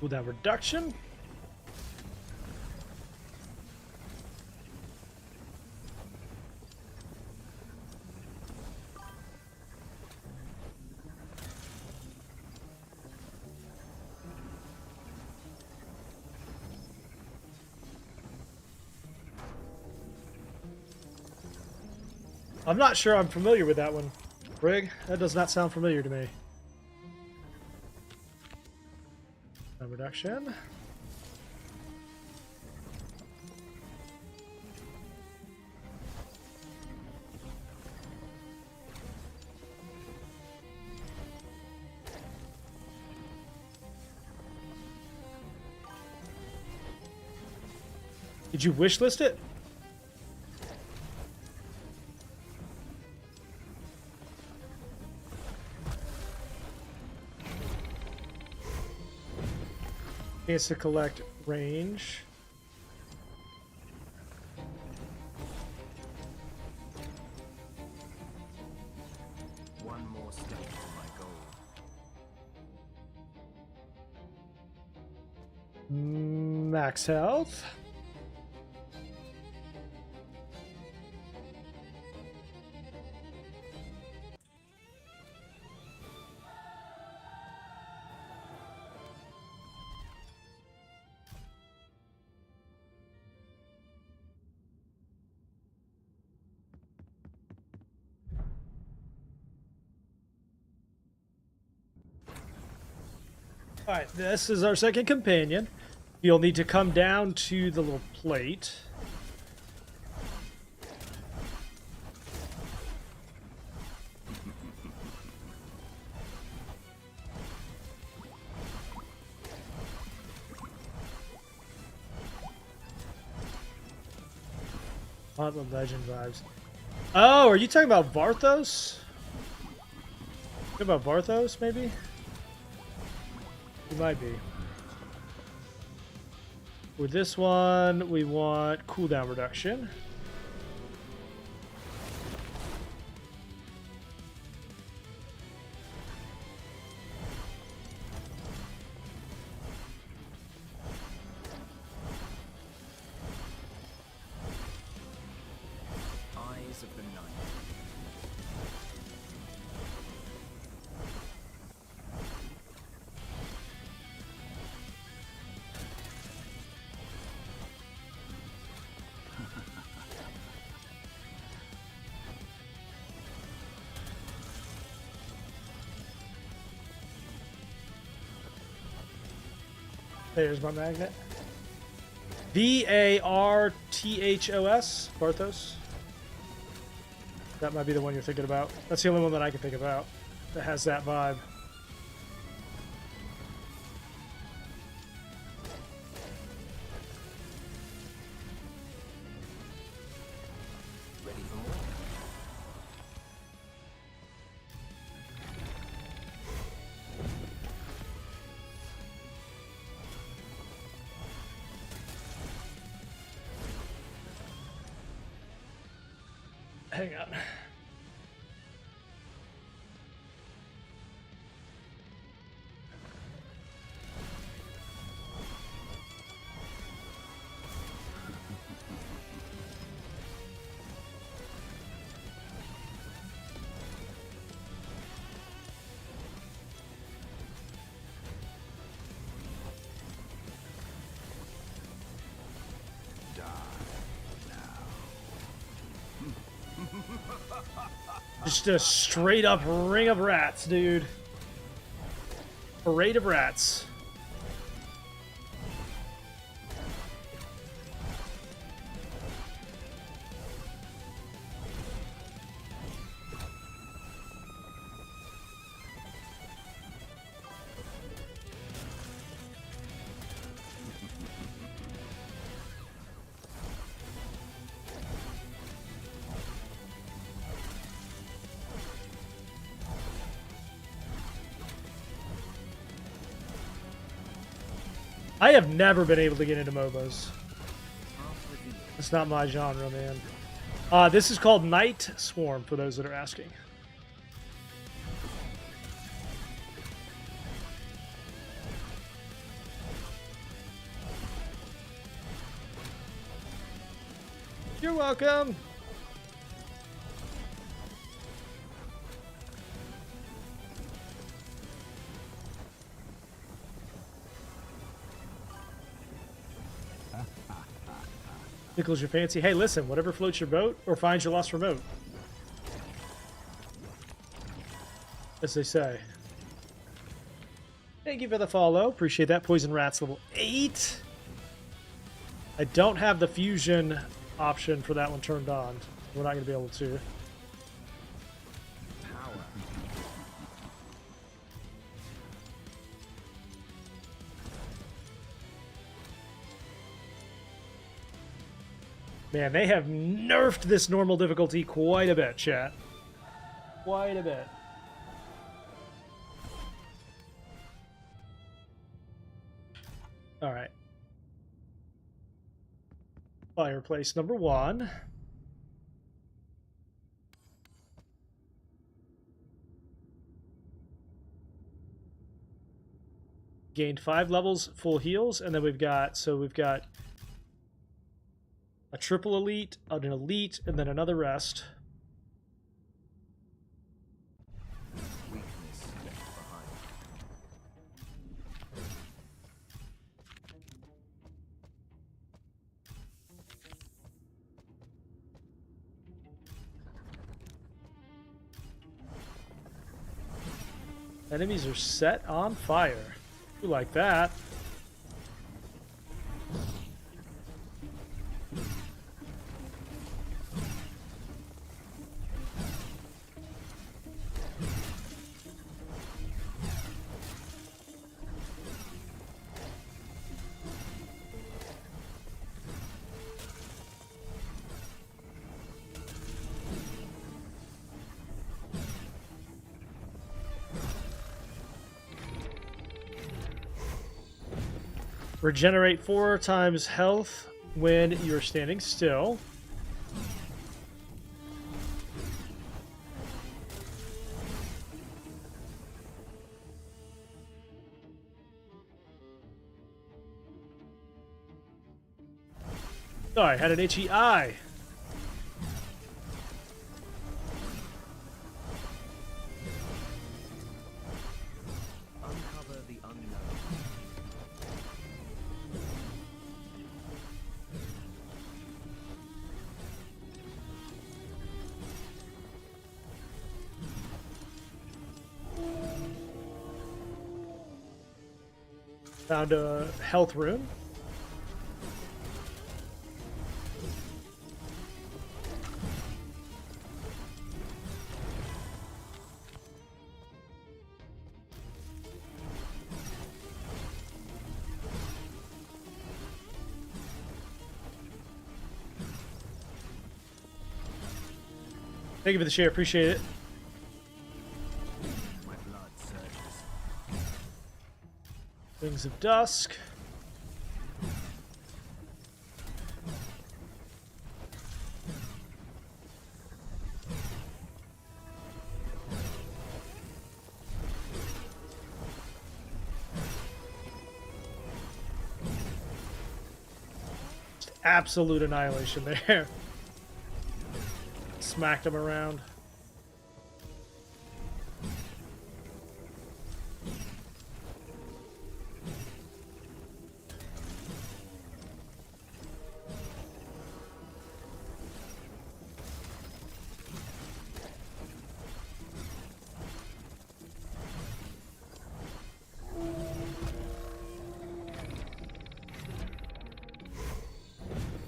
Cooldown reduction. I'm not sure I'm familiar with that one, Brig. That does not sound familiar to me. Reduction. Did you wishlist it? Chance to collect range. One more step to my goal. Max health. Alright, this is our second companion. You'll need to come down to the little plate. Hauntland Legend vibes. Oh, are you talking about Varthos? Talking about Varthos, maybe? You might be. With this one, we want cooldown reduction. Eyes of the night. There's my magnet. Varthos. Barthos. That might be the one you're thinking about. That's the only one that I can think about that has that vibe. Ready for more? Hang on. Just a straight up ring of rats, dude. Parade of rats. I have never been able to get into MOBAs. It's not my genre, man. This is called Night Swarm, for those that are asking. You're welcome. Tickles your fancy. Hey, listen, whatever floats your boat or finds your lost remote. As they say. Thank you for the follow. Appreciate that. Poison Rats level 8. I don't have the fusion option for that one turned on. We're not going to be able to. Man, they have nerfed this normal difficulty quite a bit, chat. Quite a bit. All right. Fireplace number 1. Gained 5 levels, full heals, and then we've got a triple elite, an elite, and then another rest. Weakness left behind. Enemies are set on fire. You like that? Regenerate 4 times health when you're standing still. Oh, I had an itchy eye. Uncover the unknown. Found a health rune. Thank you for the share, appreciate it. My blood surges. Wings of Dusk. Just absolute annihilation there. Smacked him around.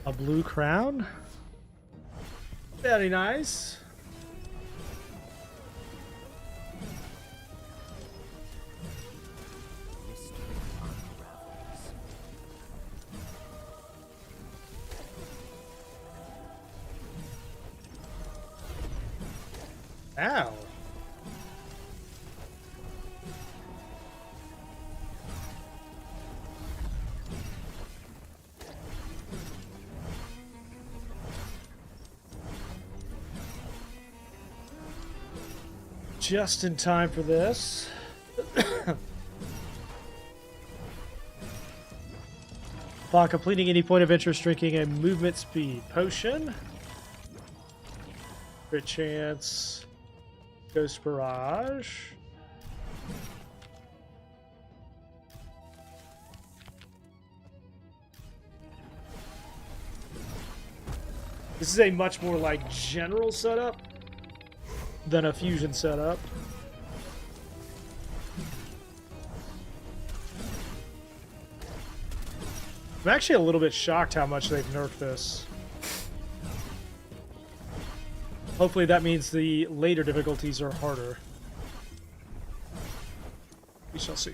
A blue crown? Very nice. Mystery unravels. Ow. Just in time for this. Upon completing any point of interest, drinking a movement speed potion. Crit chance. Ghost barrage. This is a much more like general setup than a fusion setup. I'm actually a little bit shocked how much they've nerfed this. Hopefully that means the later difficulties are harder. We shall see.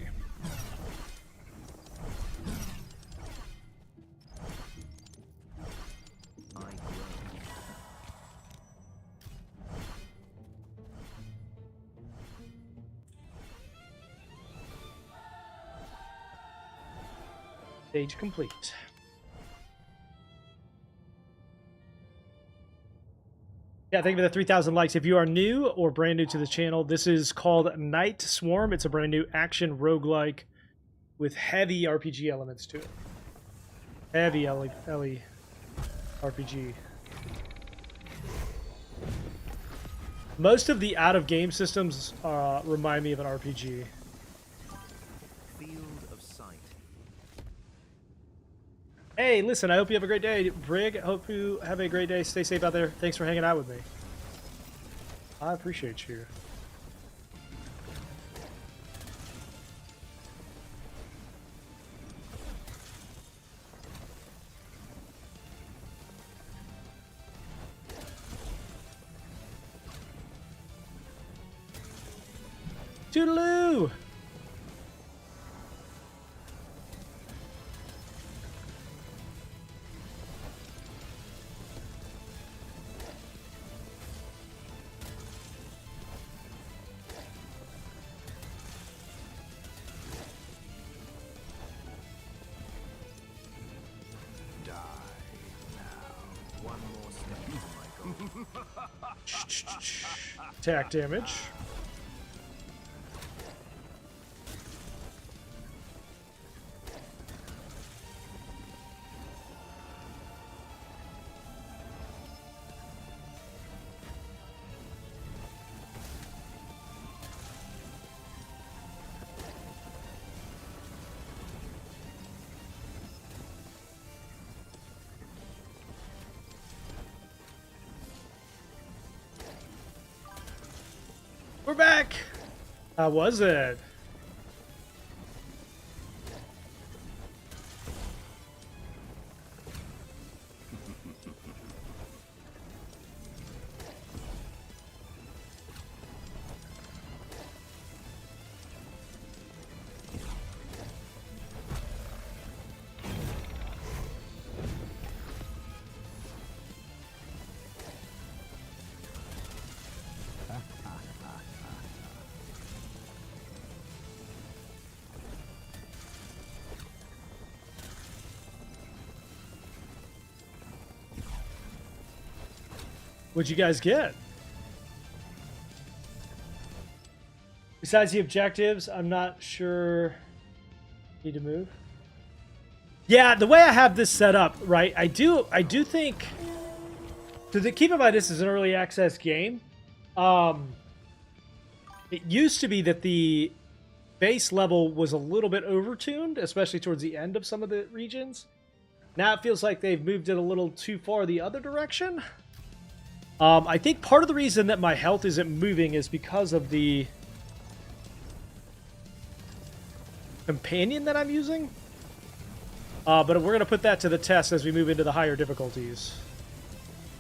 I grow. Stage complete. Yeah, thank you for the 3,000 likes. If you are new or brand new to the channel, this is called Night Swarm. It's a brand new action roguelike with heavy RPG elements to it. Heavy Ellie RPG. Most of the out-of-game systems remind me of an RPG. Field of sight. Hey, listen, I hope you have a great day. Brig, hope you have a great day. Stay safe out there. Thanks for hanging out with me. I appreciate you. Toodaloo! Attack damage. We're back! How was it? What'd you guys get? Besides the objectives, I'm not sure. Need to move. Yeah, the way I have this set up, right? I do think. Keep in mind, this is an early access game. It used to be that the base level was a little bit overtuned, especially towards the end of some of the regions. Now it feels like they've moved it a little too far the other direction. I think part of the reason that my health isn't moving is because of the companion that I'm using. But we're going to put that to the test as we move into the higher difficulties.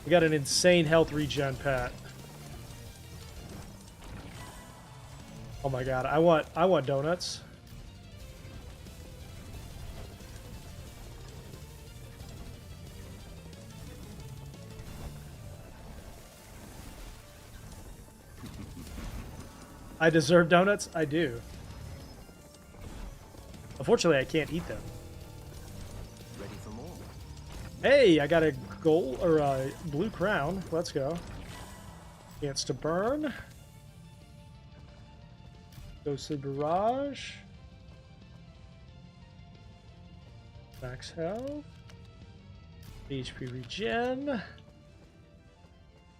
We got an insane health regen, Pat. Oh my god, I want donuts. I deserve donuts? I do. Unfortunately, I can't eat them. Ready for more? Hey, I got a gold or a blue crown. Let's go. Chance to burn. Ghostly barrage. Max health. HP regen.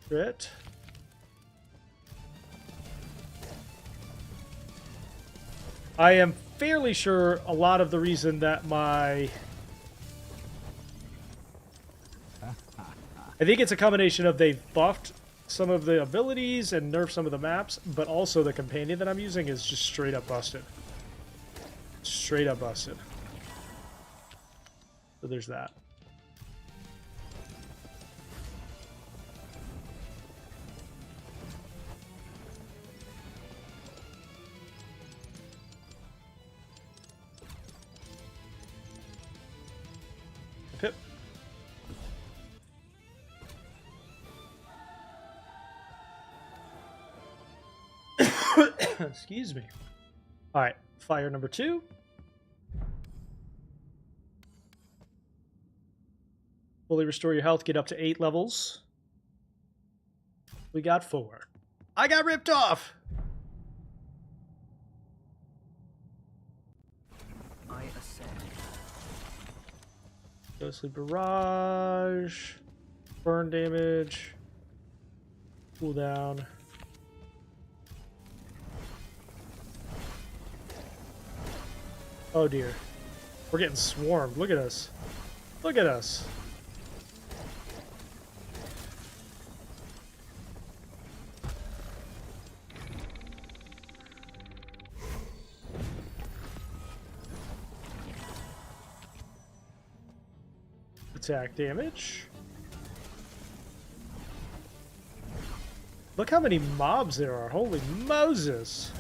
Crit. I am fairly sure a lot of the reason that I think it's a combination of they've buffed some of the abilities and nerfed some of the maps, but also the companion that I'm using is just straight up busted. Straight up busted. So there's that. Pip. Excuse me. All right, fire number 2. Fully restore your health, get up to 8 levels. We got 4. I got ripped off! I ascend. Ghostly barrage. Burn damage. Cooldown. Oh dear. We're getting swarmed. Look at us. Look at us. Attack damage. Look how many mobs there are. Holy Moses.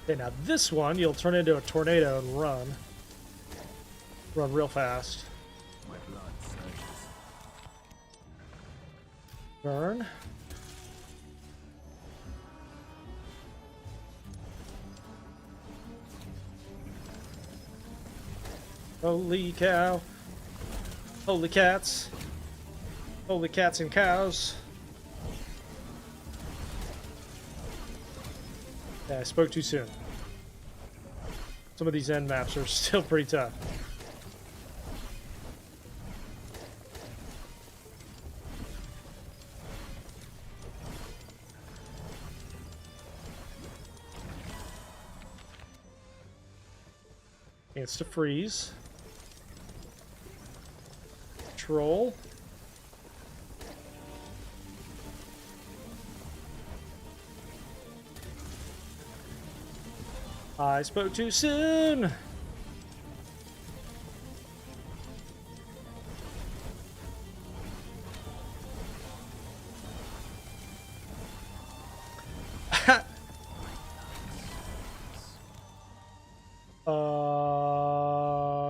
Okay, now this one, you'll turn into a tornado and run. Run real fast. My blood surges. Burn. Holy cow. Holy cats. Holy cats and cows. Yeah, I spoke too soon. Some of these end maps are still pretty tough. Chance to freeze. Troll. I spoke too soon.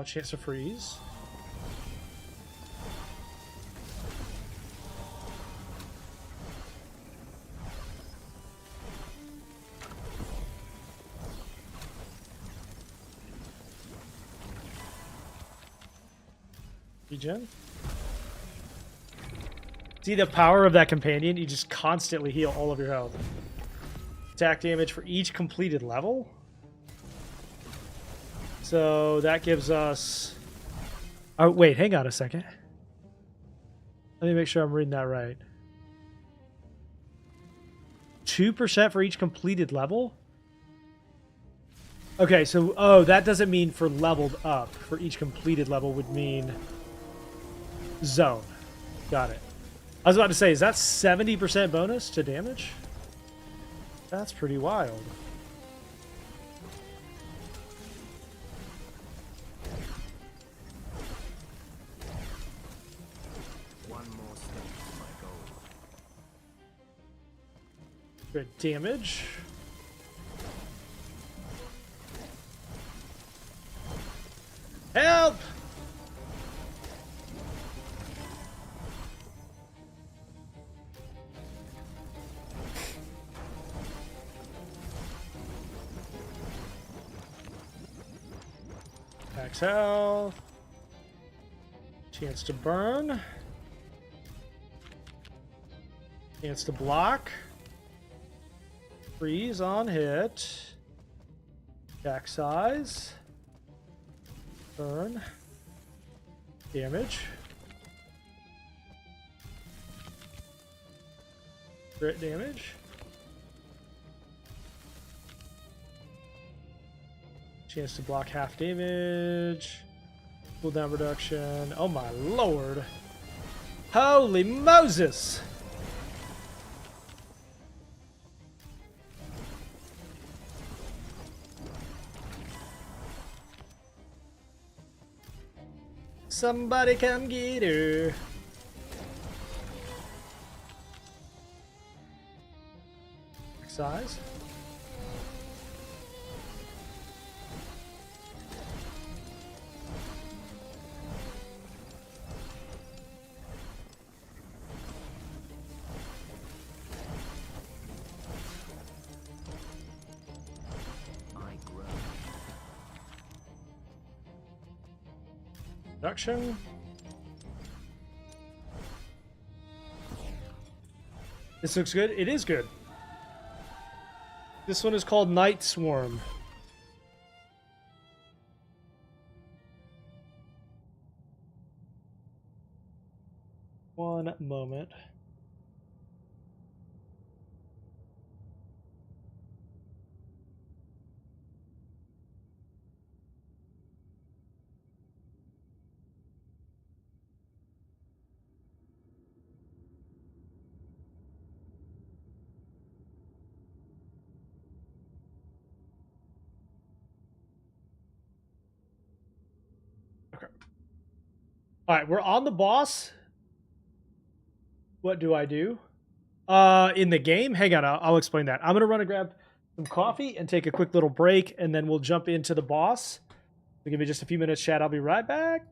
Chance to freeze. Regen. See the power of that companion? You just constantly heal all of your health. Attack damage for each completed level. So that gives us... Oh, wait, hang on a second. Let me make sure I'm reading that right. 2% for each completed level? Okay, so... Oh, that doesn't mean for leveled up. For each completed level would mean... Zone. Got it. I was about to say, is that 70% bonus to damage? That's pretty wild. One more step to my goal. Good damage. Help! Max health. Chance to burn. Chance to block. Freeze on hit. Attack size. Burn. Damage. Crit damage. Chance to block half damage. Cooldown reduction. Oh my lord. Holy Moses! Somebody come get her. Size. Reduction. This looks good. It is good. This one is called Night Swarm. One moment. All right, we're on the boss. What do I do? In the game? Hang on, I'll explain that. I'm going to run and grab some coffee and take a quick little break, and then we'll jump into the boss. So give me just a few minutes, chat. I'll be right back.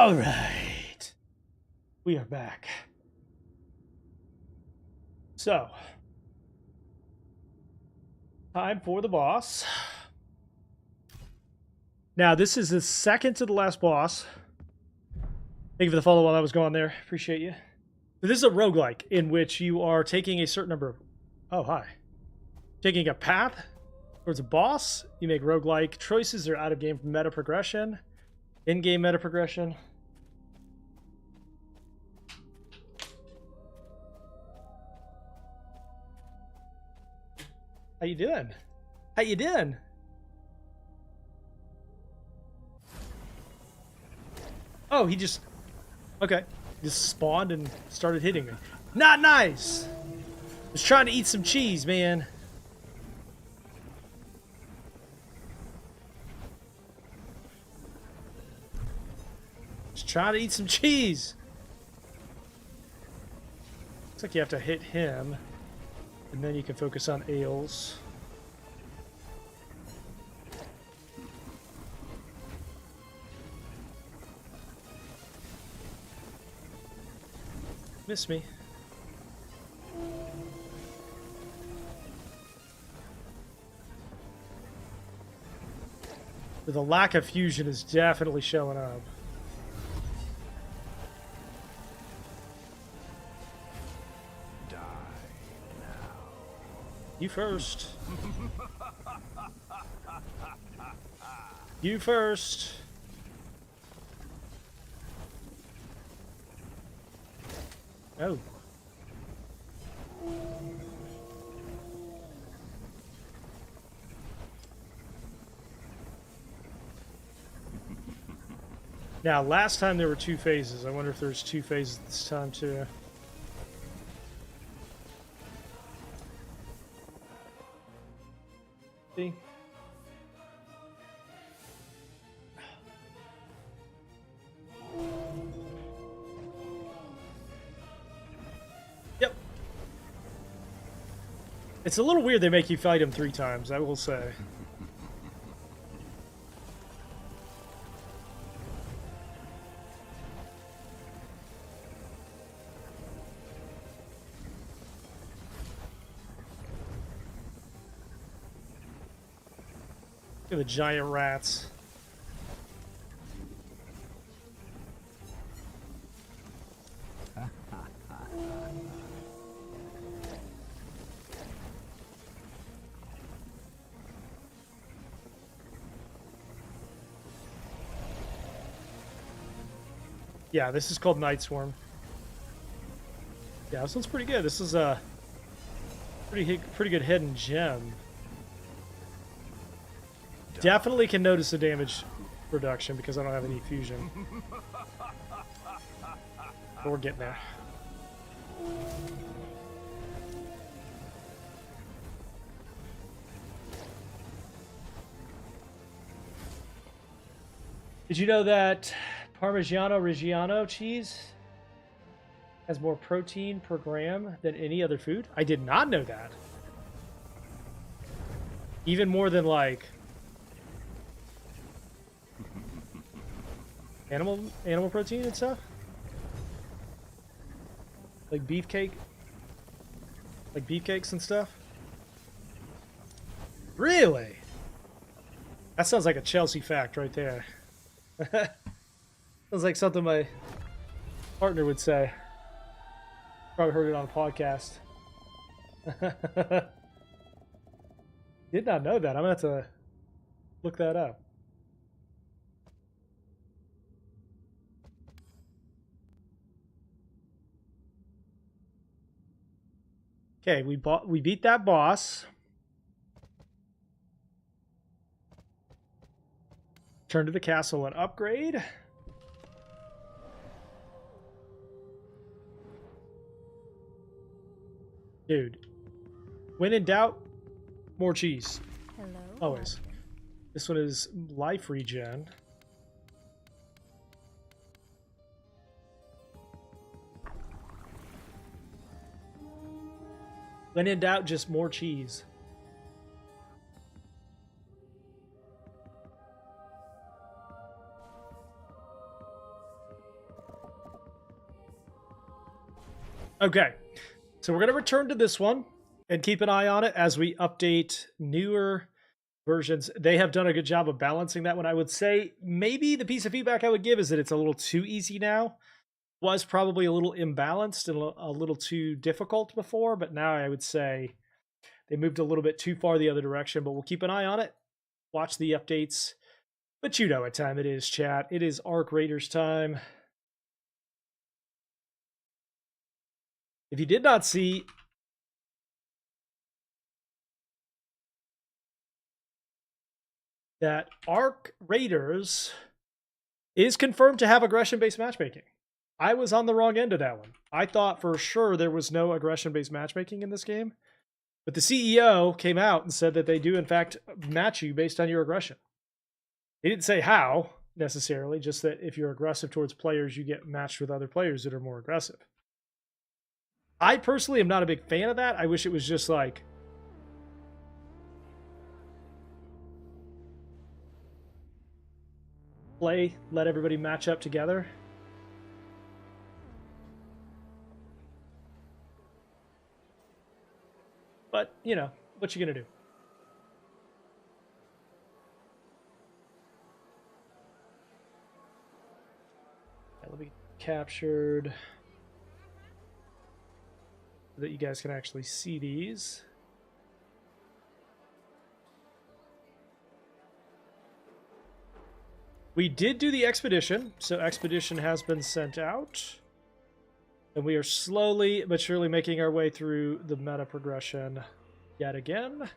All right. We are back. So, time for the boss. Now, this is the second to the last boss. Thank you for the follow while I was going there. Appreciate you. So this is a roguelike in which you are taking a certain number of... Oh, hi. Taking a path towards a boss. You make roguelike choices or out-of-game meta progression. In-game meta progression. How you doing? How you doing? Oh, he just... Okay. Just spawned and started hitting me. Not nice! Was trying to eat some cheese, man. Just trying to eat some cheese. Looks like you have to hit him And then you can focus on ales. Miss me. The lack of fusion is definitely showing up. Die now. You first. You first. Oh. Now, last time there were 2 phases. I wonder if there's 2 phases this time too. See? Yep. It's a little weird they make you fight him 3 times, I will say. Look at the giant rats. Yeah, this is called Night Swarm. Yeah, this one's pretty good. This is a pretty good hidden gem. Definitely can notice the damage reduction because I don't have any fusion. But we're getting there. Did you know that Parmigiano Reggiano cheese has more protein per gram than any other food? I did not know that. Even more than like animal protein and stuff? Like beefcake? Like beefcakes and stuff? Really? That sounds like a Chelsea fact right there. Sounds like something my partner would say. Probably heard it on a podcast. Did not know that. I'm going to have to look that up. Okay, we beat that boss. Turn to the castle and upgrade. Dude, when in doubt, more cheese. Hello. Always. This one is life regen. When in doubt, just more cheese. Okay, so we're going to return to this one and keep an eye on it as we update newer versions. They have done a good job of balancing that one. I would say maybe the piece of feedback I would give is that it's a little too easy now. Was probably a little imbalanced and a little too difficult before, but now I would say they moved a little bit too far the other direction, but we'll keep an eye on it. Watch the updates. But you know what time it is, chat. It is Arc Raiders time. If you did not see, that Arc Raiders is confirmed to have aggression-based matchmaking. I was on the wrong end of that one. I thought for sure there was no aggression-based matchmaking in this game. But the CEO came out and said that they do, in fact, match you based on your aggression. He didn't say how, necessarily, just that if you're aggressive towards players, you get matched with other players that are more aggressive. I personally am not a big fan of that. I wish it was just like play, let everybody match up together. But, you know, what you gonna do? Okay, let me get captured so that you guys can actually see these. We did do the expedition, so expedition has been sent out. And we are slowly but surely making our way through the meta progression yet again.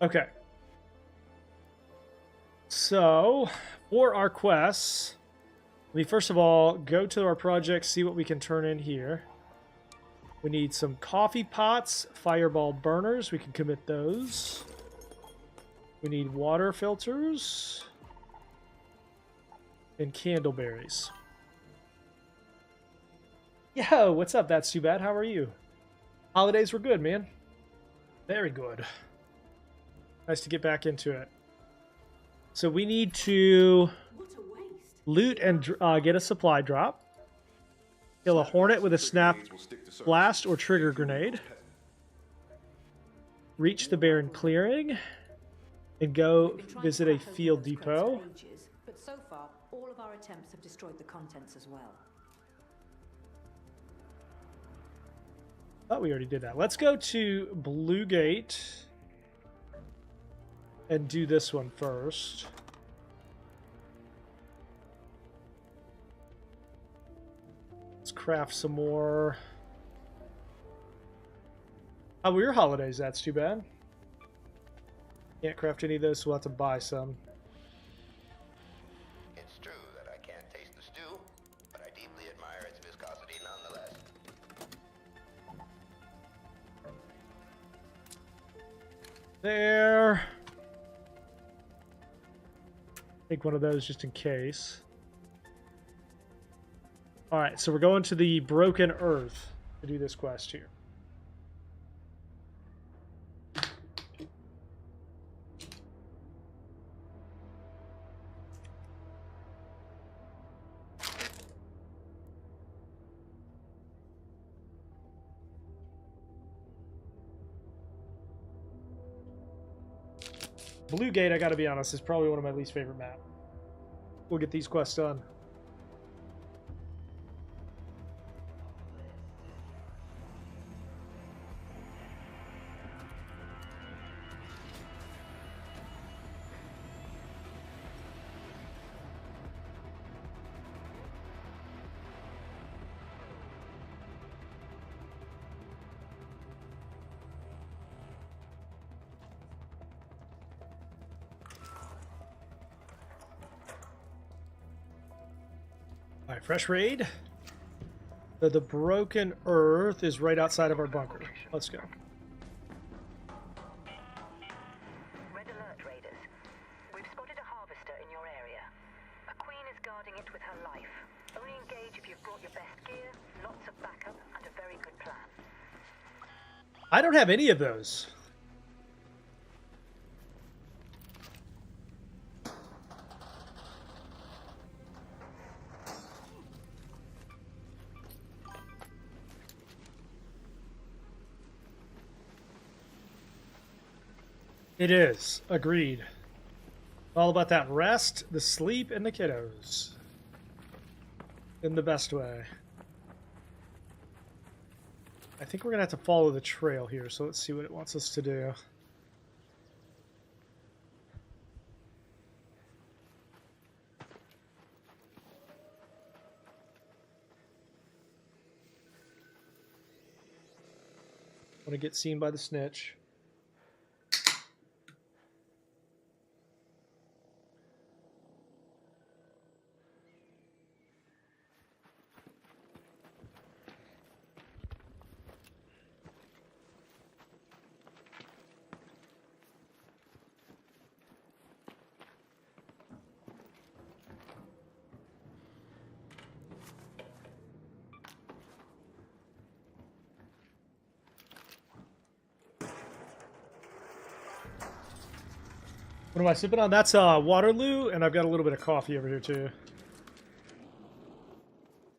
Okay. So, for our quests, we first of all go to our project, see what we can turn in here. We need some coffee pots, fireball burners. We can commit those. We need water filters and candleberries. Yo, what's up? That's too bad. How are you? Holidays were good, man. Very good. Nice to get back into it. So we need to loot and get a supply drop. Kill a hornet with a snap blast or trigger grenade. Reach the barren clearing. And go visit a field depot. But so far, all of our attempts have destroyed the contents as well. Thought we already did that. Let's go to Blue Gate and do this one first. Let's craft some more. How were your holidays? That's too bad. Can't craft any of those, so we'll have to buy some. It's true that I can't taste the stew, but I deeply admire its viscosity nonetheless. There. Take one of those just in case. Alright, so we're going to the Broken Earth to do this quest here. Blue Gate, I gotta be honest, is probably one of my least favorite maps. We'll get these quests done. Alright, fresh raid. The Broken Earth is right outside of our bunker. Let's go. Red alert, raiders. We've spotted a harvester in your area. A queen is guarding it with her life. Only engage if you've brought your best gear, lots of backup, and a very good plan. I don't have any of those. It is. Agreed. All about that rest, the sleep, and the kiddos. In the best way. I think we're going to have to follow the trail here, so let's see what it wants us to do. Want to get seen by the snitch. What am I sipping on? That's Waterloo, and I've got a little bit of coffee over here too.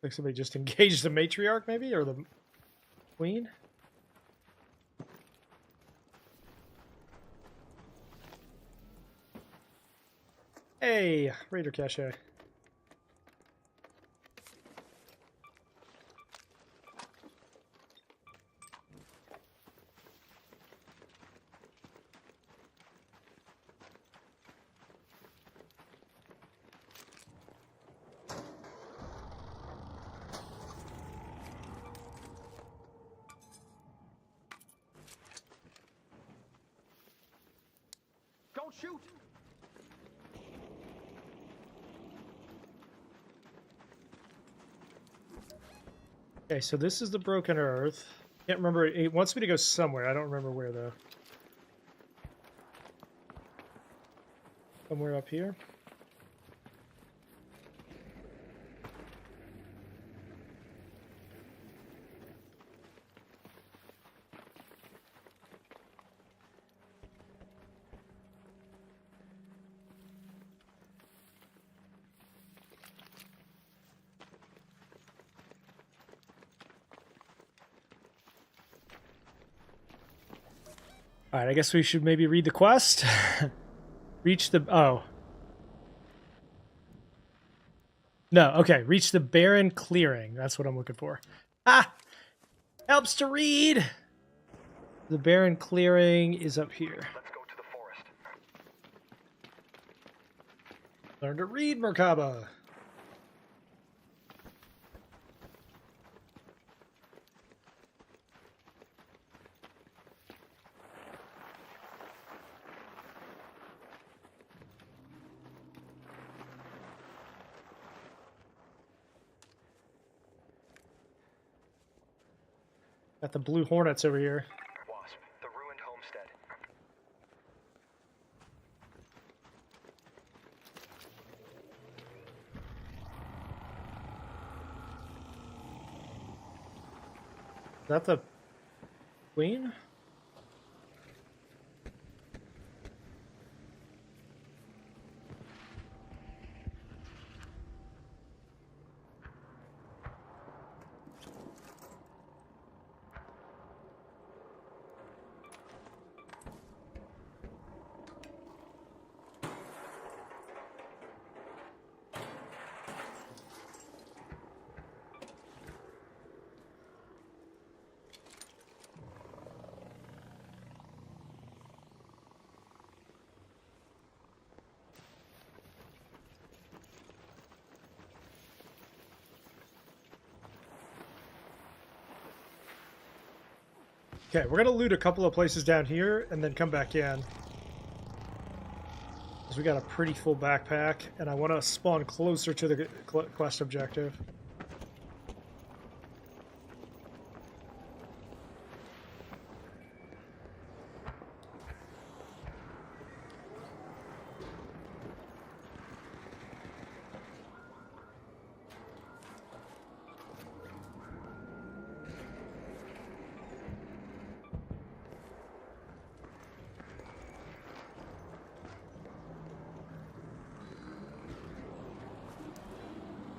Like somebody just engaged the matriarch, maybe, or the queen. Hey, Raider Cache. Don't shoot! Okay, so this is the Broken Earth. Can't remember. It wants me to go somewhere. I don't remember where, though. Somewhere up here. All right, I guess we should maybe read the quest. Reach the... Oh. No, okay. Reach the barren clearing. That's what I'm looking for. Ah! Helps to read! The barren clearing is up here. Let's go to the forest. Learn to read, Merkaba. Got the blue hornets over here. Wasp, the ruined homestead. Is that the queen? Okay, we're gonna loot a couple of places down here and then come back in. Because we got a pretty full backpack, and I want to spawn closer to the quest objective.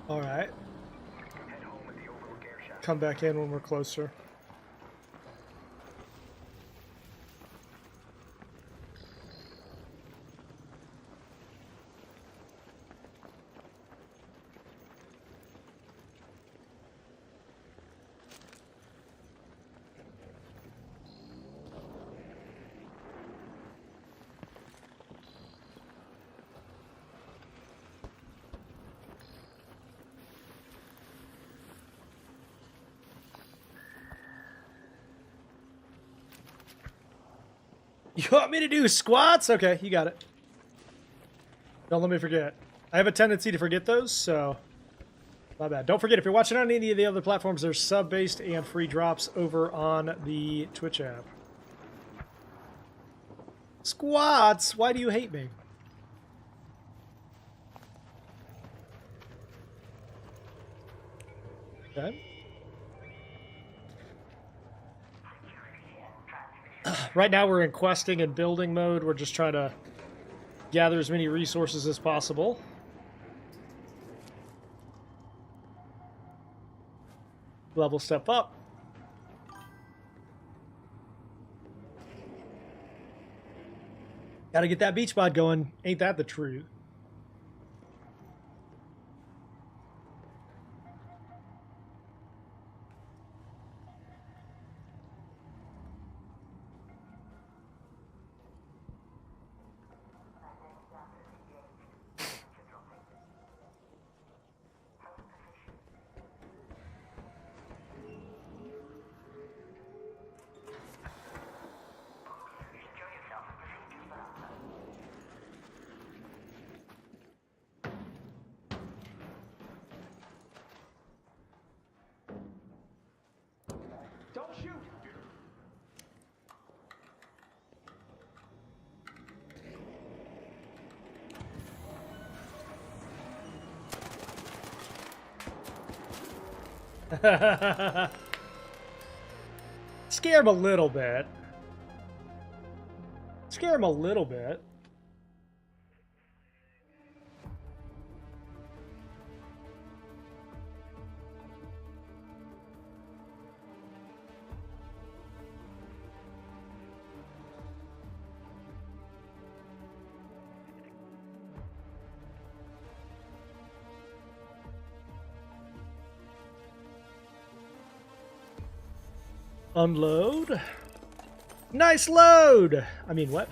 All right. Head home at the Overlook air shaft. Come back in when we're closer. You want me to do squats? Okay, you got it. Don't let me forget. I have a tendency to forget those, so my bad. Don't forget, if you're watching on any of the other platforms, there's sub-based and free drops over on the Twitch app. Squats! Why do you hate me? Okay. Right now we're in questing and building mode. We're just trying to gather as many resources as possible. Level step up. Gotta get that beach mod going. Ain't that the truth? Don't shoot! Scare him a little bit. Scare him a little bit. Unload. Nice load! I mean, what?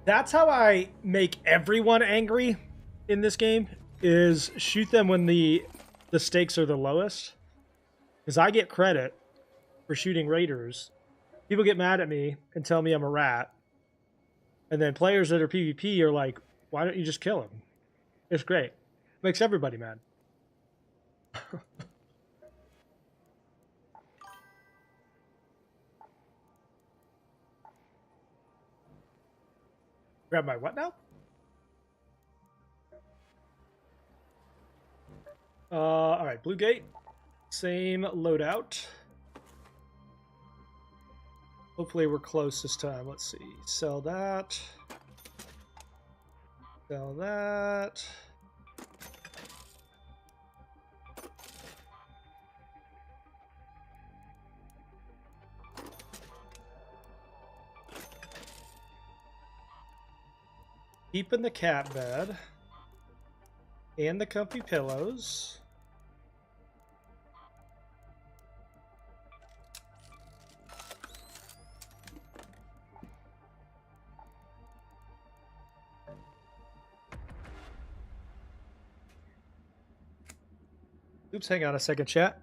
That's how I make everyone angry in this game, is shoot them when the stakes are the lowest. Because I get credit for shooting raiders. People get mad at me and tell me I'm a rat. And then players that are PvP are like, why don't you just kill him? It's great. Makes everybody mad. Grab my what now? Alright, Blue Gate. Same loadout. Hopefully we're close this time. Let's see. Sell that. Sell that. Keeping the cat bed and the comfy pillows. Oops, hang on a second, chat.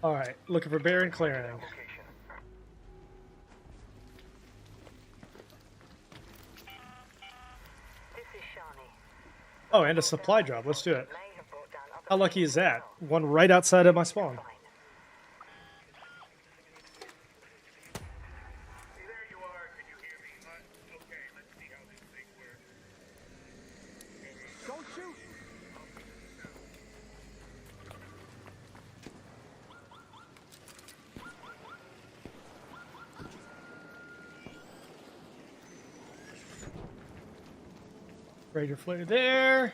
All right, looking for Baron clearing. Oh, and a supply drop. Let's do it. How lucky is that? One right outside of my spawn. Don't shoot! Raider flare there.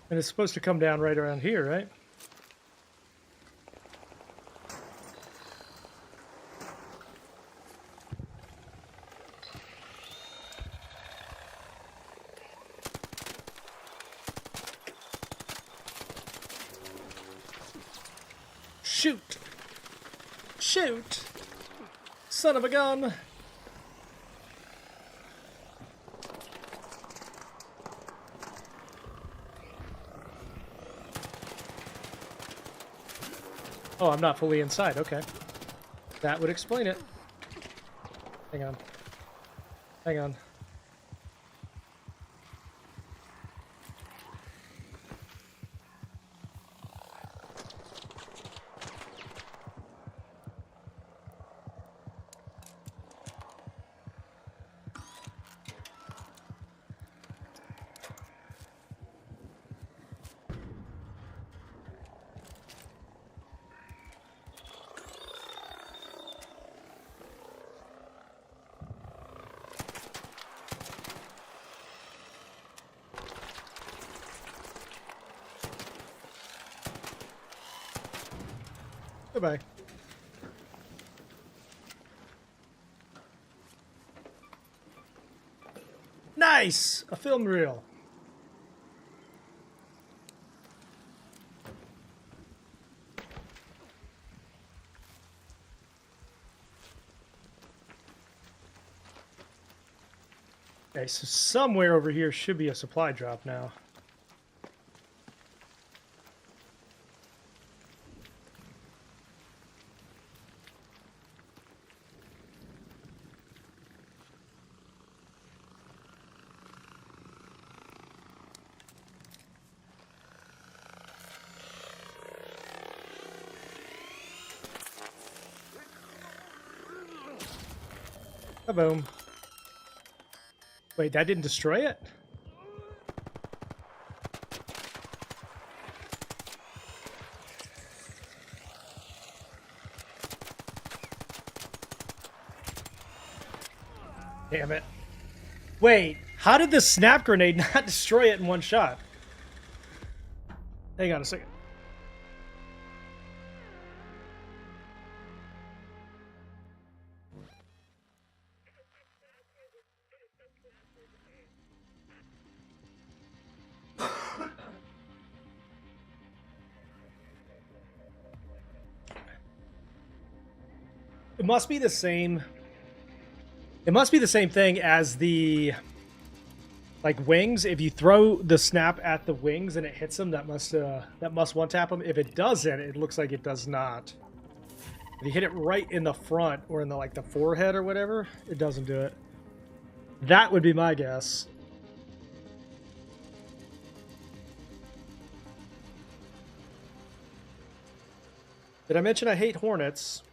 And it's supposed to come down right around here, right? Shoot! Shoot! Son of a gun! Oh, I'm not fully inside. Okay. That would explain it. Hang on. Hang on. Goodbye. Nice! A film reel. Okay, so somewhere over here should be a supply drop now. Boom. Wait, that didn't destroy it? Damn it. Wait, how did the snap grenade not destroy it in one shot? Hang on a second. It must be the same. It must be the same thing as the like wings. If you throw the snap at the wings and it hits them, that must one tap them. If it doesn't, it looks like it does not. If you hit it right in the front or in the like the forehead or whatever, it doesn't do it. That would be my guess. Did I mention I hate hornets?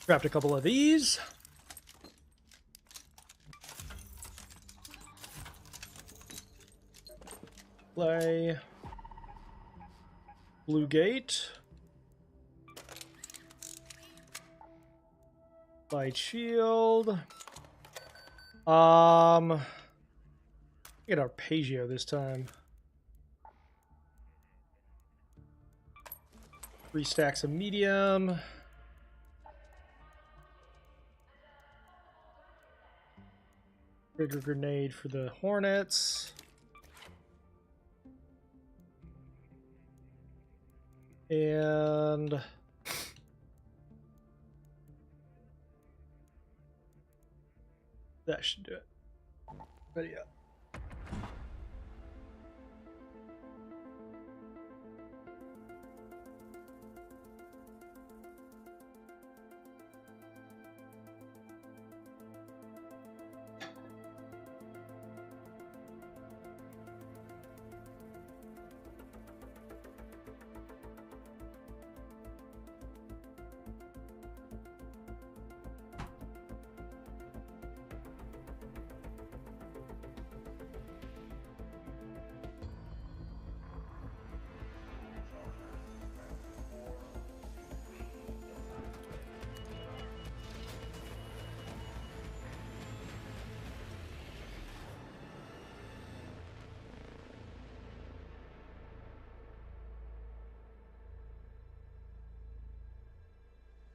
Grabbed a couple of these. Play. Blue gate. Light shield. Get Arpeggio this time. 3 stacks of medium. Trigger grenade for the hornets. And that should do it. Ready up.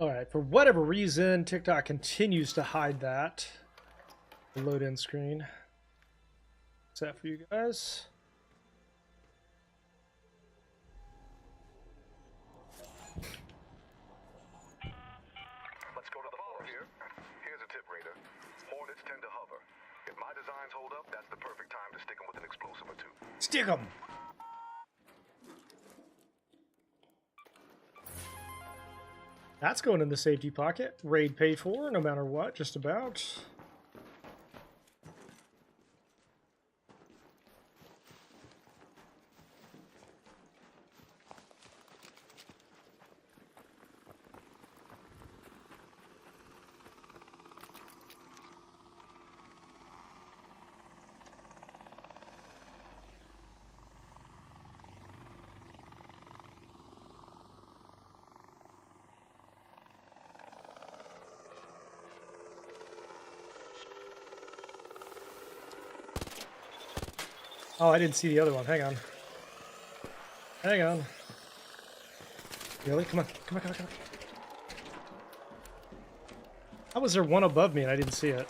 All right, for whatever reason, TikTok continues to hide that. The load-in screen. What's that for you guys? Let's go to the floor here. Here's a tip, Raider. Hornets tend to hover. If my designs hold up, that's the perfect time to stick them with an explosive or two. Stick 'em! That's going in the safety pocket. Raid paid for, no matter what, just about. Oh, I didn't see the other one. Hang on. Hang on. Really? Come on. Come on, come on, come on. How was there one above me and I didn't see it?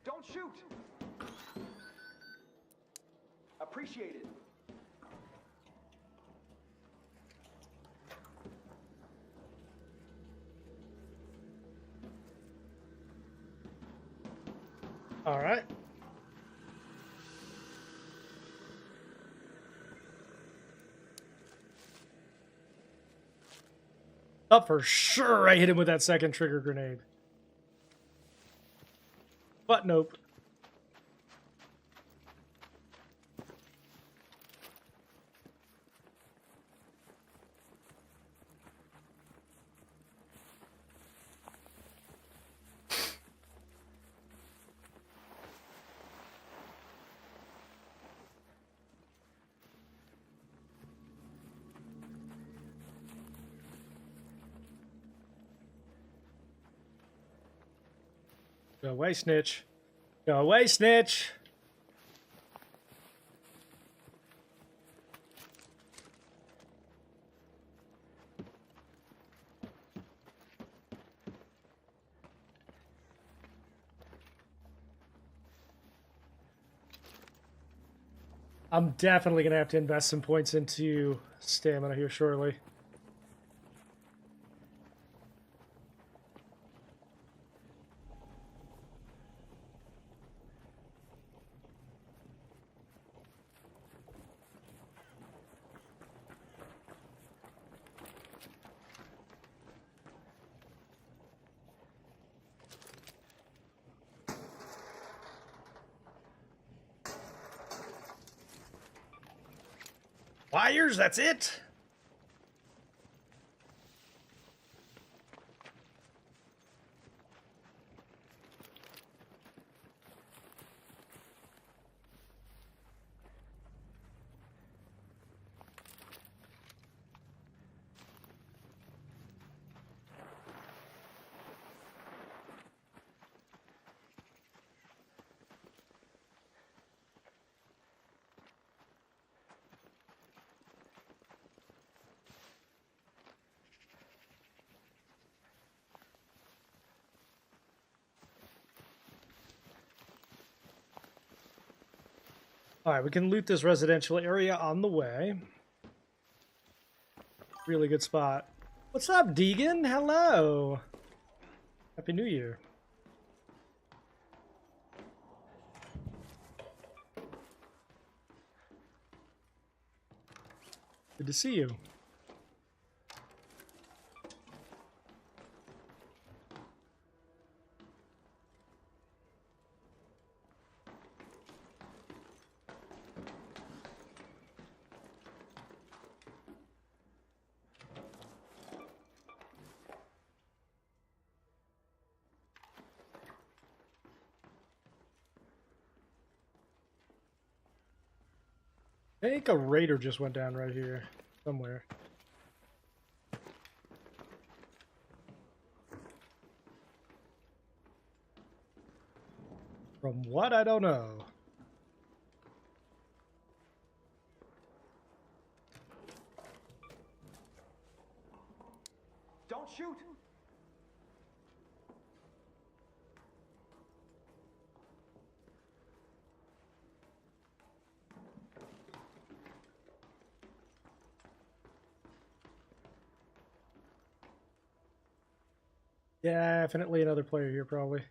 Don't shoot! Appreciate it. All right. Up for sure. I hit him with that second trigger grenade. But nope. Go away, snitch. Go away, snitch. I'm definitely going to have to invest some points into stamina here shortly. Wires, that's it. All right, we can loot this residential area on the way. Really good spot. What's up, Deegan? Hello. Happy New Year. Good to see you. I think a raider just went down right here somewhere. From what? I don't know. Don't shoot! Definitely another player here, probably.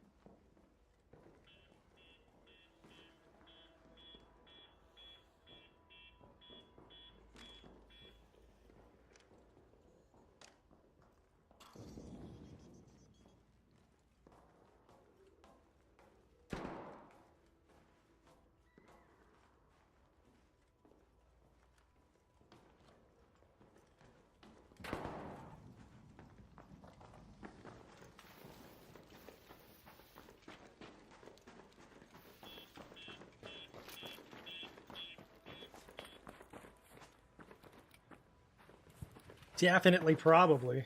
Definitely, probably.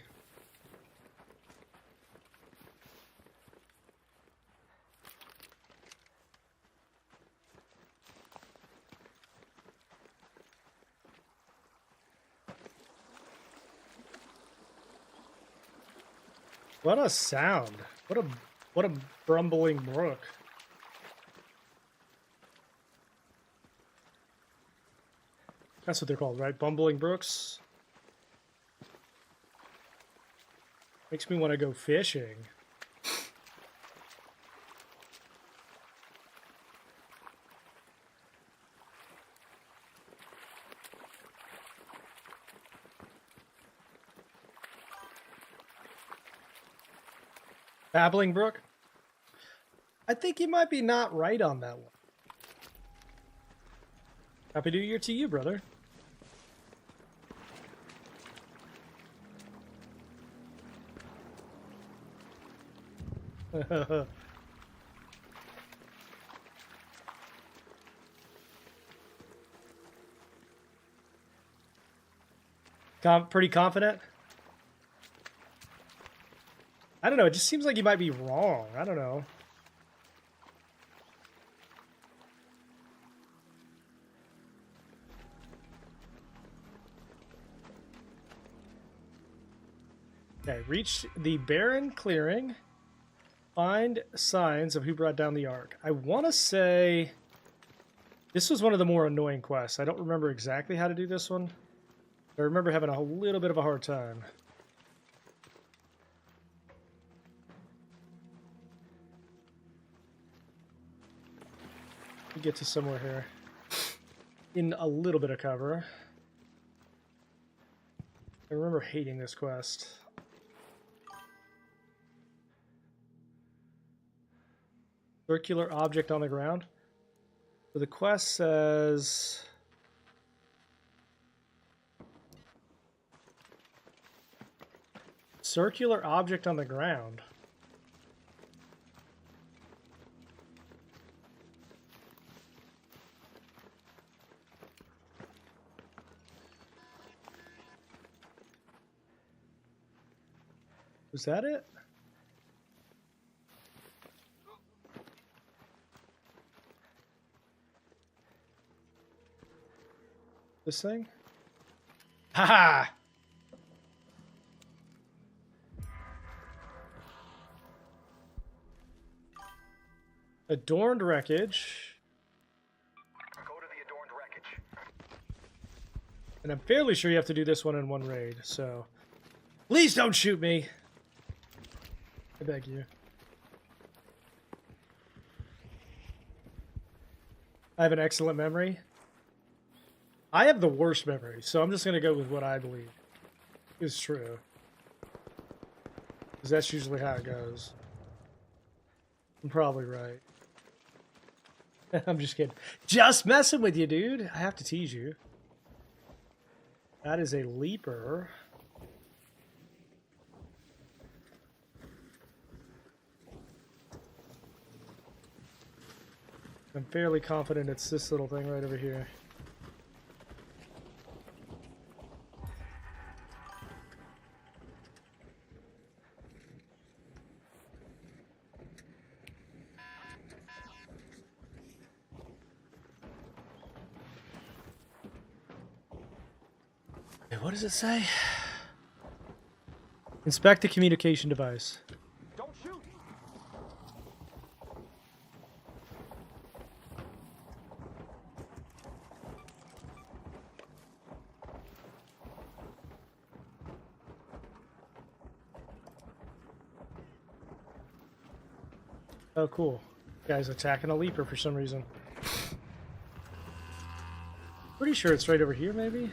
What a sound. What a brumbling brook. That's what they're called, right? Bumbling brooks. Makes me want to go fishing. Babbling brook? I think you might be not right on that one. Happy New Year to you, brother. Pretty confident? I don't know. It just seems like you might be wrong. I don't know. Okay, reach the barren clearing. Find signs of who brought down the Ark. I want to say this was one of the more annoying quests. I don't remember exactly how to do this one. I remember having a little bit of a hard time. We get to somewhere here. In a little bit of cover. I remember hating this quest. Circular object on the ground. So the quest says... Circular object on the ground. Was that it? This thing? Haha! Adorned wreckage. Go to the adorned wreckage. And I'm fairly sure you have to do this one in one raid, so... Please don't shoot me! I beg you. I have an excellent memory. I have the worst memory, so I'm just going to go with what I believe is true. Because that's usually how it goes. I'm probably right. I'm just kidding. Just messing with you, dude. I have to tease you. That is a leaper. I'm fairly confident it's this little thing right over here. Wait, what does it say? Inspect the communication device. Don't shoot! Oh, cool. Guy's attacking a leaper for some reason. Pretty sure it's right over here, maybe?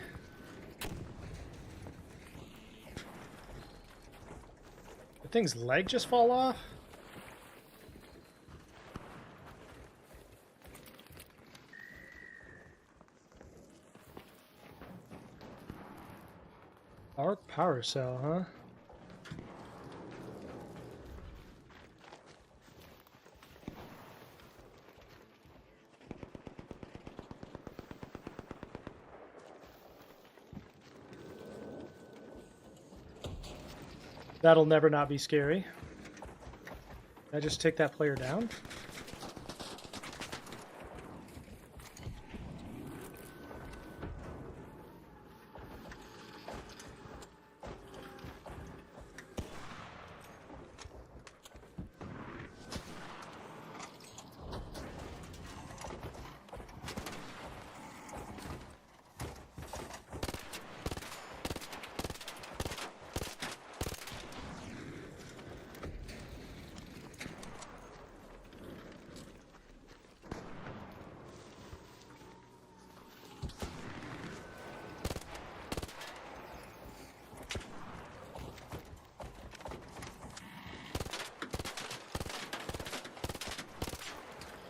The thing's leg just fall off? Arc power cell, huh? That'll never not be scary. Can I just take that player down?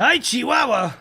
Hi, Chihuahua!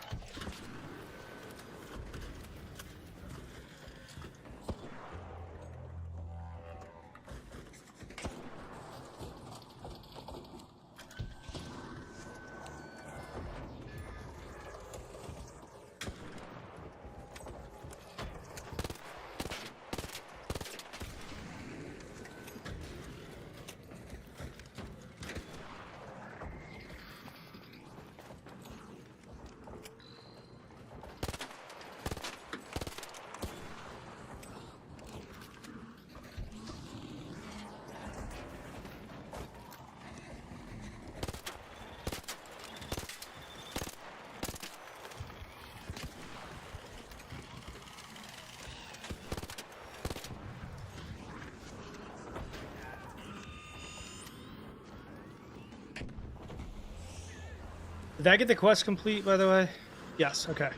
Did I get the quest complete, by the way? Yes, okay.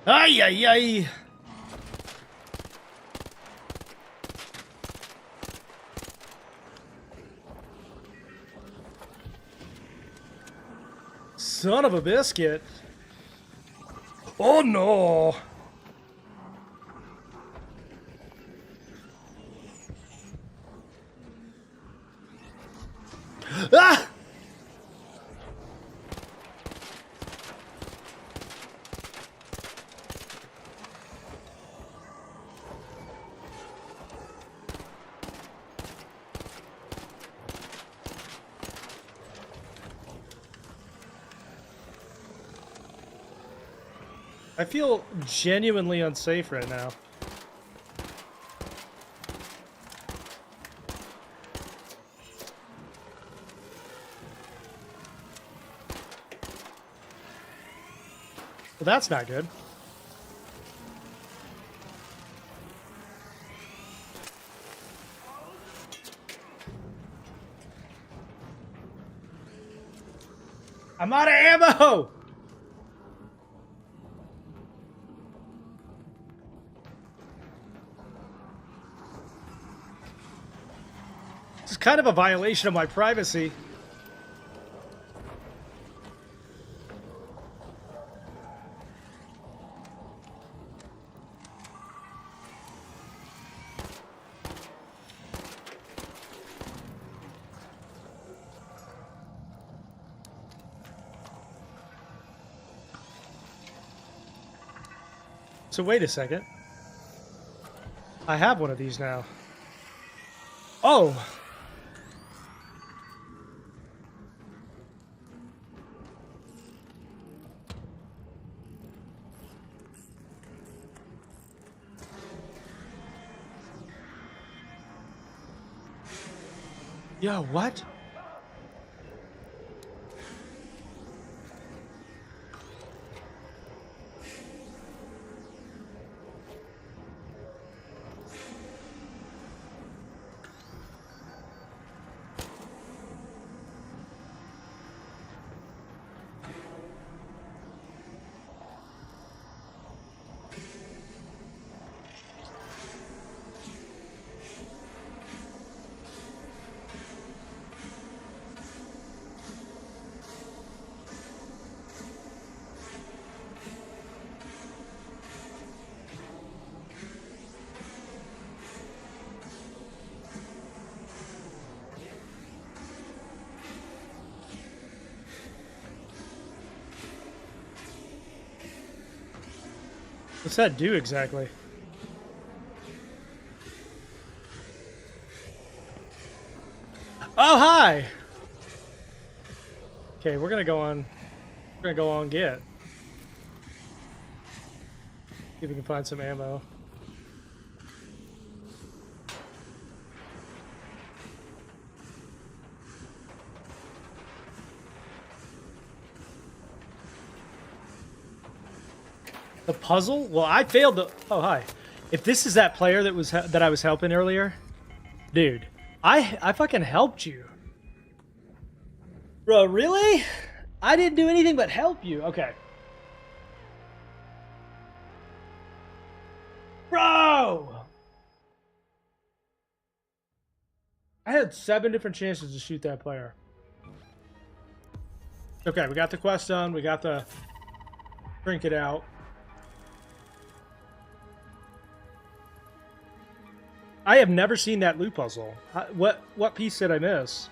Ay, ay, ay! Son of a biscuit. Oh no! Ah! I feel genuinely unsafe right now. Well, that's not good. I'm out of ammo! This is kind of a violation of my privacy. So wait a second. I have one of these now. Oh! Yo, what? What's that do exactly? Oh, hi! Okay, we're gonna go on. We're gonna go on get. See if we can find some ammo. The puzzle? Well, I failed the. Oh, hi. If this is that player that was that I was helping earlier, dude, I fucking helped you, bro. Really? I didn't do anything but help you. Okay, bro. I had 7 different chances to shoot that player. Okay, we got the quest done. We got the trinket out. I have never seen that loot puzzle. What piece did I miss?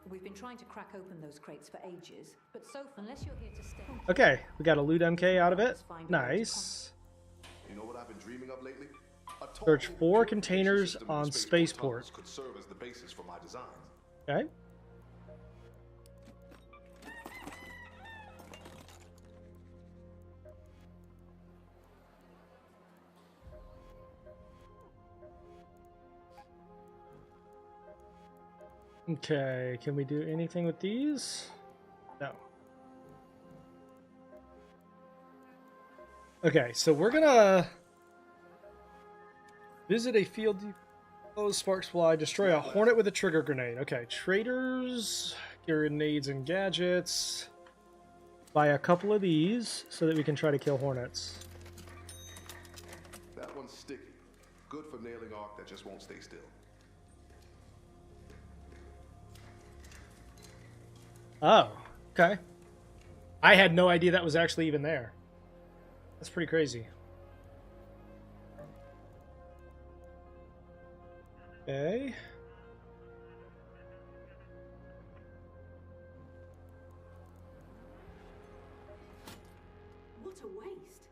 We've been trying to crack open those crates for ages, but so far, unless you're here to stay. Okay, we got a loot MK out of it. Nice. You know what I've been dreaming of lately? Search 4 containers on spaceport. Could serve as the basis for my designs. Okay. Okay, can we do anything with these? No. Okay, so we're gonna visit a field depot, sparks fly, destroy a hornet with a trigger grenade. Okay, traders, grenades and gadgets. Buy a couple of these so that we can try to kill hornets. That one's sticky. Good for nailing arc that just won't stay still. Oh, okay. I had no idea that was actually even there. That's pretty crazy. Okay. What a waste.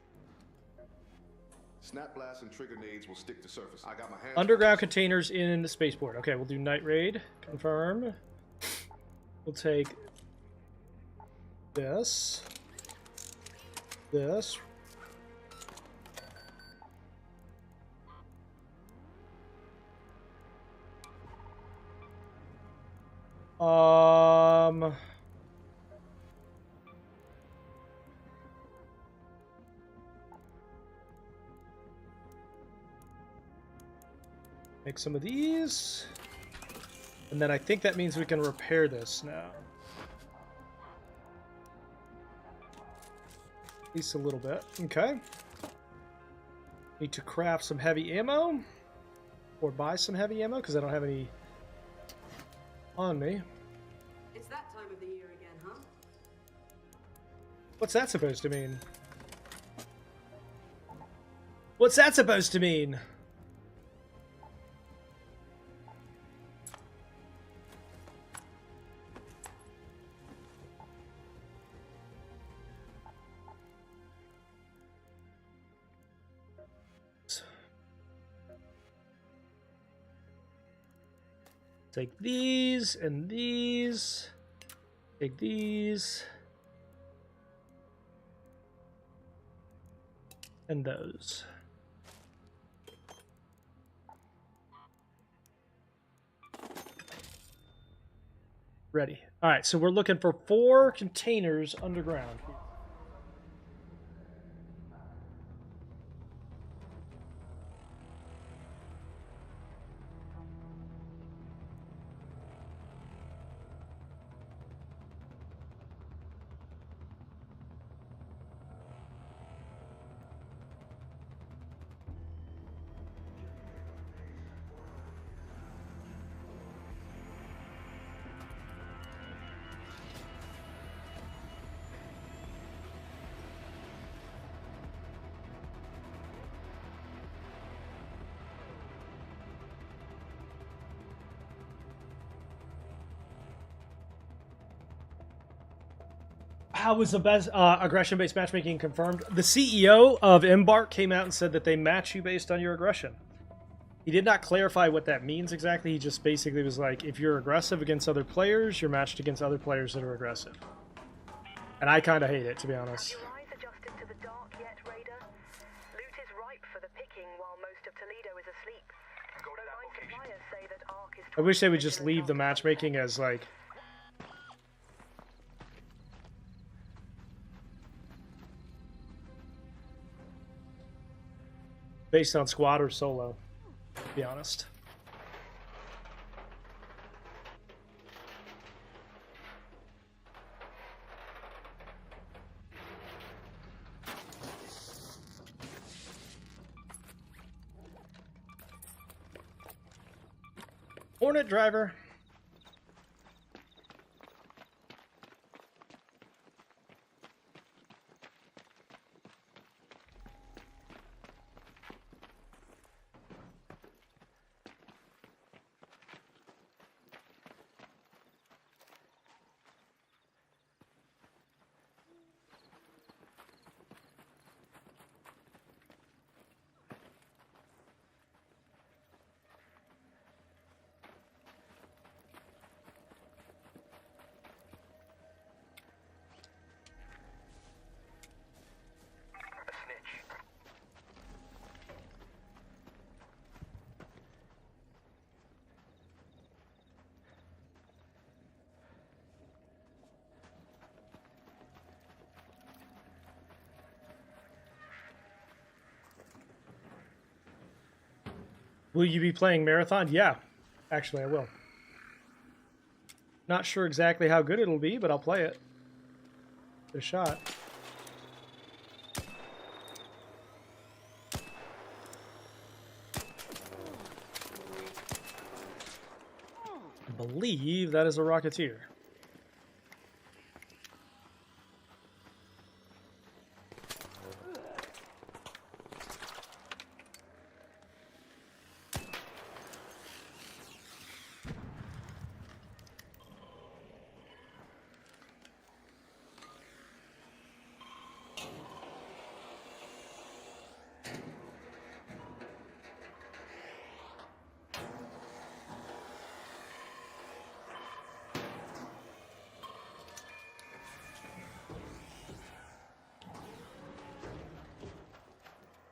Snap blasts and trigger nades will stick to surface. I got my hands. Underground containers in the spaceport. Okay, we'll do night raid. Confirm. We'll take this. This. Make some of these. And then I think that means we can repair this now. At least a little bit. Okay. Need to craft some heavy ammo. Or buy some heavy ammo, because I don't have any on me. It's that time of the year again, huh? What's that supposed to mean? What's that supposed to mean? Take these and these. Take these. And those. Ready. All right, so we're looking for 4 containers underground. How was the best aggression-based matchmaking confirmed? The CEO of Embark came out and said that they match you based on your aggression. He did not clarify what that means exactly. He just basically was like, if you're aggressive against other players, you're matched against other players that are aggressive. And I kind of hate it, to be honest. I wish they would just leave the matchmaking as, like... based on squad or solo, to be honest. Hornet driver. Will you be playing Marathon? Yeah, actually I will. Not sure exactly how good it'll be, but I'll play it. Give it a shot. I believe that is a Rocketeer.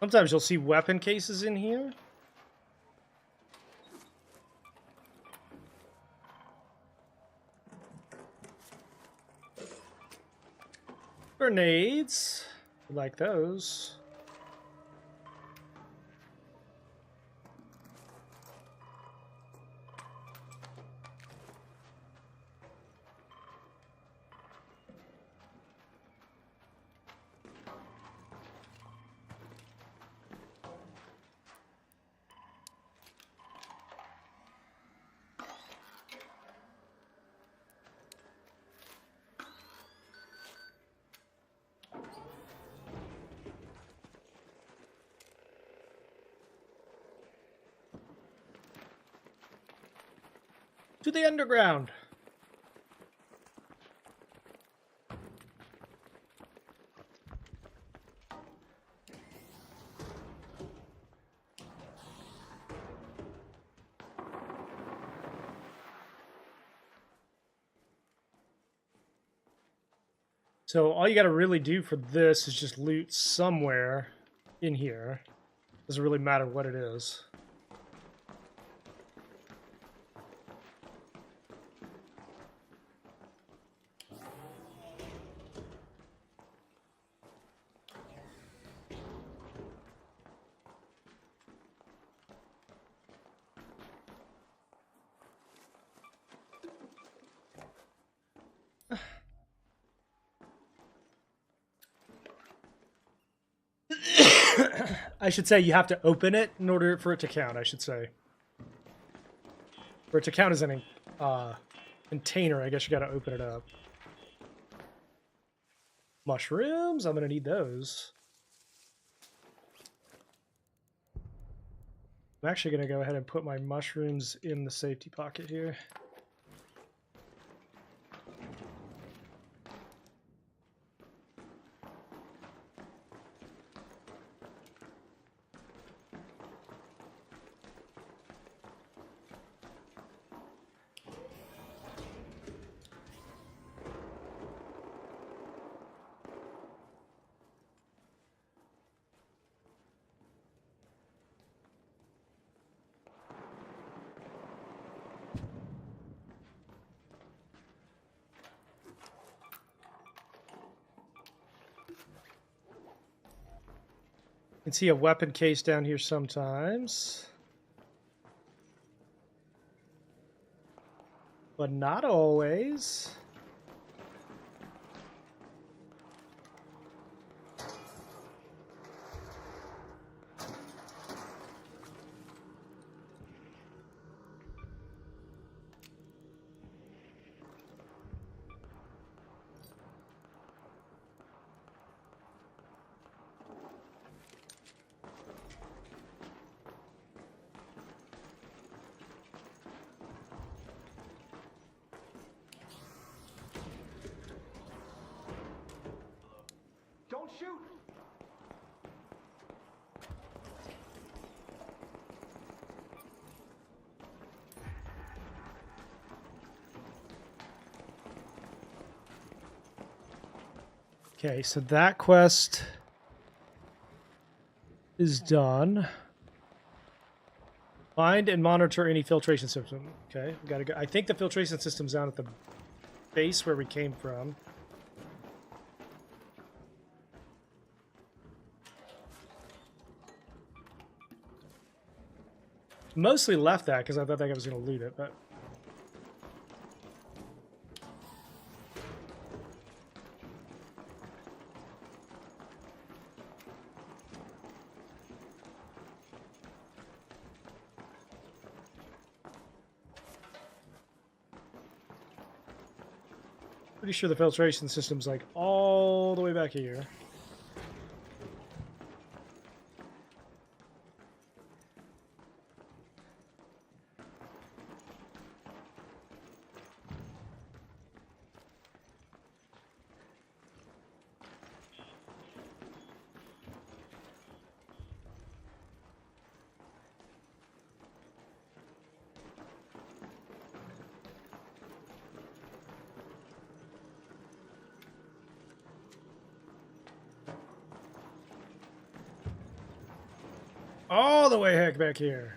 Sometimes you'll see weapon cases in here. Grenades. Like those. To the underground. So all you got to really do for this is just loot somewhere. in here. Doesn't really matter what it is. I should say you have to open it in order for it to count, I should say. For it to count as an container, I guess you gotta open it up. Mushrooms, I'm gonna need those. I'm actually gonna go ahead and put my mushrooms in the safety pocket here. You can see a weapon case down here sometimes. But not always. Don't shoot! Okay, so that quest is done. Find and monitor any filtration system. Okay, we gotta go. I think the filtration system's down at the base where we came from. Mostly left that because I thought that guy was going to loot it, but... Pretty sure the filtration system's like all the way back here. All the way heck back here.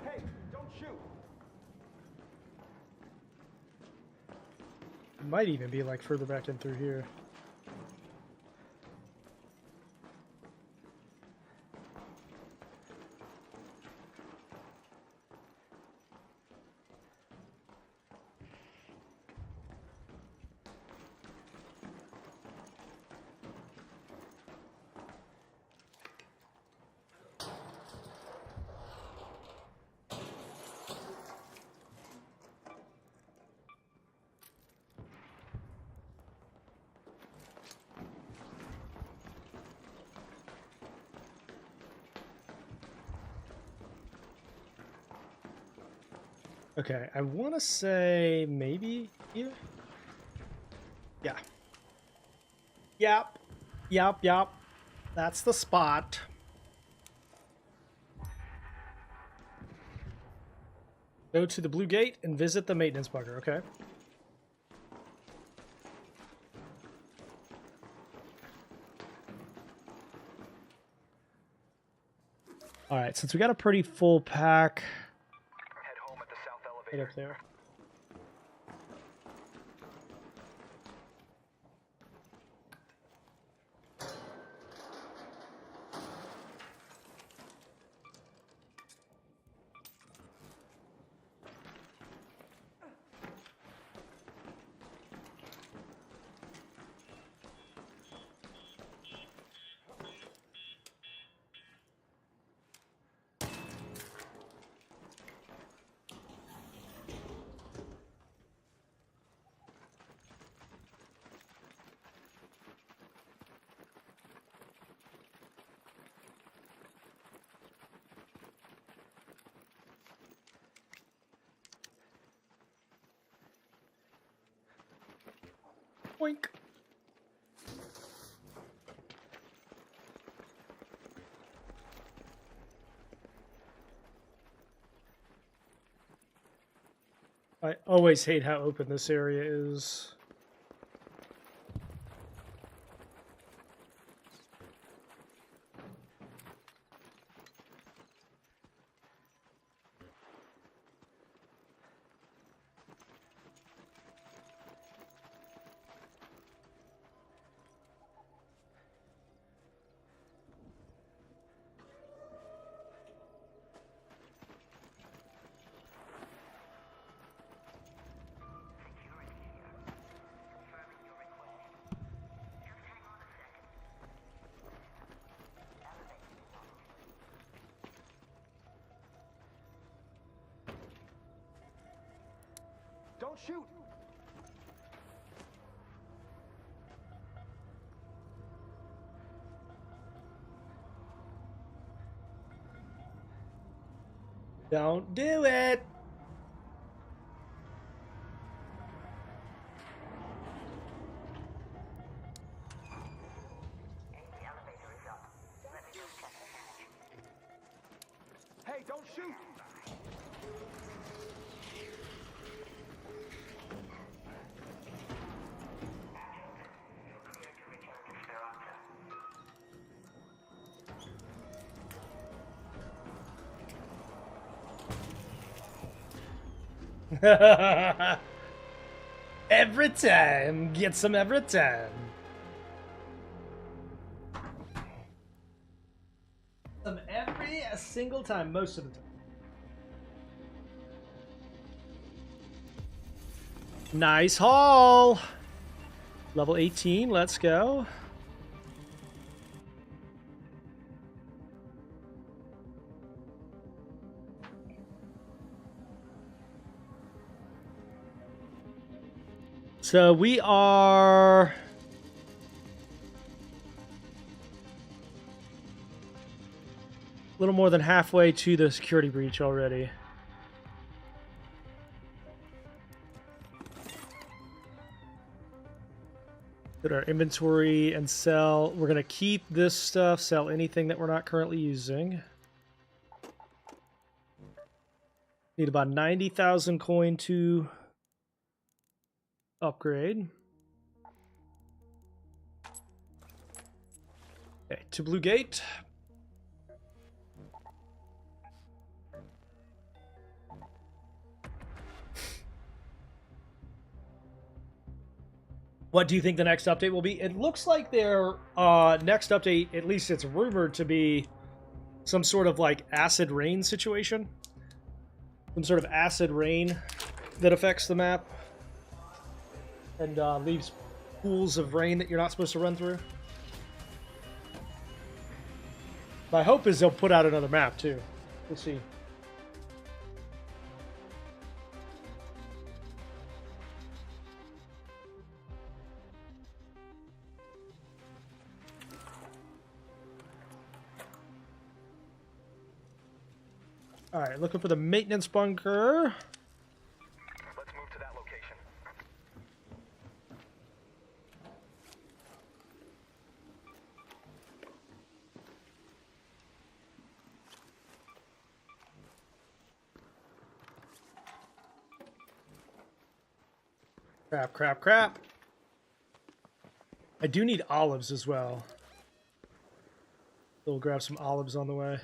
Hey, don't shoot! It might even be like further back in through here. Okay, I want to say maybe here. Yeah. Yep. Yep, yep. That's the spot. Go to the blue gate and visit the maintenance bunker, okay? All right, since we got a pretty full pack, Head home at the south right elevator. up there. Boink. I always hate how open this area is. Don't shoot! Don't do it! Hey, don't shoot! Every time, get some every time. Some every single time, most of the time. Nice haul. Level 18, let's go. So we are a little more than halfway to the security breach already. Put our inventory and sell. We're going to keep this stuff, sell anything that we're not currently using. Need about 90,000 coin to upgrade. Okay, to Blue Gate. What do you think the next update will be? It looks like their next update, at least it's rumored to be some sort of like acid rain situation. Some sort of acid rain that affects the map and leaves pools of rain that you're not supposed to run through. My hope is they'll put out another map too. We'll see. All right, looking for the maintenance bunker. Let's move to that location. Crap, crap, crap. I do need olives as well. So we'll grab some olives on the way.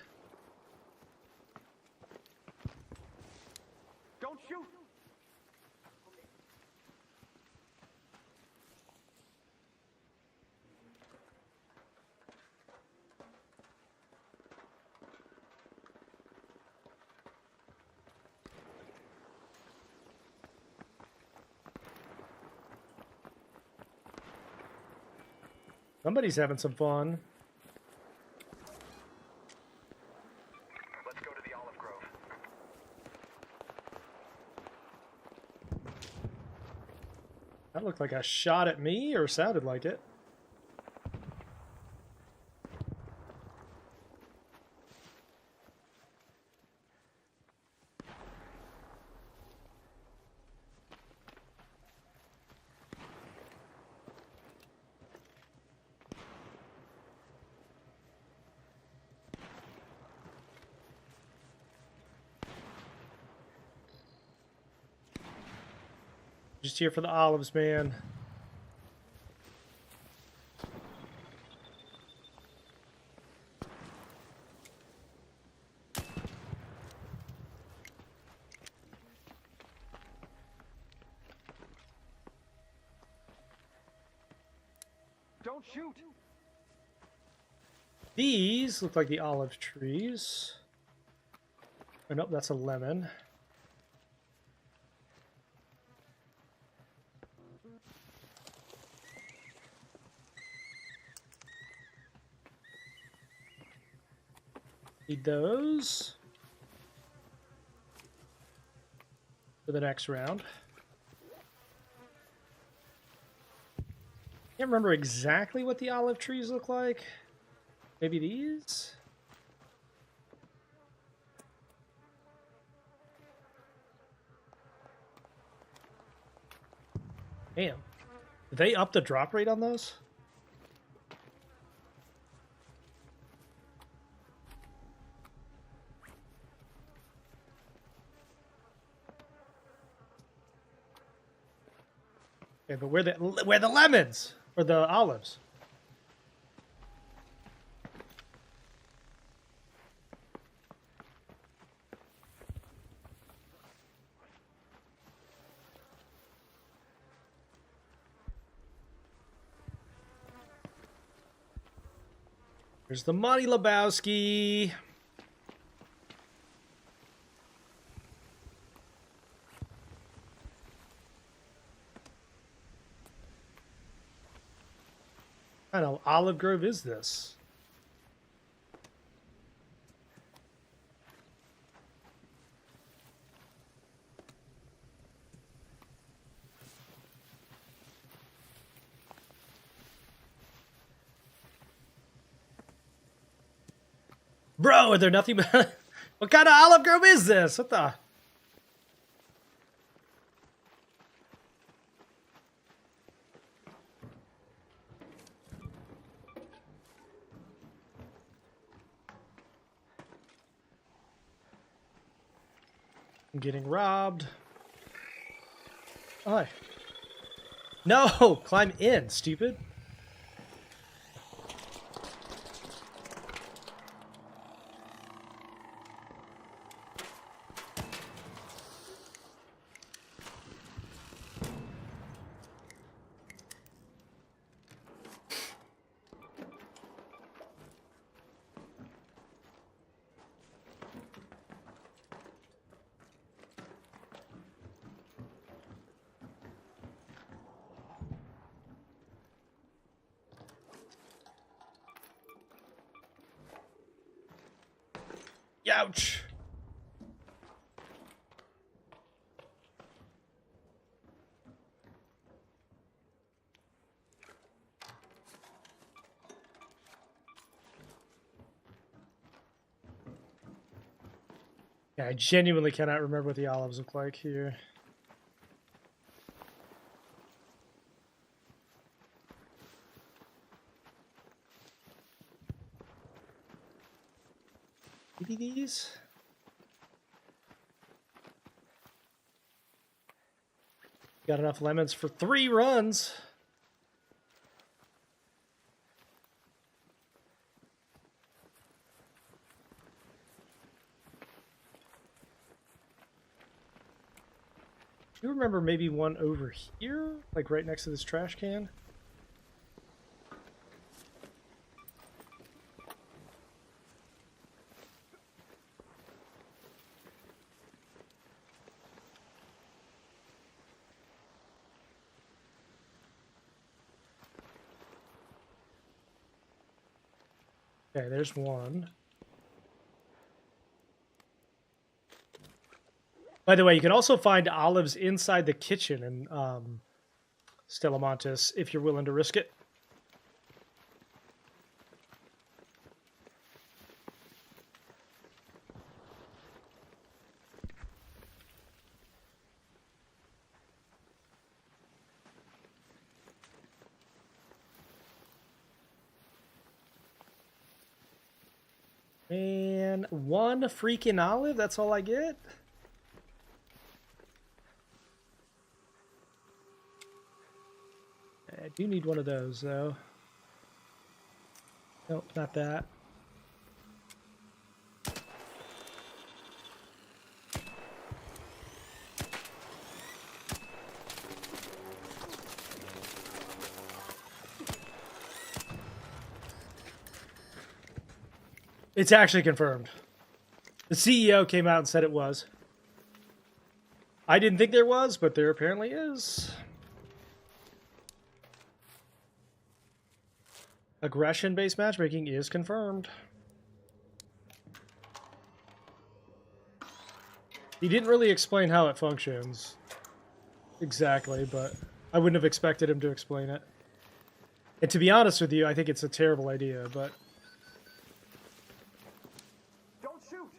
Somebody's having some fun. Let's go to the olive grove. That looked like a shot at me, or sounded like it. Just here for the olives, man. Don't shoot! These look like the olive trees. Oh, nope, that's a lemon. Need those for the next round. Can't remember exactly what the olive trees look like. Maybe these? Damn. Did they up the drop rate on those? Okay, but where the lemons or the olives? There's the money, Lebowski. What kind of olive grove is this? Bro, are there nothing but... What kind of olive grove is this? What the... I'm getting robbed. Oh, hi. No! Climb in, stupid. Ouch. Yeah, I genuinely cannot remember what the olives look like here. Maybe these? Got enough lemons for 3 runs. Do you remember maybe one over here? Like right next to this trash can? Okay, there's one. By the way, you can also find olives inside the kitchen in Stellamontis if you're willing to risk it. And one freaking olive, that's all I get? I do need one of those, though. Nope, not that. It's actually confirmed. The CEO came out and said it was. I didn't think there was, but there apparently is. Aggression-based matchmaking is confirmed. He didn't really explain how it functions exactly, but I wouldn't have expected him to explain it. And to be honest with you, I think it's a terrible idea, but... Don't shoot!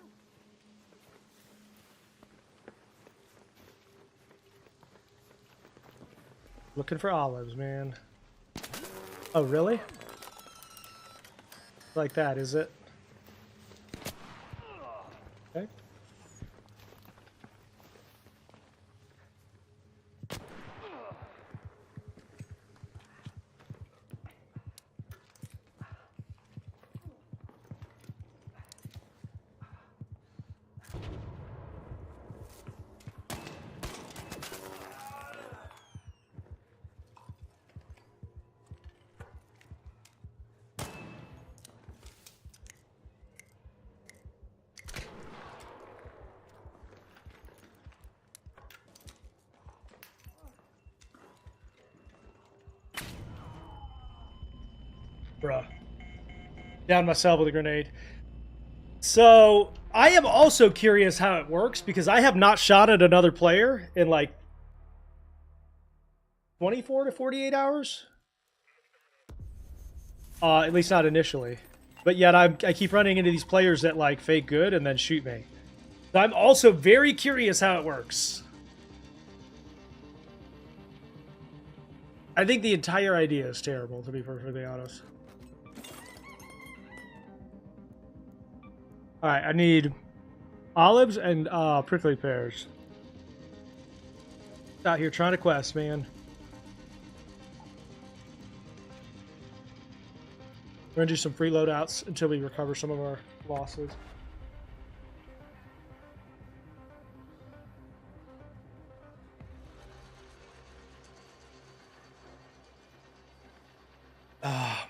Looking for olives, man. Oh, really? Like that, is it? Okay. Bruh. Down myself with a grenade. So, I am also curious how it works, because I have not shot at another player in like 24 to 48 hours. At least not initially. But yet I keep running into these players that like fake good and then shoot me. So I'm also very curious how it works. I think the entire idea is terrible, to be perfectly honest. Alright, I need olives and prickly pears. Out here trying to quest, man. We're gonna do some free loadouts until we recover some of our losses. Oh, man.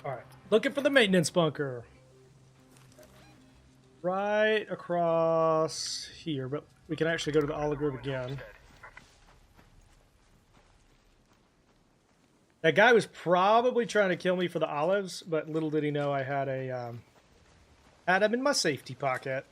Alright, looking for the maintenance bunker. Right across here, but we can actually go to the olive grove again. That guy was probably trying to kill me for the olives, but little did he know I had a had him in my safety pocket.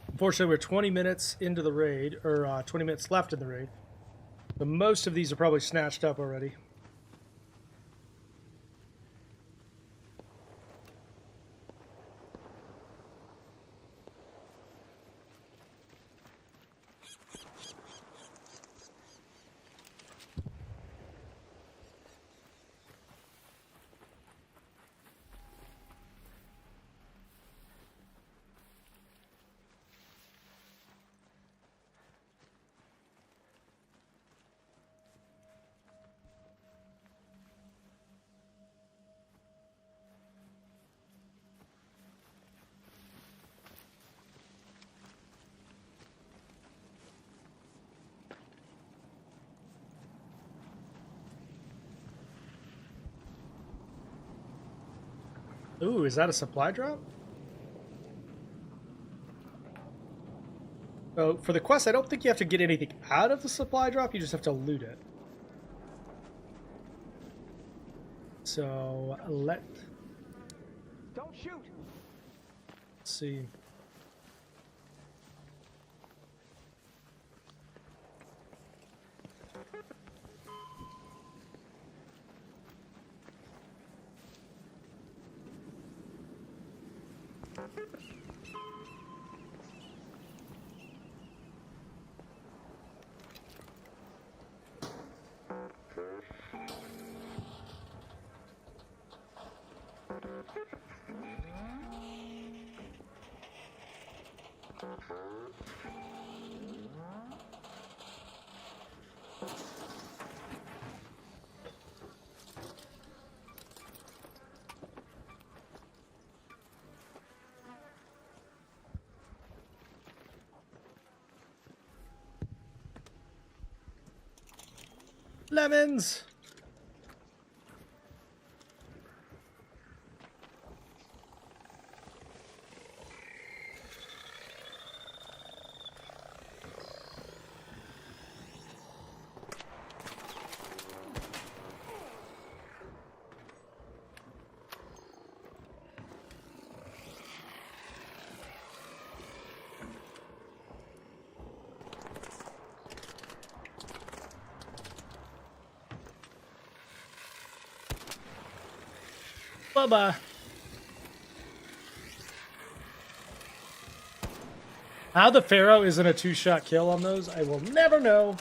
Unfortunately, we're 20 minutes into the raid, or 20 minutes left in the raid. So most of these are probably snatched up already. Ooh, is that a supply drop? So for the quest, I don't think you have to get anything out of the supply drop. You just have to loot it. So let's Don't shoot. see. Lemons! Bye-bye. How the Pharaoh isn't a two-shot kill on those, I will never know.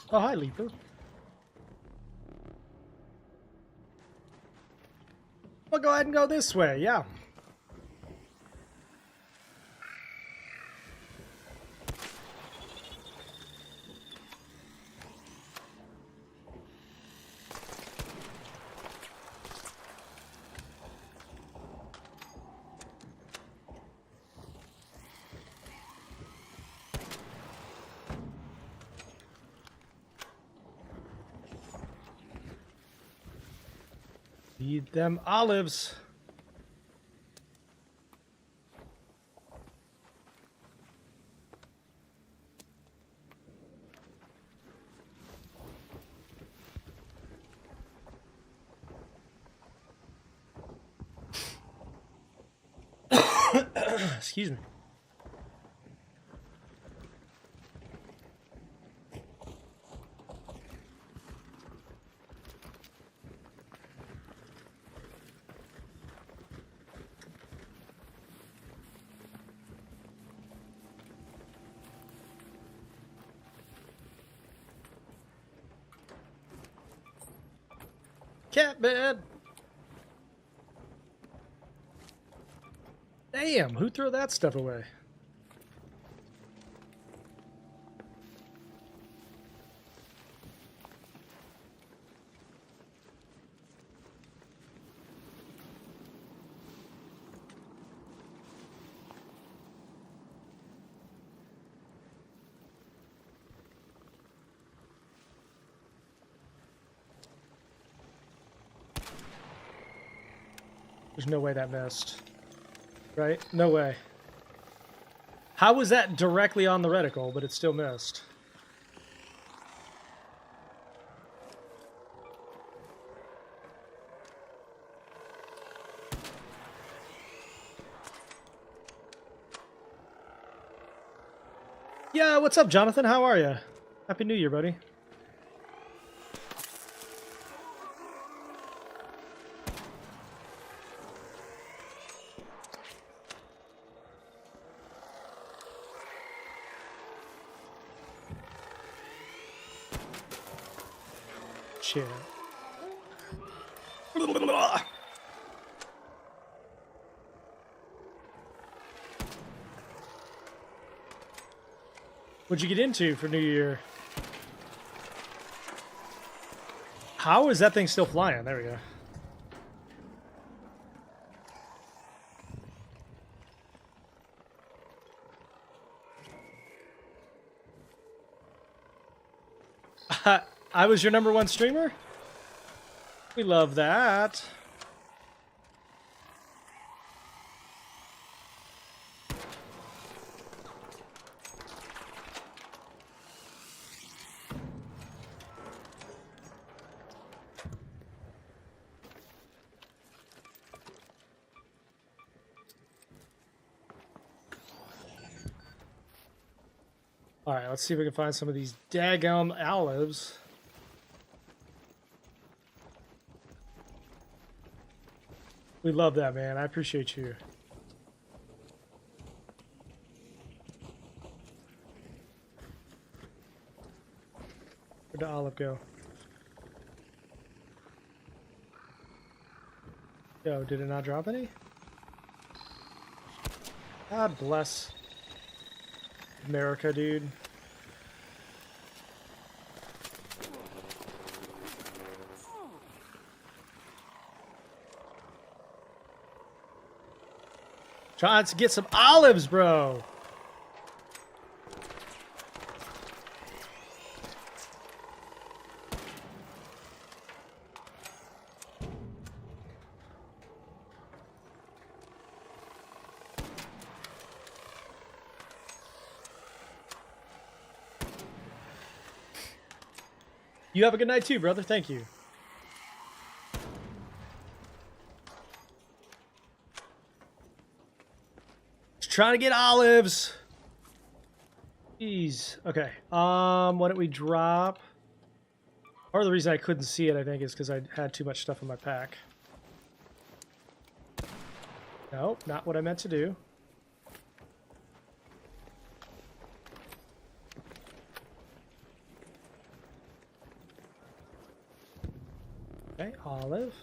Oh, hi, Leaper. We'll go ahead and go this way, yeah. Feed them olives. Excuse me. Cat bed. Damn, who threw that stuff away? There's no way that missed. Right? No way. How was that directly on the reticle, but it still missed? Yeah, what's up, Jonathan? How are you? Happy New Year, buddy. Shit. What'd you get into for New Year? How is that thing still flying? There we go. I was your #1 streamer? We love that. Alright, let's see if we can find some of these daggum olives. We love that, man. I appreciate you. Where'd the olive go? Yo, did it not drop any? God bless America, dude. Trying to get some olives, bro. You have a good night too, brother. Thank you. Just trying to get olives. Jeez. Okay. Why don't we drop? Part of the reason I couldn't see it, I think, is because I had too much stuff in my pack. Nope, not what I meant to do. Okay, olive.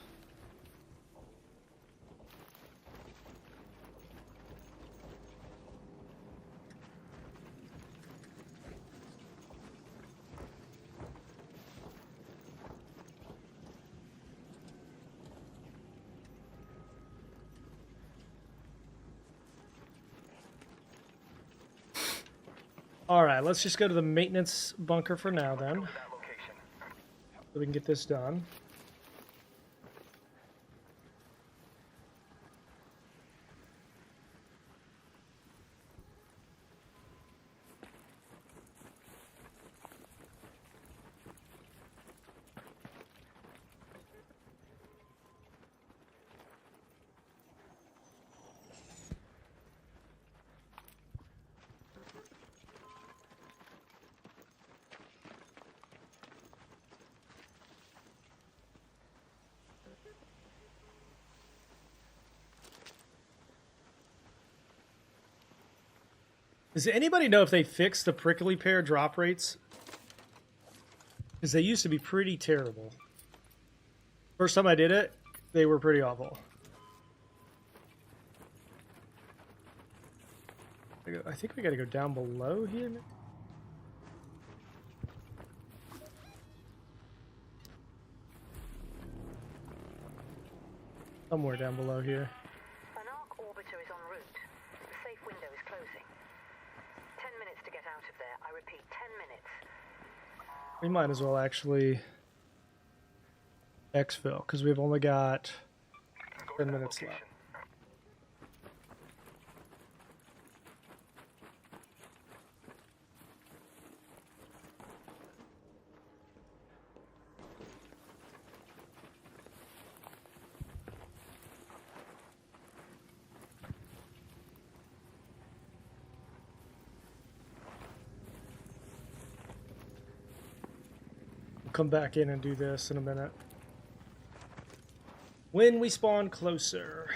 All right, let's just go to the maintenance bunker for now then. So we can get this done. Does anybody know if they fixed the prickly pear drop rates? Because they used to be pretty terrible. First time I did it, they were pretty awful. I think we gotta go down below here. Somewhere down below here. An arc orbiter is en route. The safe window is closing. 10 minutes to get out of there. I repeat, 10 minutes. We might as well actually exfil, because we've only got 10 minutes left. Come back in and do this in a minute. When we spawn closer.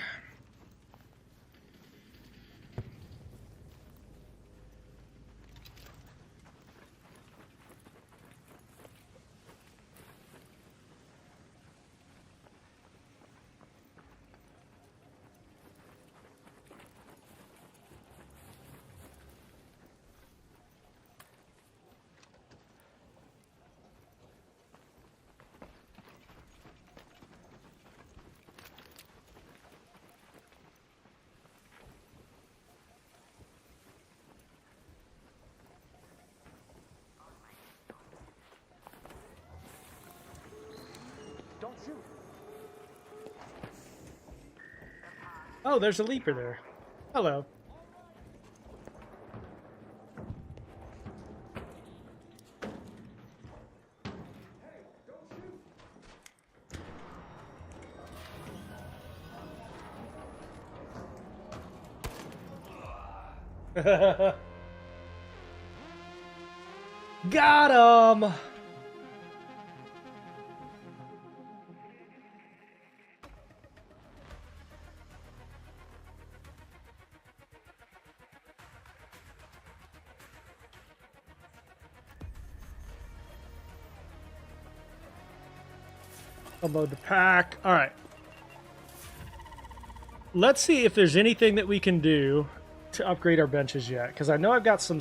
Oh, there's a leaper there. Hello. Got him! Unload the pack. All right. Let's see if there's anything that we can do to upgrade our benches yet, because I know I've got some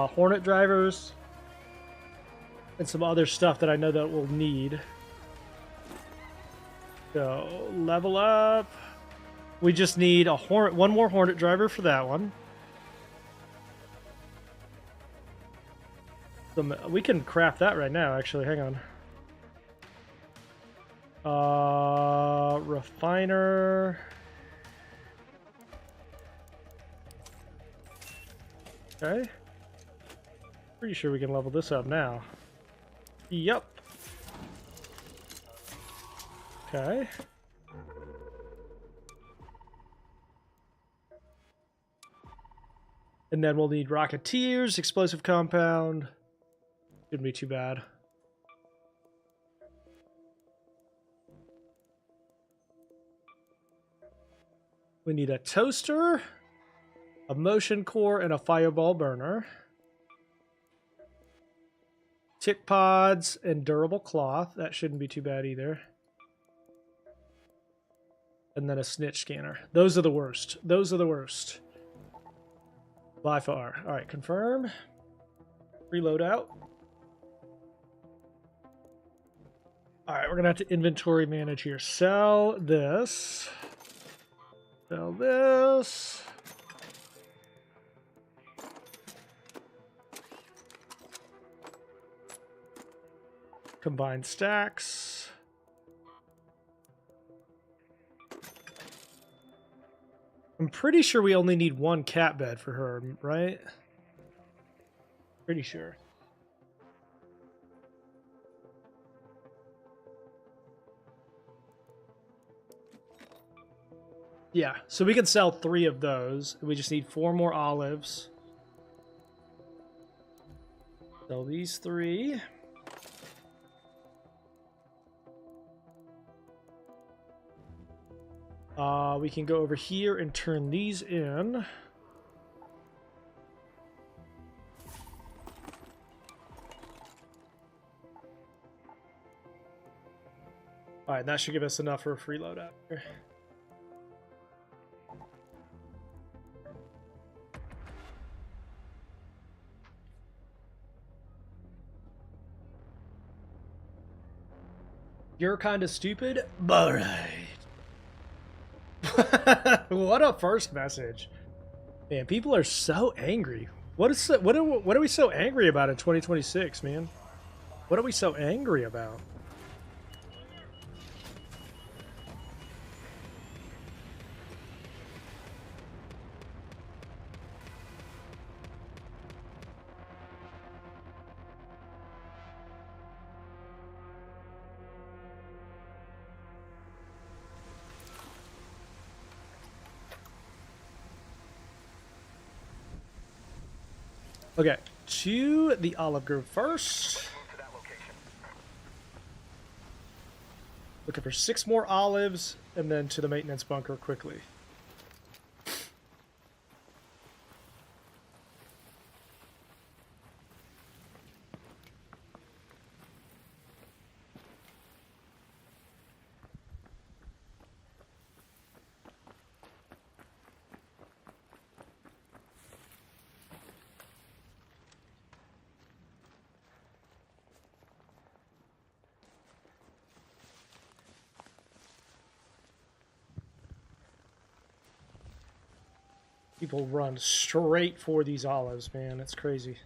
Hornet drivers and some other stuff that I know that we'll need. So level up. We just need a one more Hornet driver for that one. We can craft that right now, actually. Hang on. Refiner. Okay. Pretty sure we can level this up now. Yep. Okay. And then we'll need Rocketeers, Explosive Compound. Shouldn't be too bad. We need a toaster, a motion core, and a fireball burner. Tick pods and durable cloth. That shouldn't be too bad either. And then a snitch scanner. Those are the worst. Those are the worst. By far. All right, confirm. Reload out. All right, we're going to have to inventory manage here. Sell this. Sell this. Combine stacks. I'm pretty sure we only need one cat bed for her, right? Pretty sure. Yeah, so we can sell 3 of those. We just need 4 more olives. Sell these 3. We can go over here and turn these in. Alright, that should give us enough for a free loadout here. You're kind of stupid, but right. What a first message. Man, people are so angry. What are we so angry about in 2026, man? What are we so angry about? Okay, to the olive grove first. Looking for 6 more olives, and then to the maintenance bunker quickly. People run straight for these olives, man. It's crazy.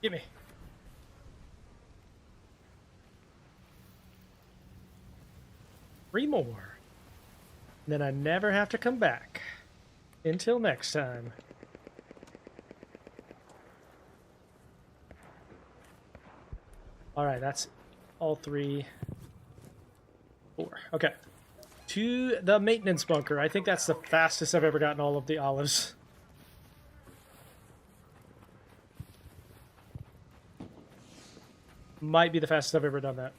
Get me. Three more. Then I never have to come back. Until next time. Alright, that's all 3. 4. Okay. To the maintenance bunker. I think that's the fastest I've ever gotten all of the olives. Might be the fastest I've ever done that.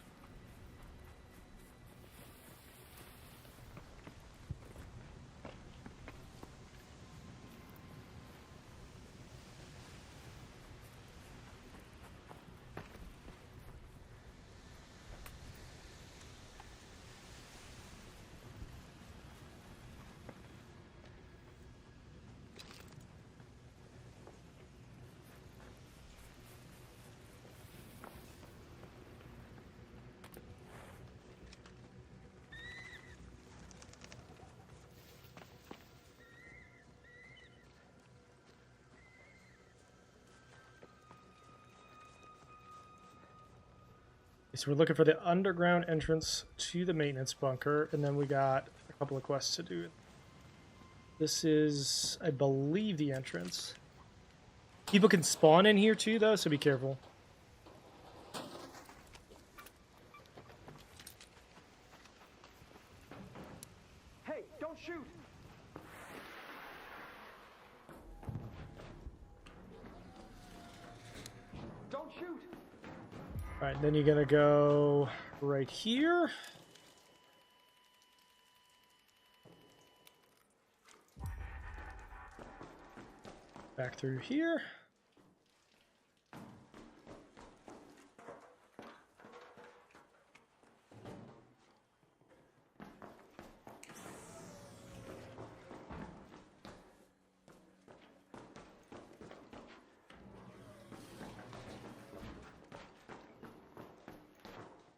So we're looking for the underground entrance to the maintenance bunker, and then we got a couple of quests to do. This is, I believe, the entrance. People can spawn in here too, though, so be careful. Hey, don't shoot! Don't shoot! Alright, then you're gonna go right here. Back through here.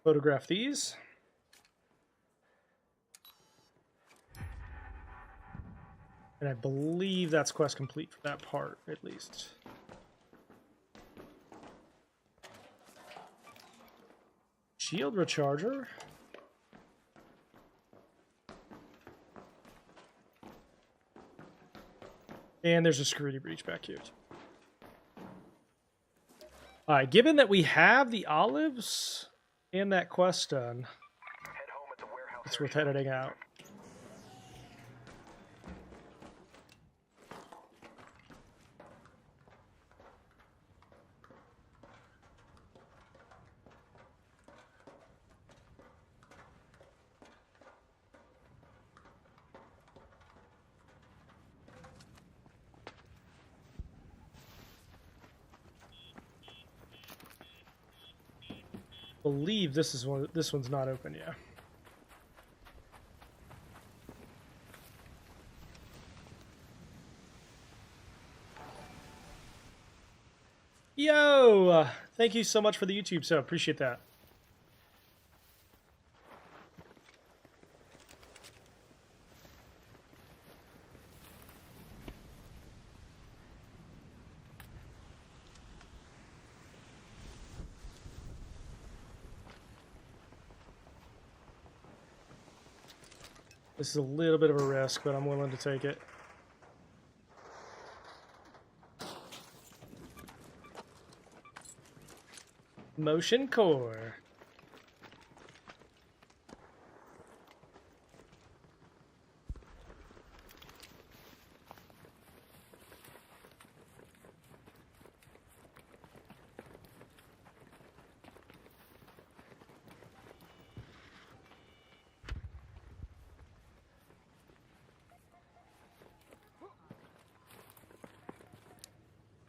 Photograph these. And I believe that's quest complete for that part, at least. Shield recharger. And there's a security breach back here. Alright, given that we have the olives and that quest done, it's worth heading out. Believe this is one. This one's not open yet. Yo! Thank you so much for the YouTube sub. Appreciate that. This is a little bit of a risk, but I'm willing to take it. Motion core.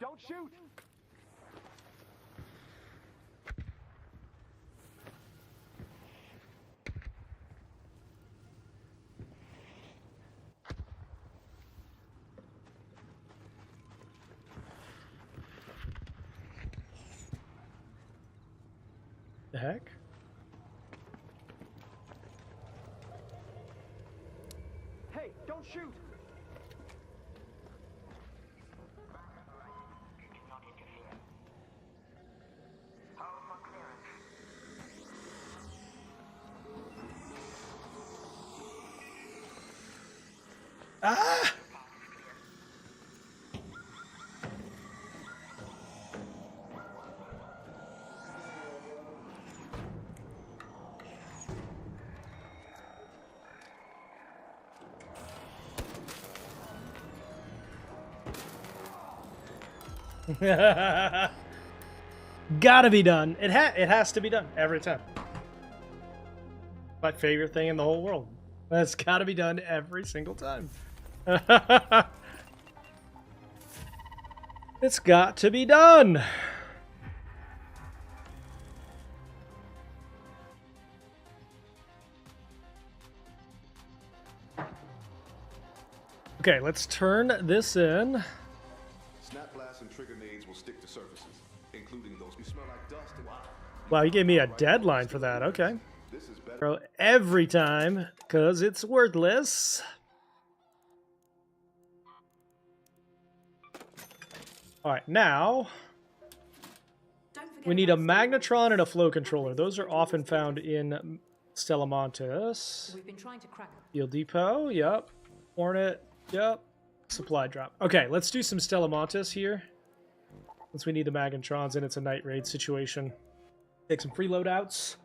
Don't shoot! The heck? Hey, don't shoot! Ah! Gotta be done. It has to be done every time. My favorite thing in the whole world. That's gotta be done every single time. It's got to be done. Okay, let's turn this in. Snap blasts and trigger nades will stick to surfaces, including those who smell like dust and Wow, you gave me a deadline for that. Okay. This is better. Bro, every time, because it's worthless. Alright, now we need a magnetron and a flow controller. Those are often found in Stellamontis. We've been trying to crack Field Depot, yep. Hornet, yep. Supply drop. Okay, let's do some Stellamontis here. Since we need the magnetrons and it's a night raid situation. Take some free loadouts.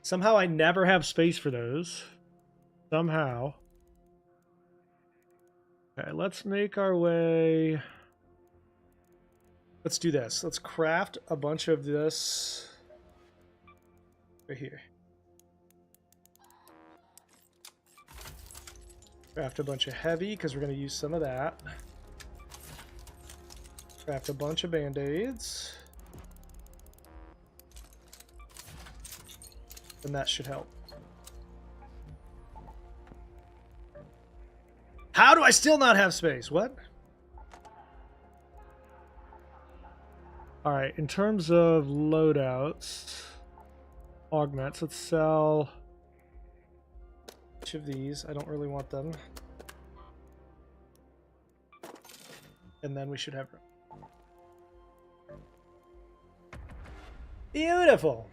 Somehow I never have space for those. Somehow. Okay, let's make our way. Let's do this. Let's craft a bunch of this right here. Craft a bunch of heavy because we're going to use some of that. Craft a bunch of band-aids. And that should help. How do I still not have space? What? Alright, in terms of loadouts, augments, let's sell each of these. I don't really want them. And then we should have room. Beautiful!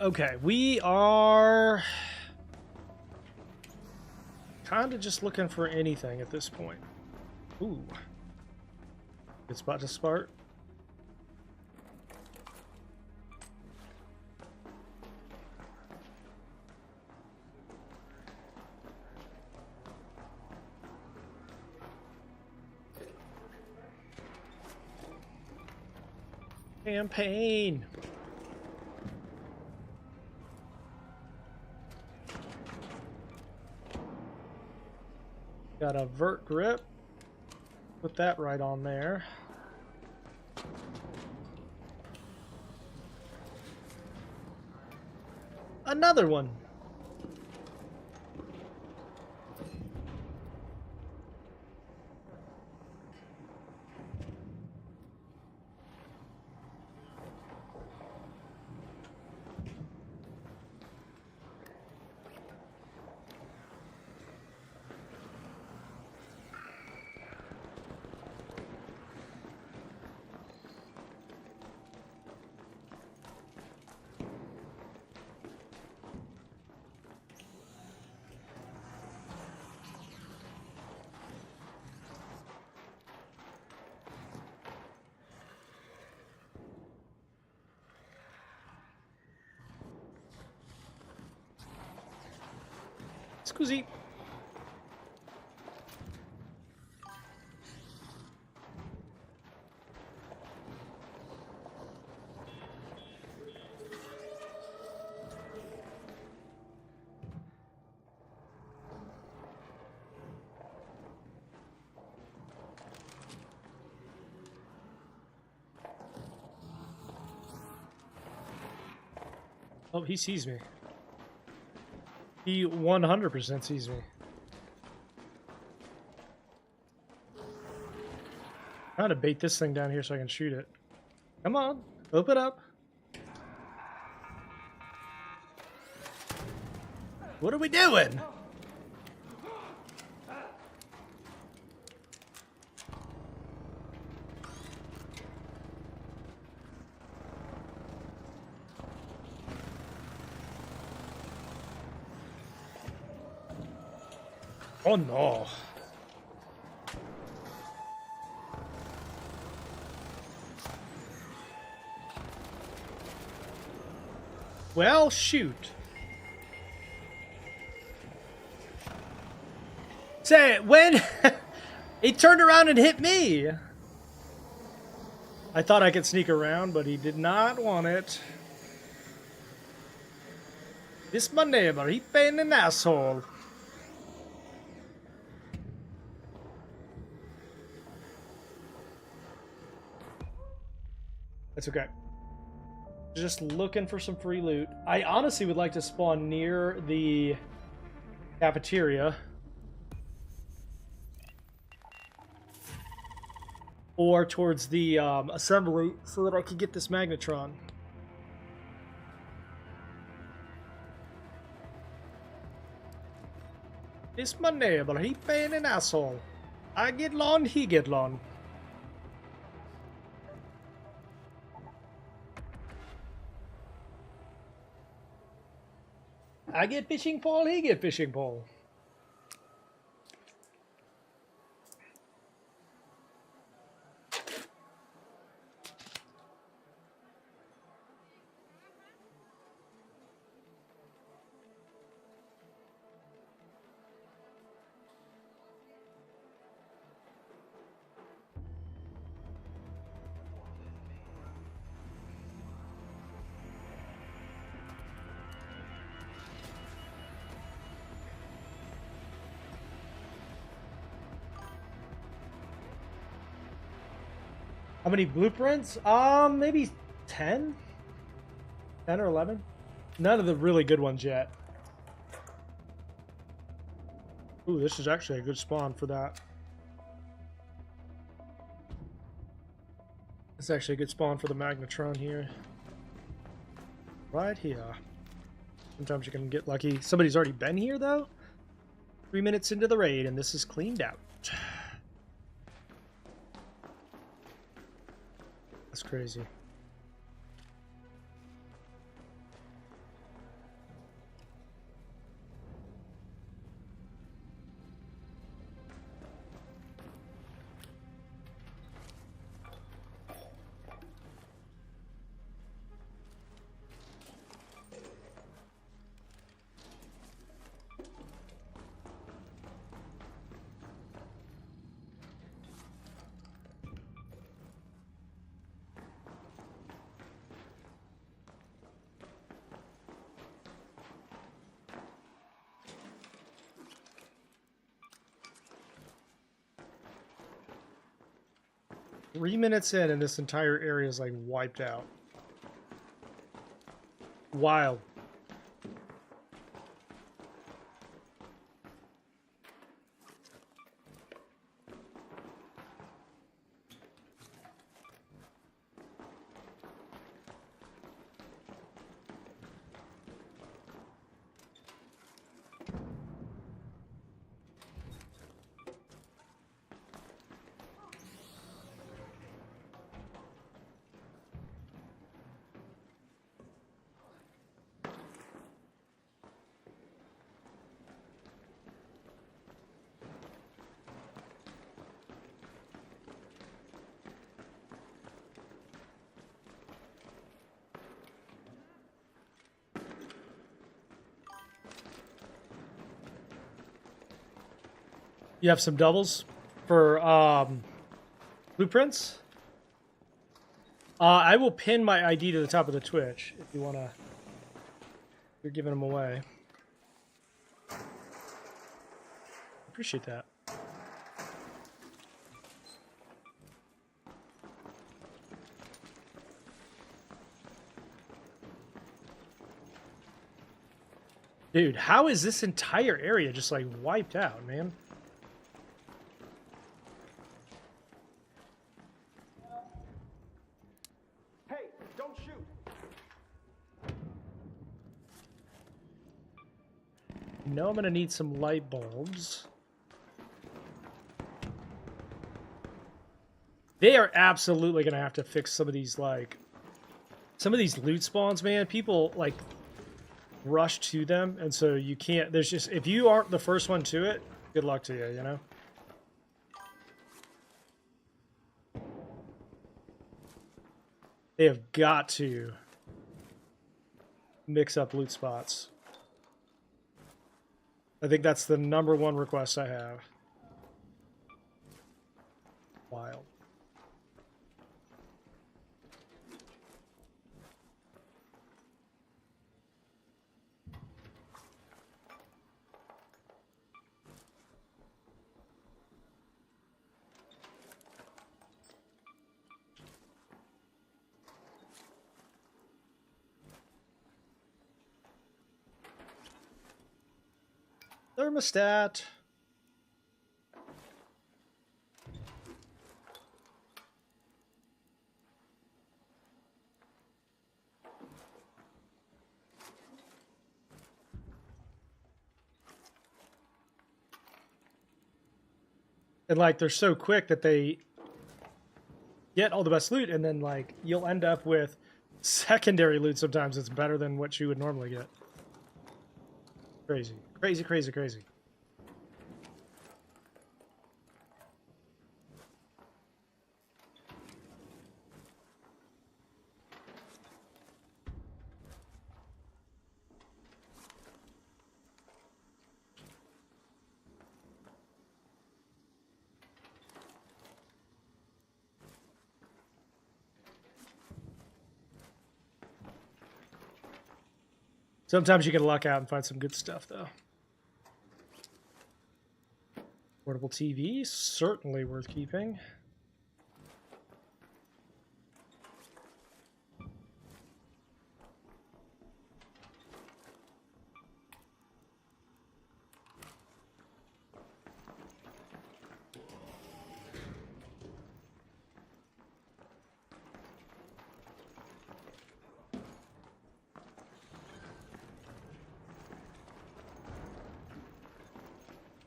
Okay, we are kind of just looking for anything at this point. Ooh. Good spot to start. Campaign. Got a vert grip. Put that right on there. Another one. Scusi. Oh, he sees me. He 100% sees me. I'm trying to bait this thing down here so I can shoot it. Come on, open up. What are we doing? Oh no. Well, shoot. Say, when he turned around and hit me. I thought I could sneak around, but he did not want it. This my neighbor, he been an asshole. That's okay. Just looking for some free loot. I honestly would like to spawn near the cafeteria. Or towards the assembly so that I could get this magnetron. This my neighbor, he been an asshole. I get lawn, he get lawn. I get fishing pole, he get fishing pole. How many blueprints? Maybe 10? 10 or 11? None of the really good ones yet. Ooh, this is actually a good spawn for that. It's actually a good spawn for the magnetron here. Right here. Sometimes you can get lucky. Somebody's already been here, though? 3 minutes into the raid, and this is cleaned out. That's crazy. Three minutes in and this entire area is like wiped out. Wild. You have some doubles for blueprints? I will pin my ID to the top of the Twitch if you want to. You're giving them away. Appreciate that. Dude, how is this entire area just like wiped out, man? Hey, don't shoot. You know I'm gonna need some light bulbs. They are absolutely gonna have to fix some of these loot spawns, man. People like rush to them, and so you can't. There's just, if you aren't the first one to it, good luck to you. You know. They have got to mix up loot spots. I think that's the #1 request I have. Wild. Thermostat. And like they're so quick that they get all the best loot, and then like you'll end up with secondary loot sometimes that's better than what you would normally get. Crazy. Crazy, crazy, crazy. Sometimes you can luck out and find some good stuff, though. Portable TV, certainly worth keeping.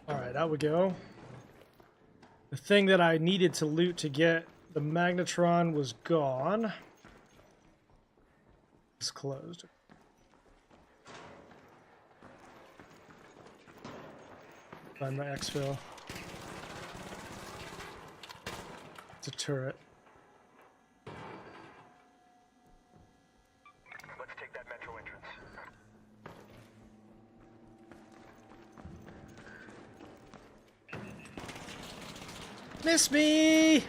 Alright, out we go. The thing that I needed to loot to get the magnetron was gone. It's closed. Find my exfil. It's a turret. Let's take that metro entrance. Miss me!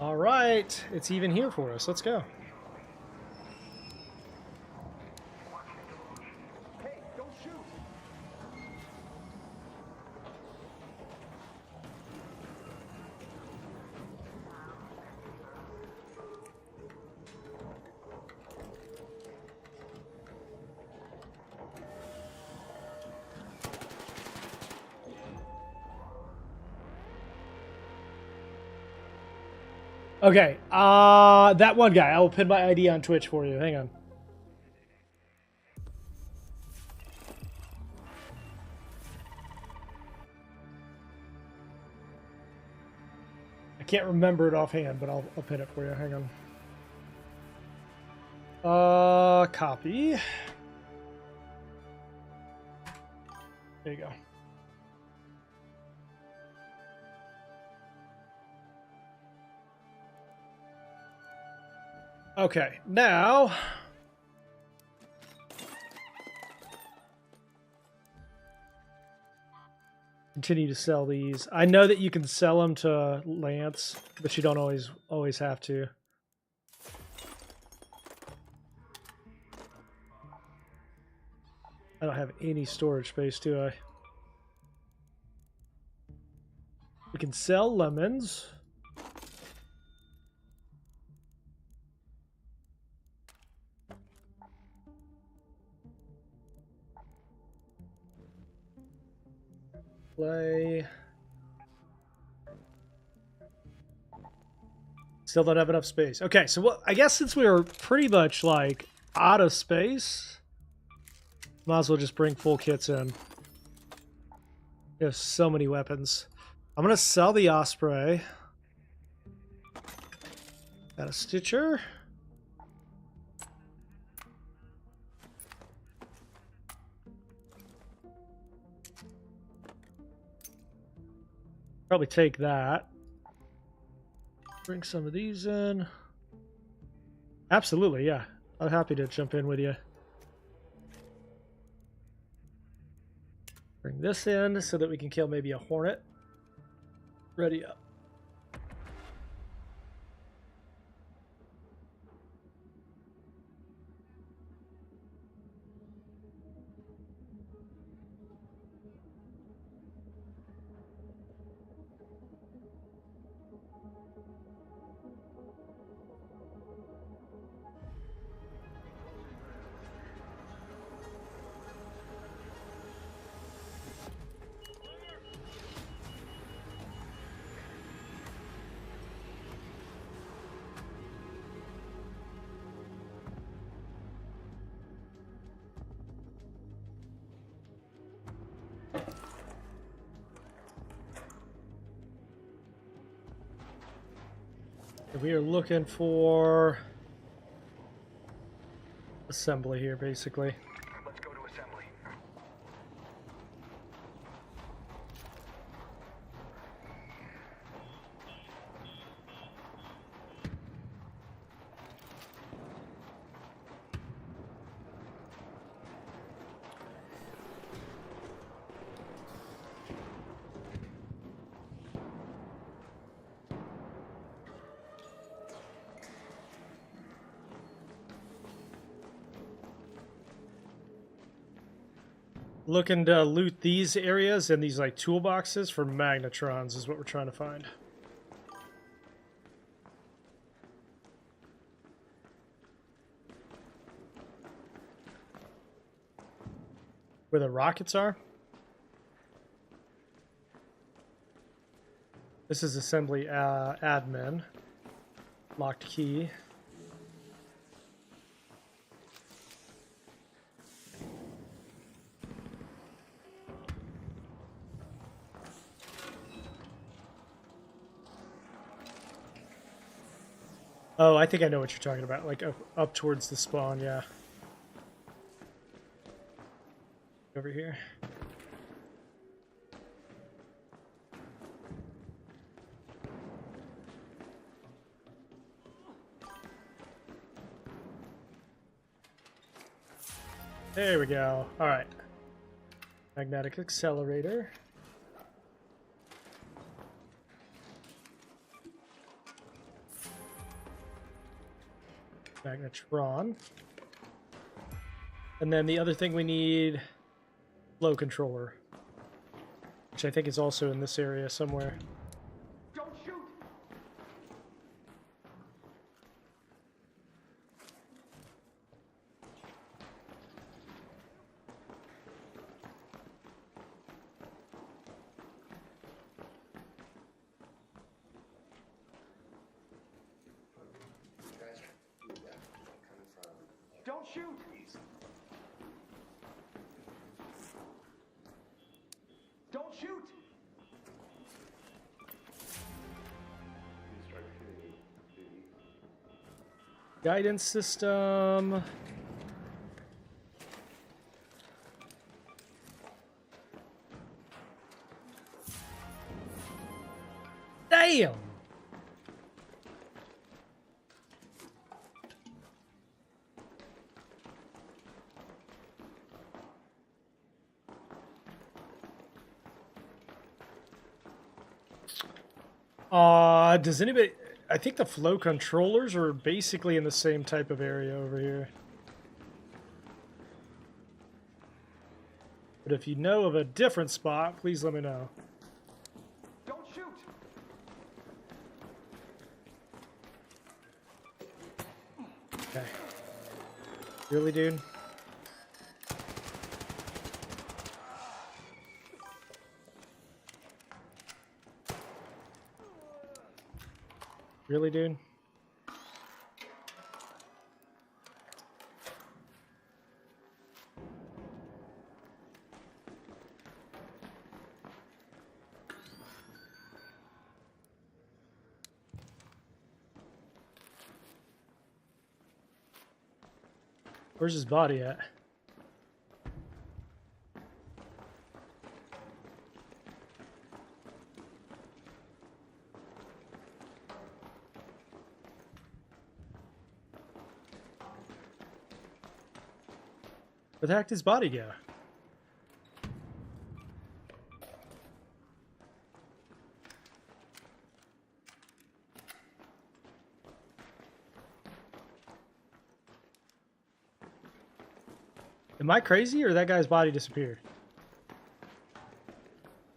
All right, it's even here for us. Let's go. Hey, don't shoot. Okay, that one guy. I will pin my ID on Twitch for you. Hang on. I can't remember it offhand, but I'll pin it for you. Hang on. Copy. There you go. Okay, now continue to sell these. I know that you can sell them to Lance, but you don't always have to. I don't have any storage space, do I? We can sell lemons. Play. Still don't have enough space. Okay, so what? I guess since we are pretty much like out of space, might as well just bring full kits in. We have so many weapons. I'm gonna sell the Osprey. Got a Stitcher. Probably take that. Bring some of these in. Absolutely, yeah. I'm happy to jump in with you. Bring this in so that we can kill maybe a hornet. Ready up. We are looking for assembly here, basically. Let's go to assembly. Looking to loot these areas and these like toolboxes for magnetrons is what we're trying to find. Where the rockets are. This is assembly admin. Locked key. Oh, I think I know what you're talking about. Like up towards the spawn, yeah. Over here. There we go. All right. Magnetic accelerator. Magnetron. And then the other thing we need, flow controller, which I think is also in this area somewhere. Don't shoot! Don't shoot! Don't shoot! Guidance system. Damn! Does anybody... I think the flow controllers are basically in the same type of area over here. But if you know of a different spot, please let me know. Don't shoot! Okay. Really, dude? Really, dude? Where's his body at? Where the heck did his body go? Am I crazy or that guy's body disappeared?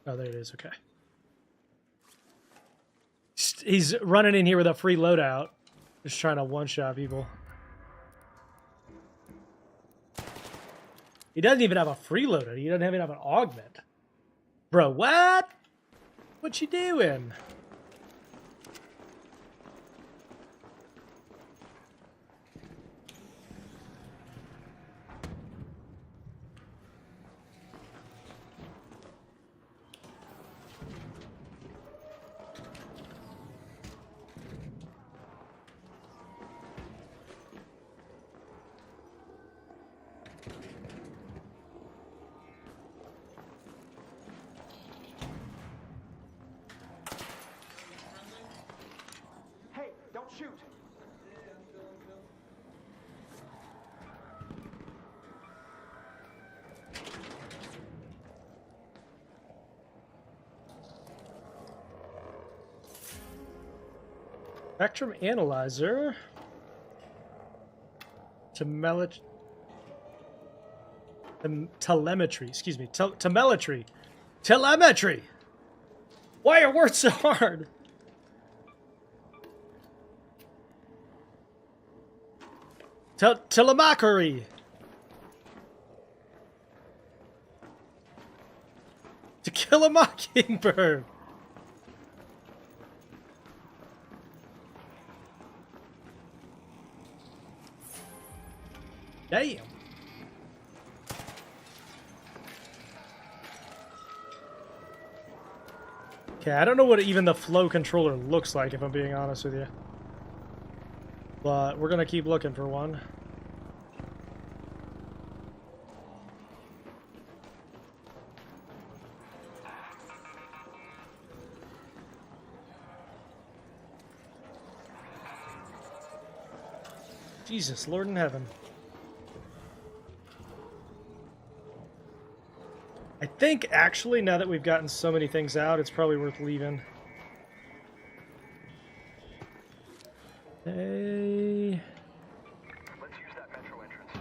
Oh, there it is. Okay. He's running in here with a free loadout. Just trying to one-shot people. He doesn't even have a freeloader. He doesn't even have an augment. Bro, what? What you doing? Hey, don't shoot! Spectrum analyzer. Telemetry. Excuse me. Telemetry. Telemetry. Why are words so hard? Telemachary. To kill a mockingbird. Damn. Okay, I don't know what even the flow controller looks like, if I'm being honest with you. But we're gonna keep looking for one. Jesus, Lord in heaven. I think, actually, now that we've gotten so many things out, it's probably worth leaving. Hey. Let's use that metro entrance.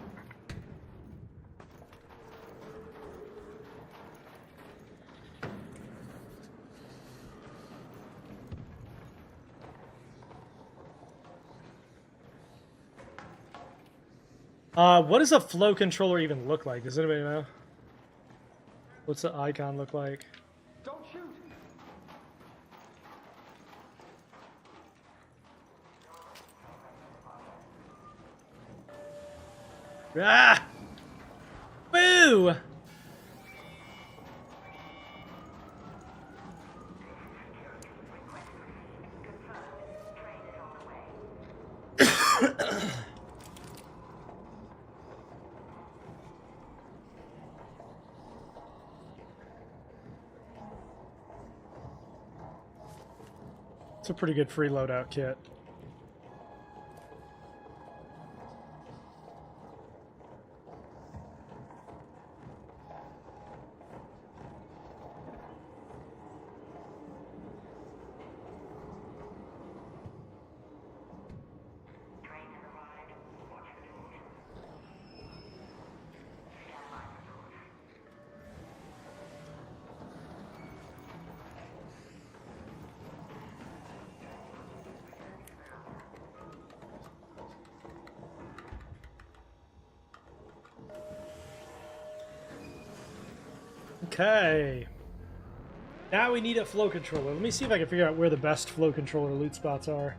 What does a flow controller even look like? Does anybody know? What's the icon look like? Don't shoot! Ah! Boo! It's a pretty good free loadout kit. Okay. Now we need a flow controller. Let me see if I can figure out where the best flow controller loot spots are.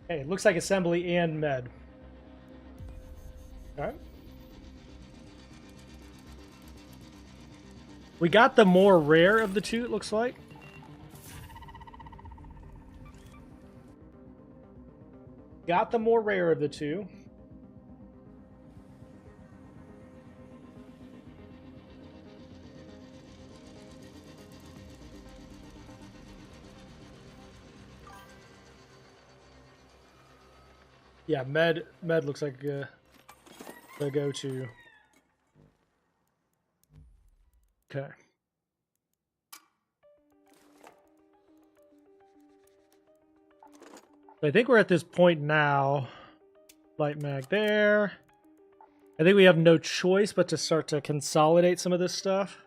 Hey, it looks like assembly and med. Alright. We got the more rare of the two, it looks like. Got the more rare of the two. Yeah, med looks like the go-to. Okay. I think we're at this point now. Light mag there. I think we have no choice but to start to consolidate some of this stuff.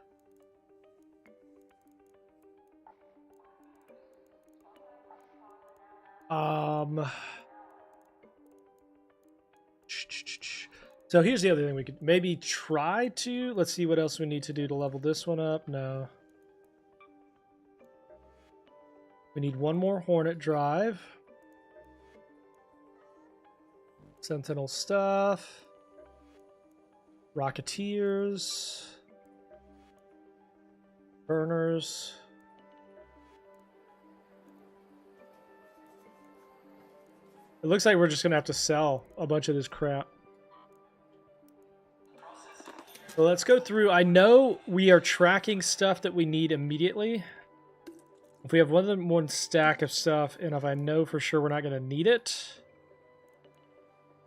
So here's the other thing we could maybe try to. Let's see what else we need to do to level this one up. No. We need one more Hornet drive. Sentinel stuff. Rocketeers. Burners. It looks like we're just going to have to sell a bunch of this crap. So let's go through. I know we are tracking stuff that we need immediately. If we have one stack of stuff, and if I know for sure we're not going to need it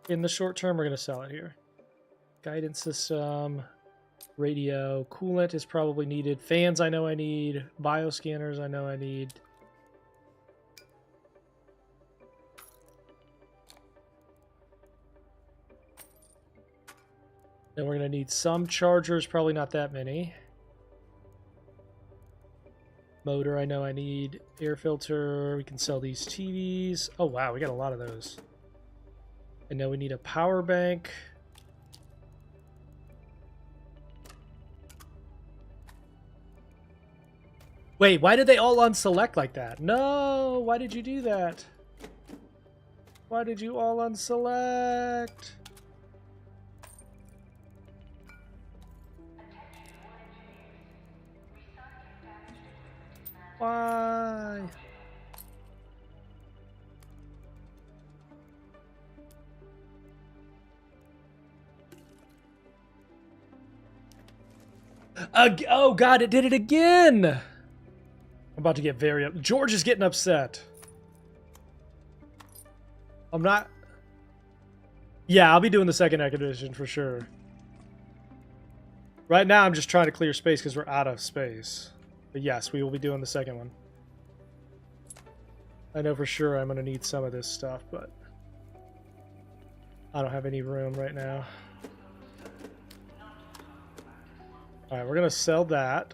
in the short term, we're going to sell it here. Guidance system, radio, coolant is probably needed. Fans I know I need. Bioscanners I know I need. Then we're going to need some chargers, probably not that many. Motor, I know I need. Air filter, we can sell these TVs. Oh wow, we got a lot of those. I know we need a power bank. Wait, why did they all unselect like that? No, why did you do that? Why did you all unselect? Why? Oh god, it did it again! I'm about to get very up. George is getting upset. I'm not... Yeah, I'll be doing the second edition for sure. Right now I'm just trying to clear space because we're out of space. But yes, we will be doing the second one. I know for sure I'm going to need some of this stuff, but I don't have any room right now. Alright, we're going to sell that.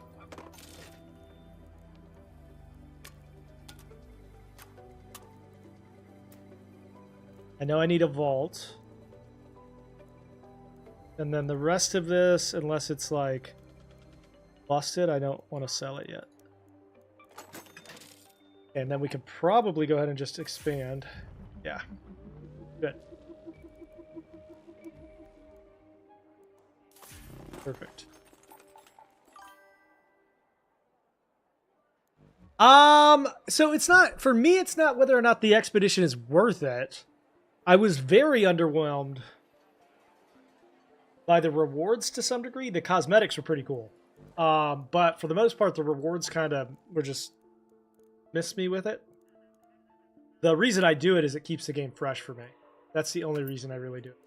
I know I need a vault. And then the rest of this, unless it's like busted, I don't want to sell it yet. And then we could probably go ahead and just expand. Yeah. Good. Perfect. So it's not, for me, it's not whether or not the expedition is worth it. I was very underwhelmed by the rewards to some degree. The cosmetics were pretty cool. But for the most part, the rewards kind of were just missed me with it. The reason I do it is it keeps the game fresh for me. That's the only reason I really do it.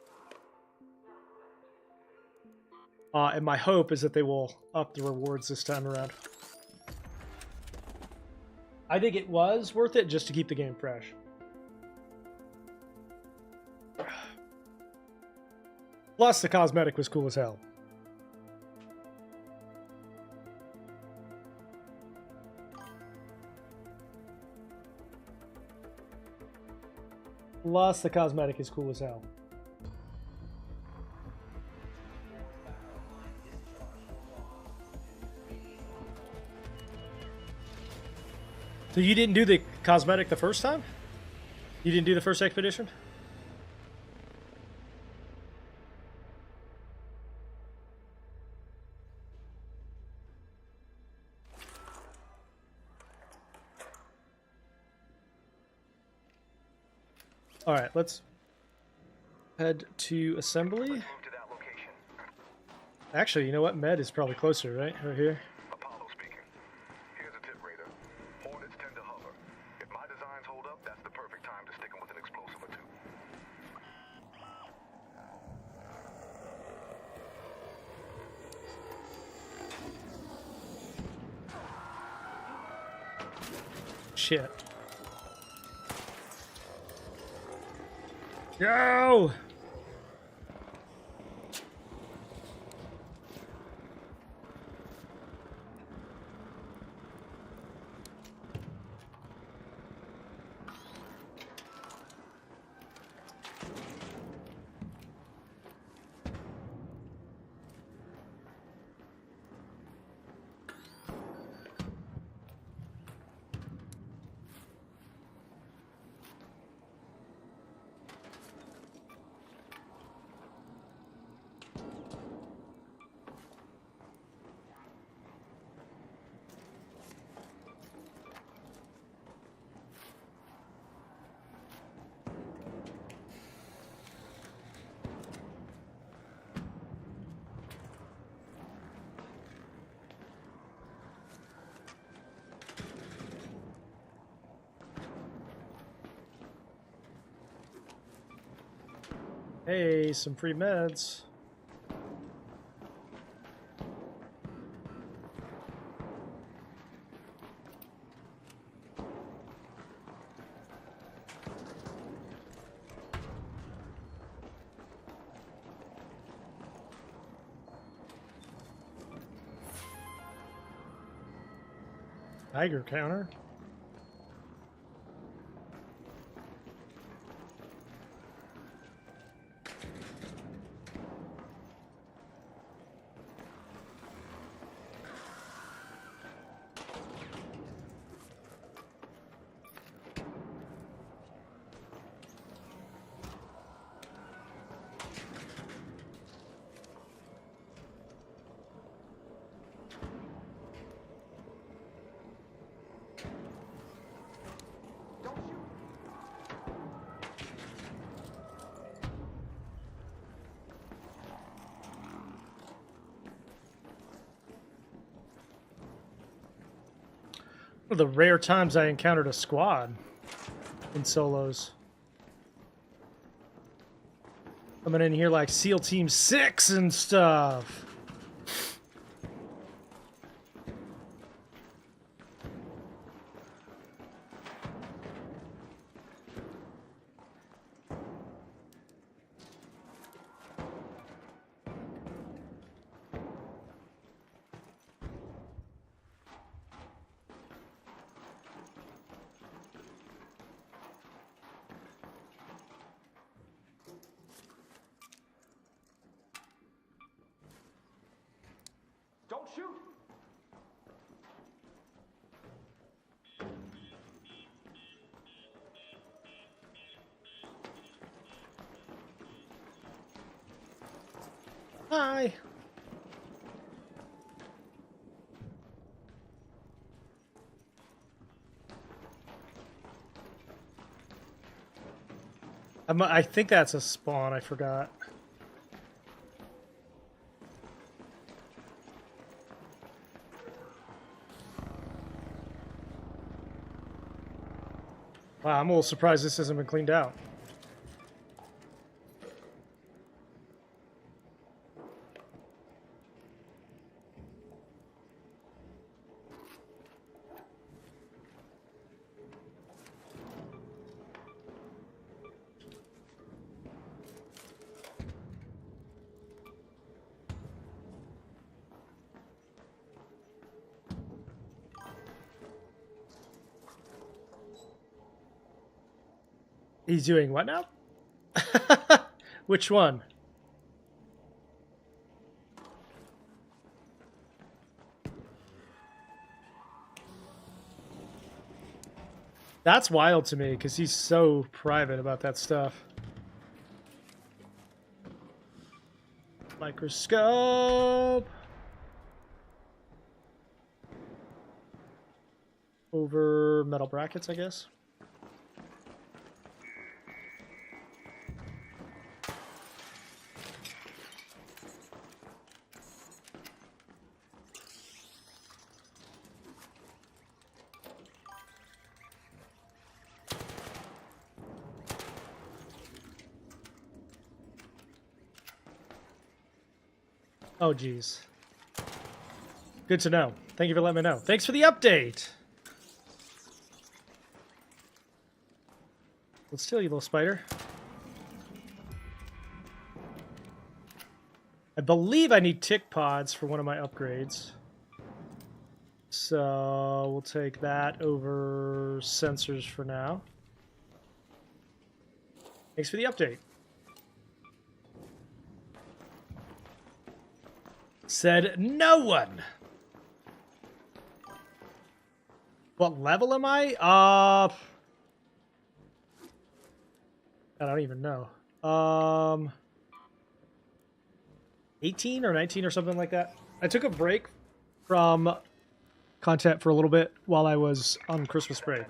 And my hope is that they will up the rewards this time around. I think it was worth it just to keep the game fresh. Plus, the cosmetic was cool as hell. Plus, the cosmetic is cool as hell. So you didn't do the cosmetic the first time? You didn't do the first expedition? All right, let's head to assembly. Actually, you know what? Med is probably closer, right? Right here. Apollo speaking. Here's a tip, Raider. Hornets tend to hover. If my designs hold up, that's the perfect time to stick them with an explosive or two. Shit. Go! Hey, some free meds. Tiger counter. One of the rare times I encountered a squad in solos. Coming in here like SEAL Team 6 and stuff. Don't shoot! Hi. I think that's a spawn. I forgot. Wow, I'm a little surprised this hasn't been cleaned out. He's doing what now? Which one? That's wild to me because he's so private about that stuff. Microscope. Over metal brackets, I guess. Oh, geez. Good to know. Thank you for letting me know. Thanks for the update. Let's steal you, little spider. I believe I need tick pods for one of my upgrades. So we'll take that over sensors for now. Thanks for the update. Said no one. What level am I? I don't even know. 18 or 19 or something like that. I took a break from content for a little bit while I was on Christmas break.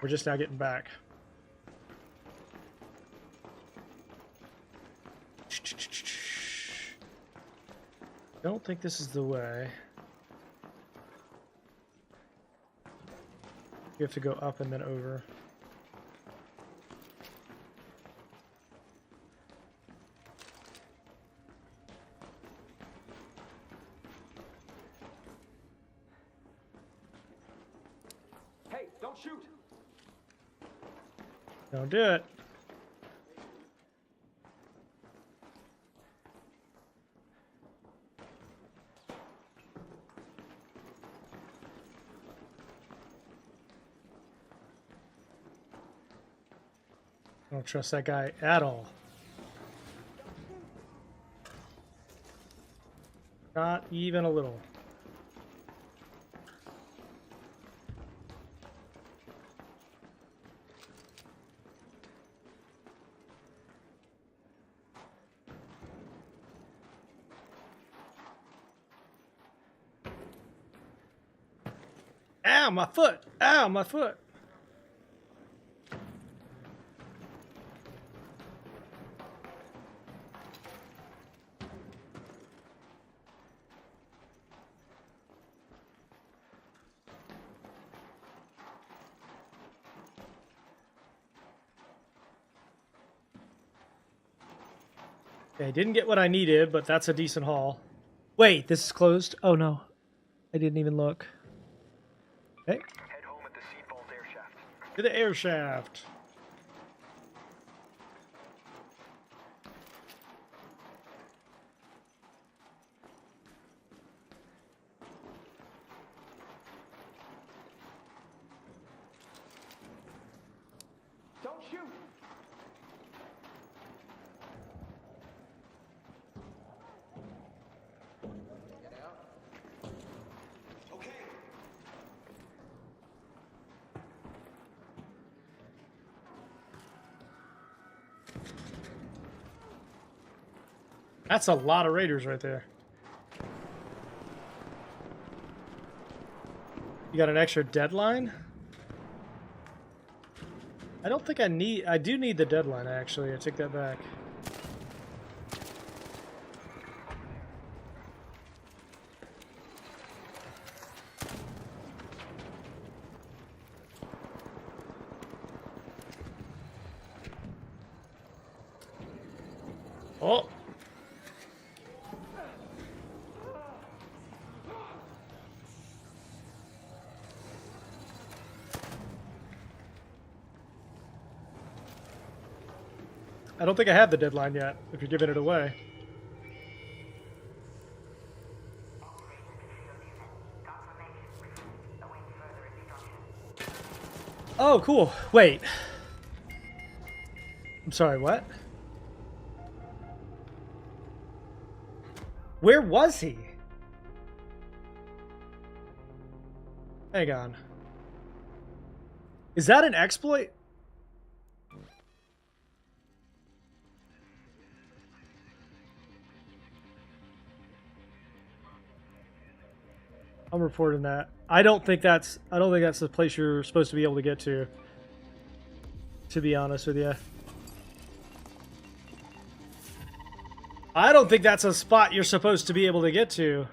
We're just now getting back. Don't think this is the way. You have to go up and then over. Hey, don't shoot! Don't do it. I don't trust that guy at all. Not even a little. Ow, my foot! Ow, my foot! Okay, didn't get what I needed, but that's a decent haul. Wait, this is closed? Oh no. I didn't even look. Okay. Head home at the seed vault air shaft. To the air shaft. Don't shoot! Get out. Okay. That's a lot of raiders right there. You got an extra deadline? I don't think I need... I do need the deadline, actually. I take that back. Oh! I don't think I have the deadline yet, if you're giving it away. Oh, cool. Wait. I'm sorry, what? Where was he? Hang on. Is that an exploit? I'm reporting that. I don't think that's the place you're supposed to be able to get to be honest with you. I don't think that's a spot you're supposed to be able to get to.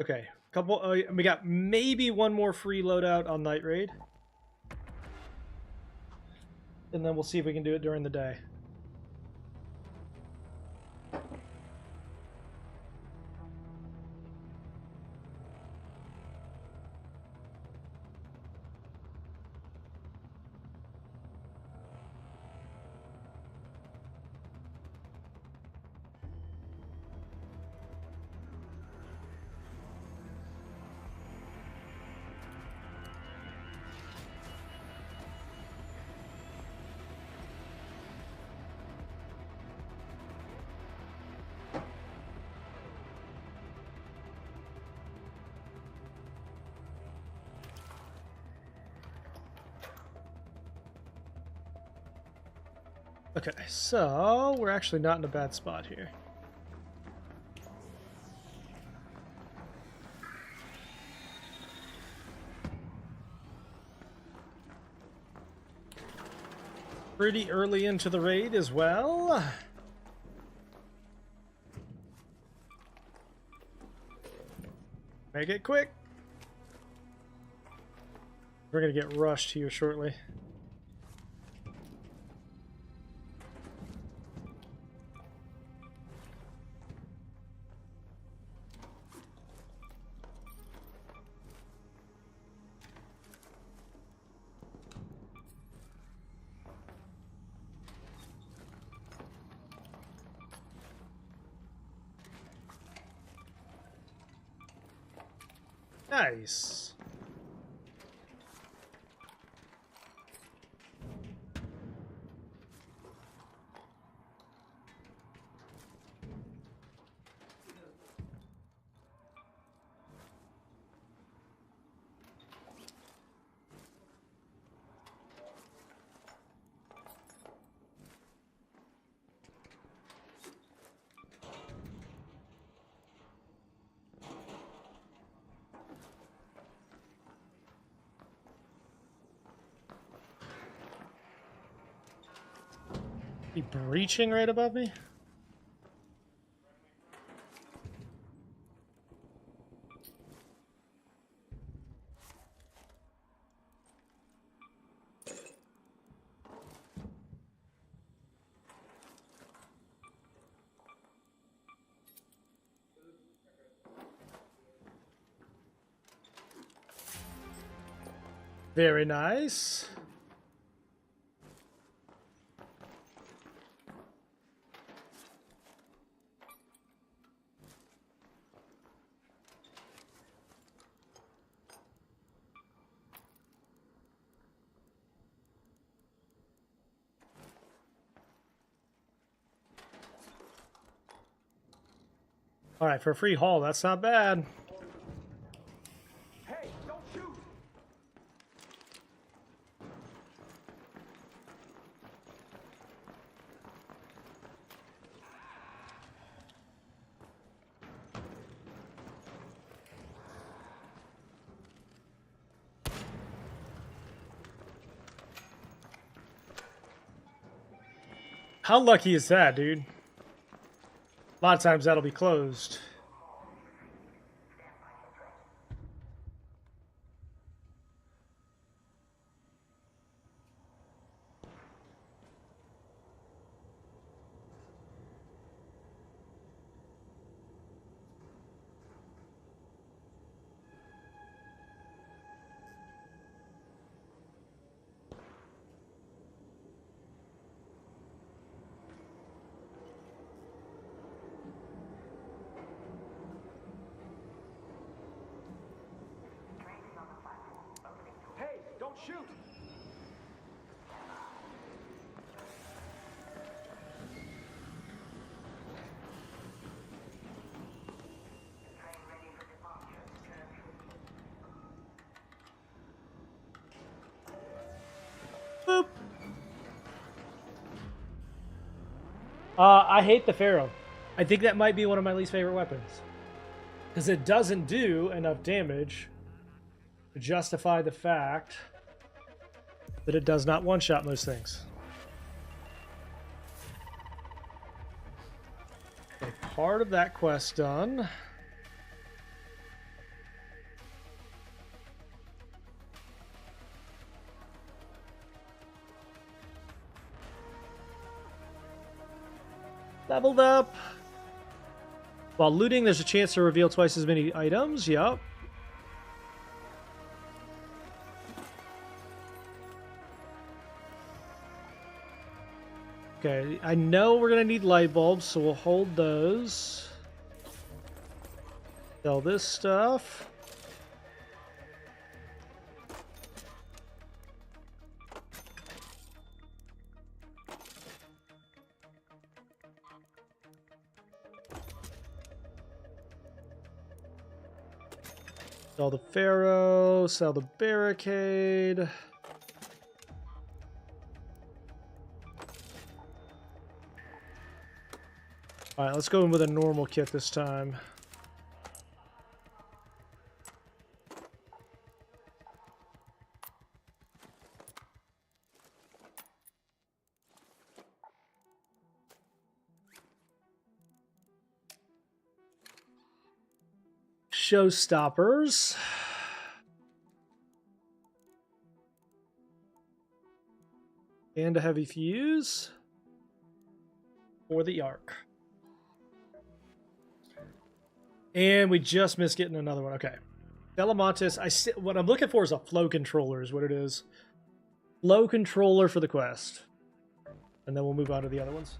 Okay, couple. We got maybe one more free loadout on Night Raid, and then we'll see if we can do it during the day. Okay, so we're actually not in a bad spot here. Pretty early into the raid as well. Make it quick. We're gonna get rushed here shortly. Nice. He breaching right above me? Very nice. All right, for a free haul, that's not bad. Hey, don't shoot! How lucky is that, dude? A lot of times that'll be closed. Hey, don't shoot! Boop. I hate the Pharaoh. I think that might be one of my least favorite weapons. Because it doesn't do enough damage to justify the fact that it does not one-shot most things. Okay, part of that quest done. Leveled up. While looting, there's a chance to reveal twice as many items. Yup. Okay, I know we're gonna need light bulbs, so we'll hold those. Sell this stuff. Sell the Pharaoh, sell the barricade. Alright, let's go in with a normal kit this time. Showstoppers. And a heavy fuse for the Ark. And we just missed getting another one. Okay. Delamontis. What I'm looking for is a flow controller is what it is. Flow controller for the quest. And then we'll move on to the other ones.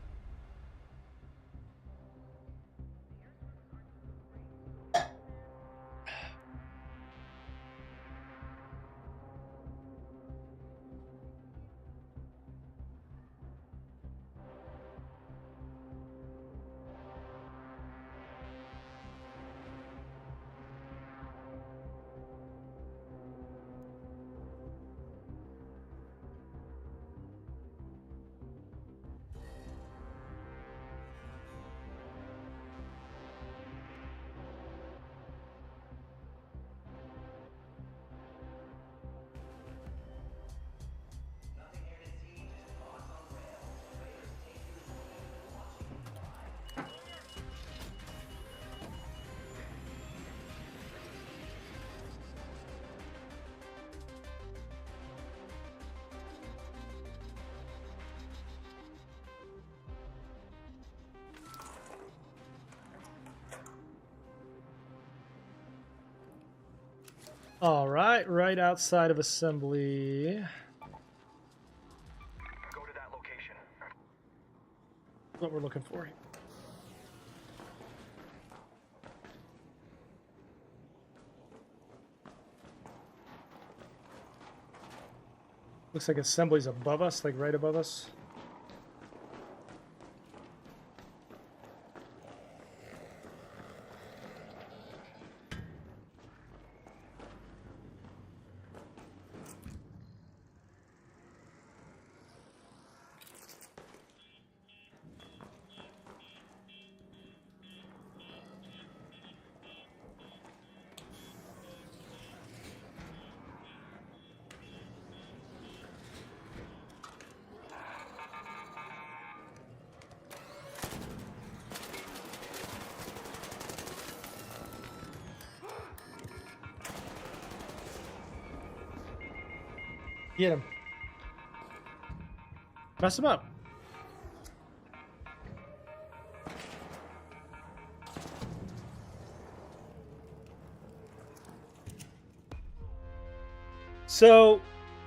All right, right outside of assembly. Go to that location. What we're looking for. Looks like assembly's above us, like right above us. Get him. Mess him up. So,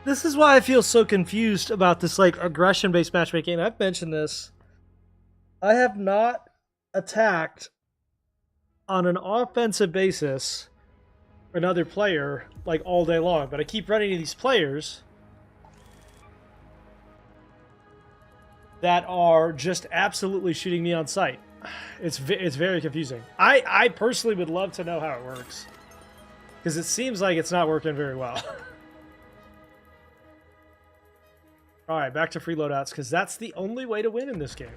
this is why I feel so confused about this like aggression-based matchmaking. I've mentioned this. I have not attacked on an offensive basis another player like all day long, but I keep running into these players that are just absolutely shooting me on sight. It's very confusing. I personally would love to know how it works, because it seems like it's not working very well. All right, back to free loadouts, because that's the only way to win in this game.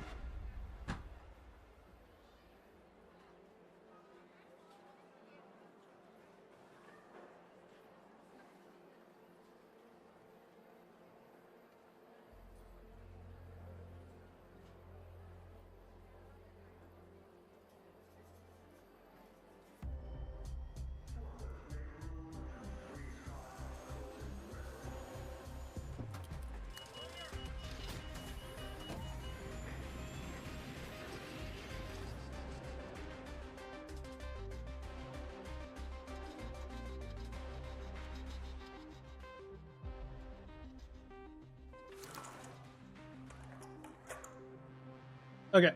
Okay,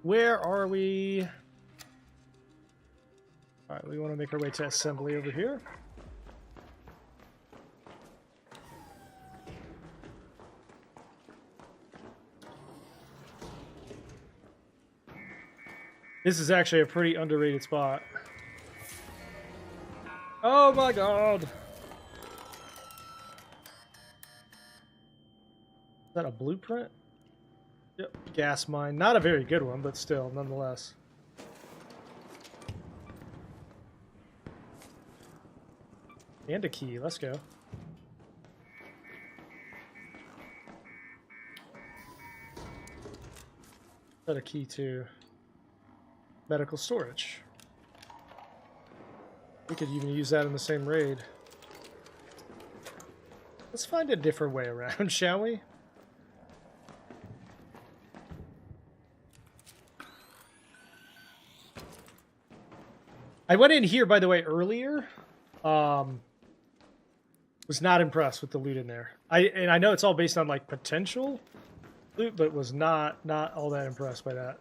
where are we? All right, we want to make our way to assembly over here. This is actually a pretty underrated spot. Oh my god! Is that a blueprint? Yep, gas mine. Not a very good one, but still, nonetheless. And a key. Let's go. Is that a key to medical storage? We could even use that in the same raid. Let's find a different way around, shall we? I went in here, by the way, earlier. Was not impressed with the loot in there. I know it's all based on like potential loot, but was not all that impressed by that.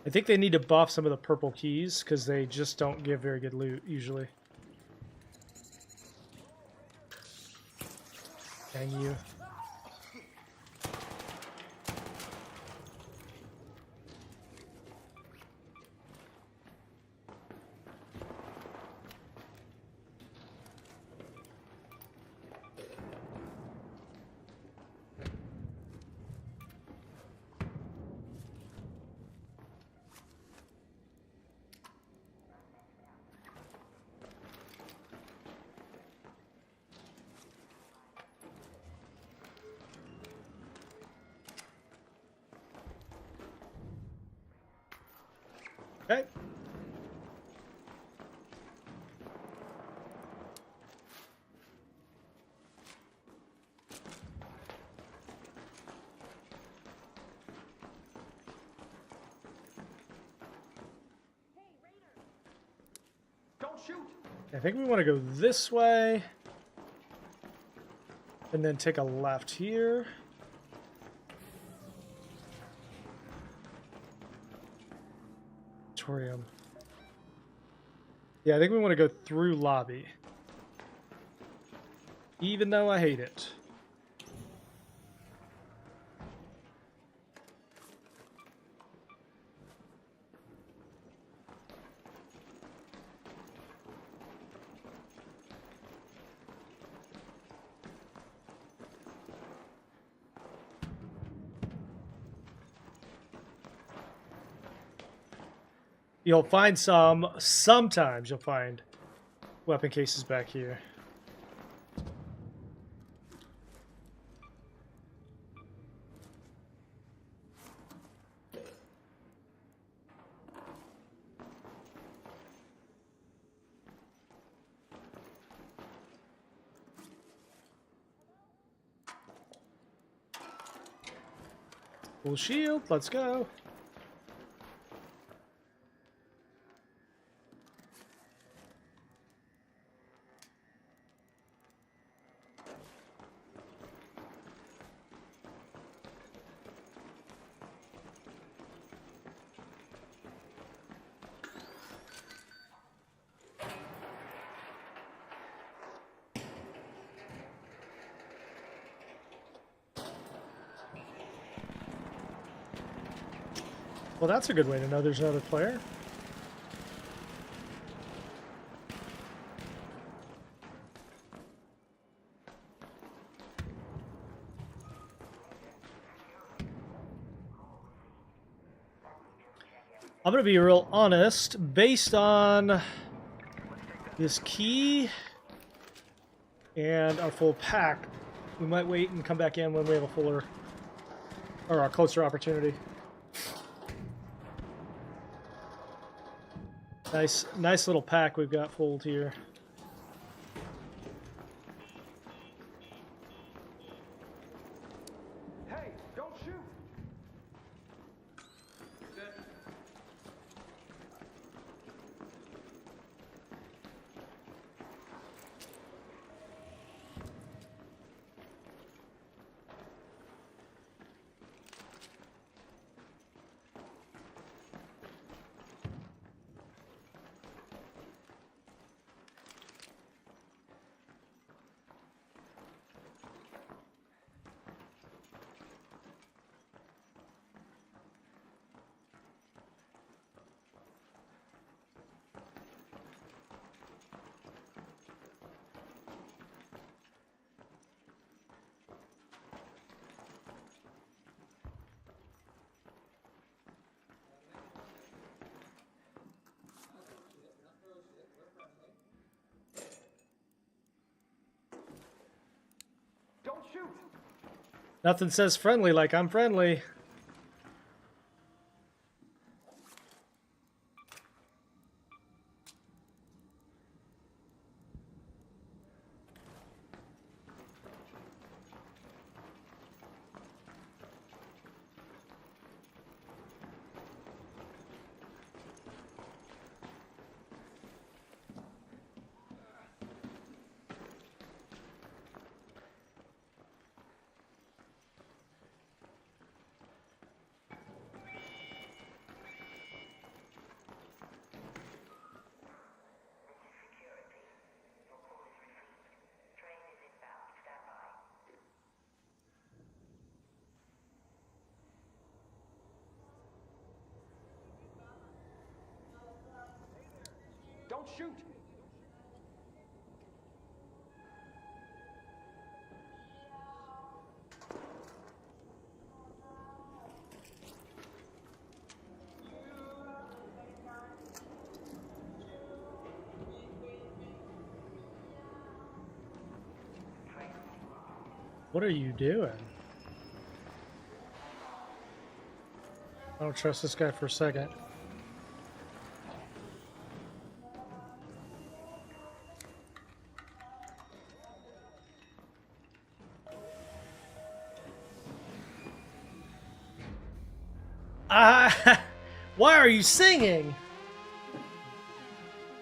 I think they need to buff some of the purple keys because they just don't give very good loot usually. Dang you. Okay. Don't shoot. I think we want to go this way. And then take a left here. Auditorium. Yeah, I think we want to go through lobby. Even though I hate it. You'll find sometimes you'll find weapon cases back here. Full shield, let's go. Well, that's a good way to know there's another player. I'm going to be real honest. Based on this key and our full pack, we might wait and come back in when we have a fuller or a closer opportunity. Nice little pack we've got full here. Hey, don't shoot! Don't shoot! Nothing says friendly like I'm friendly. Don't shoot! What are you doing? I don't trust this guy for a second. Why are you singing?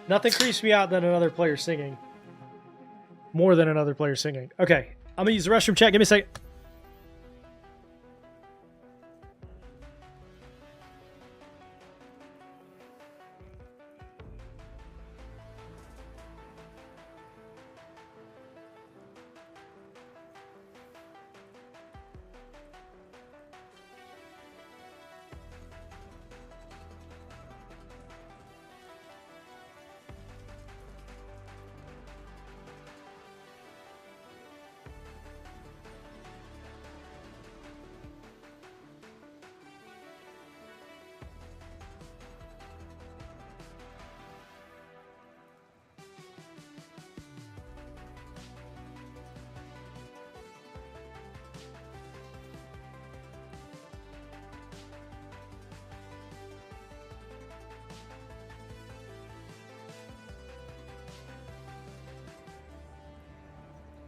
Nothing creeps me out than another player singing. More than another player singing. Okay, I'm gonna use the restroom chat. Give me a second.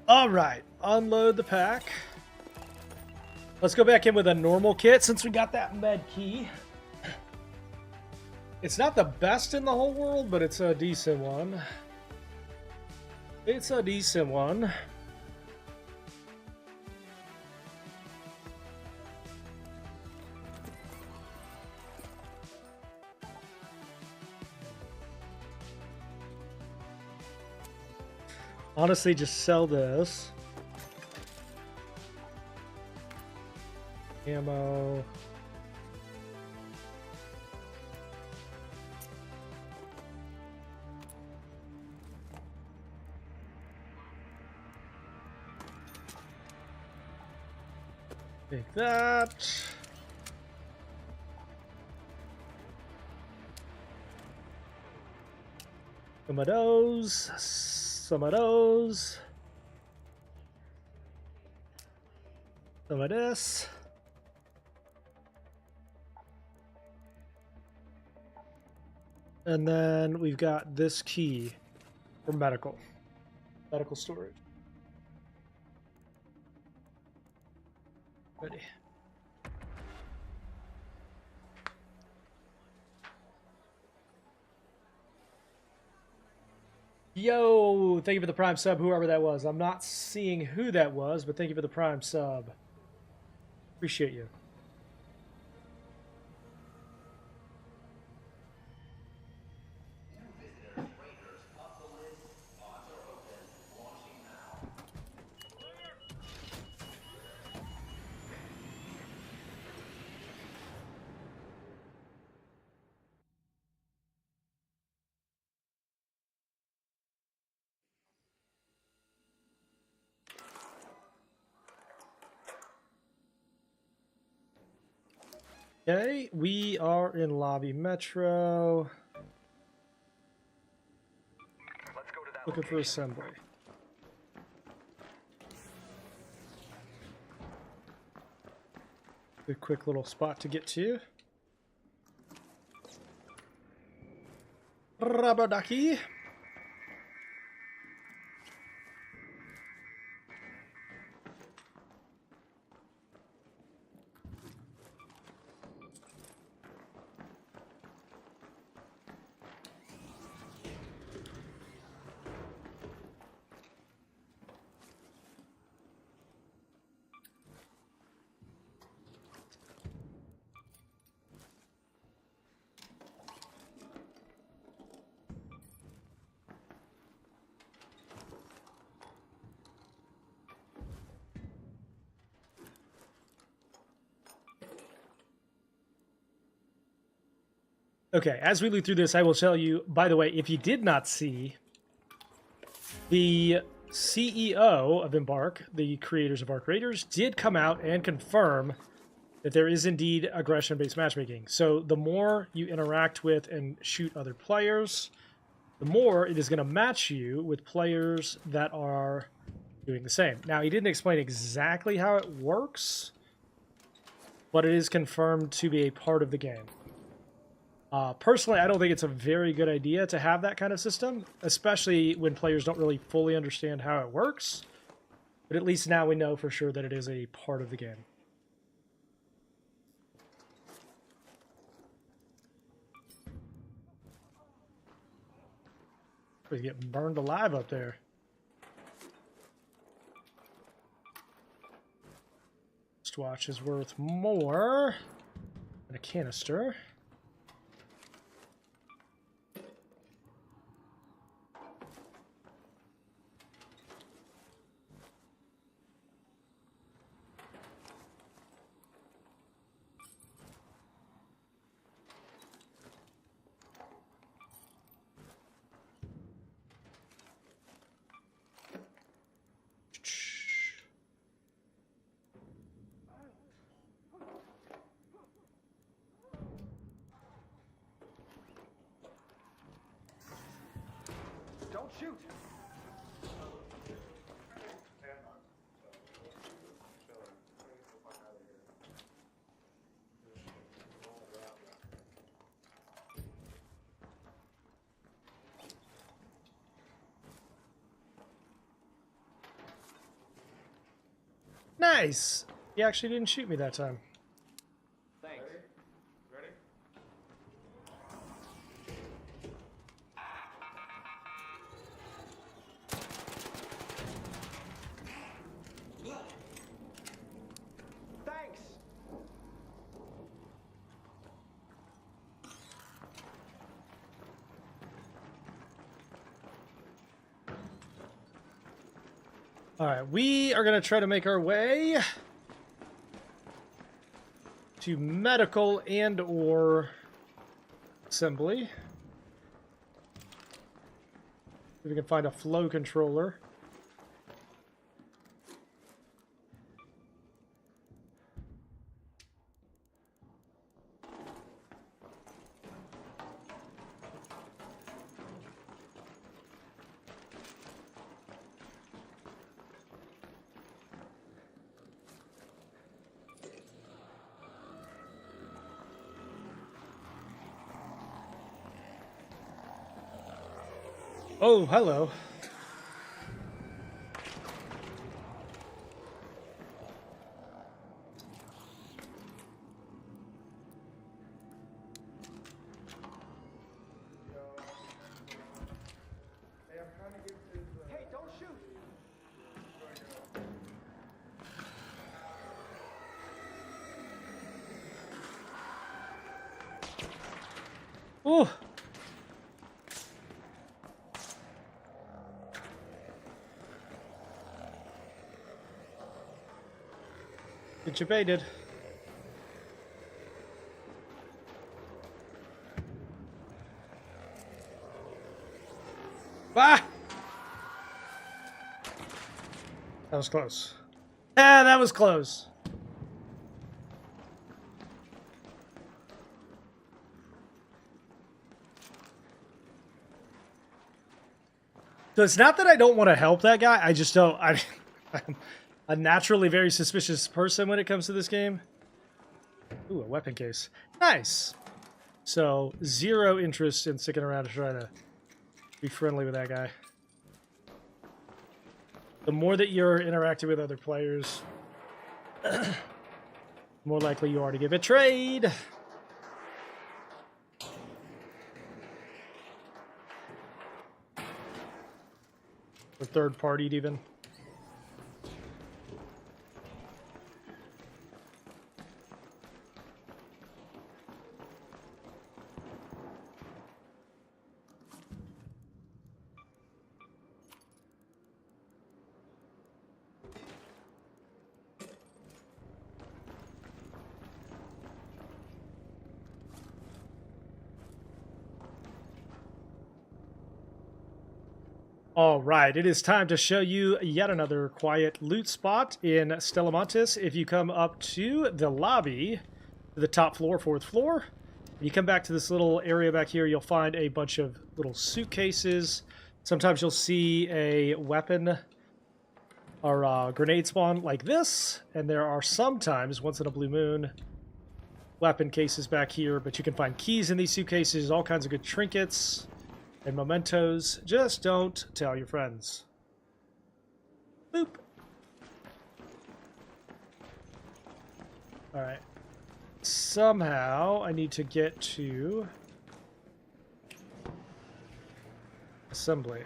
All right, unload the pack. Let's go back in with a normal kit since we got that med key. It's not the best in the whole world, but it's a decent one. It's a decent one. Honestly, just sell this. Ammo. Take that. Some of those. Some of those. Some of this. And then we've got this key for medical storage. Ready. Yo, thank you for the Prime sub, whoever that was. I'm not seeing who that was, but thank you for the Prime sub. Appreciate you. Okay, we are in Lobby Metro. Let's go to that Looking for assembly. A quick little spot to get to. Rubber ducky. Okay, as we loot through this, I will tell you, by the way, if you did not see, the CEO of Embark, the creators of Arc Raiders, did come out and confirm that there is indeed aggression-based matchmaking. So the more you interact with and shoot other players, the more it is going to match you with players that are doing the same. Now, he didn't explain exactly how it works, but it is confirmed to be a part of the game. Personally, I don't think it's a very good idea to have that kind of system, especially when players don't really fully understand how it works. But at least now we know for sure that it is a part of the game. We get burned alive up there. Wristwatch is worth more than a canister. Don't shoot! Nice! He actually didn't shoot me that time. Thanks. Ready? Thanks. All right, we are going to try to make our way to medical and or assembly. If we can find a flow controller. Oh, hello. Hey, don't shoot. Ooh. Get you baited. Ah! That was close. Ah, that was close. So it's not that I don't want to help that guy. I just don't. I'm a naturally very suspicious person when it comes to this game. Ooh, a weapon case. Nice. So, zero interest in sticking around to try to be friendly with that guy. The more that you're interacting with other players, the more likely you are to get betrayed. Or third-partied, even. All right, it is time to show you yet another quiet loot spot in Stellamontis. If you come up to the lobby, to the top floor, 4th floor, you come back to this little area back here, you'll find a bunch of little suitcases. Sometimes you'll see a weapon or a grenade spawn like this, and there are sometimes, once in a blue moon, weapon cases back here, but you can find keys in these suitcases, all kinds of good trinkets and mementos. Just don't tell your friends. Boop. Alright. Somehow I need to get to assembly.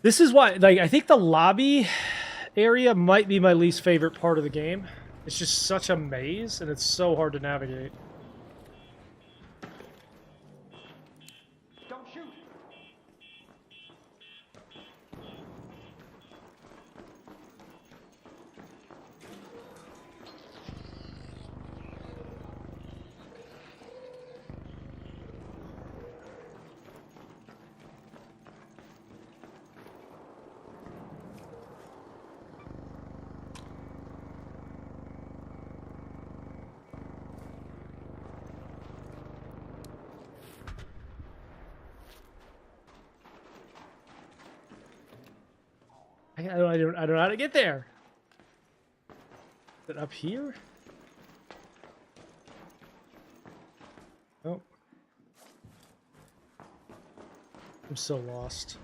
This is why, like, I think the lobby area might be my least favorite part of the game. It's just such a maze, and it's so hard to navigate. Don't shoot. I don't know how to get there. Is it up here? Oh. I'm so lost.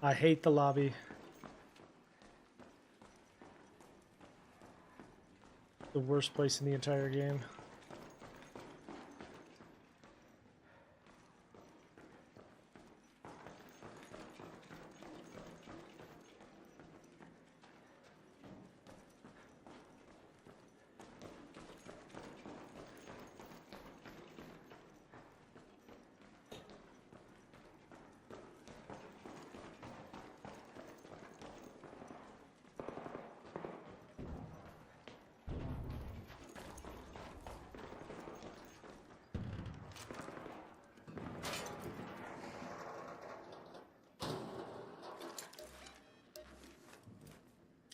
I hate the lobby. The worst place in the entire game.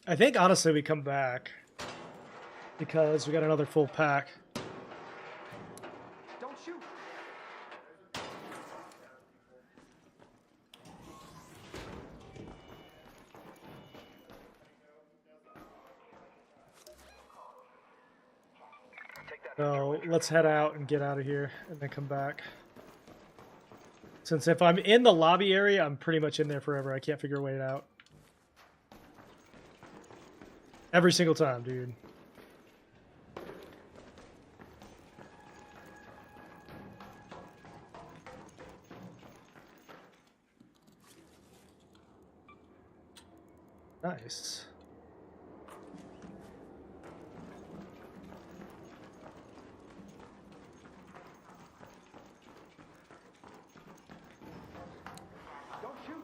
I think honestly we come back because we got another full pack. Don't shoot. So let's head out and get out of here and then come back. Since if I'm in the lobby area, I'm pretty much in there forever. I can't figure a way out. Every single time, dude. Nice. Don't shoot.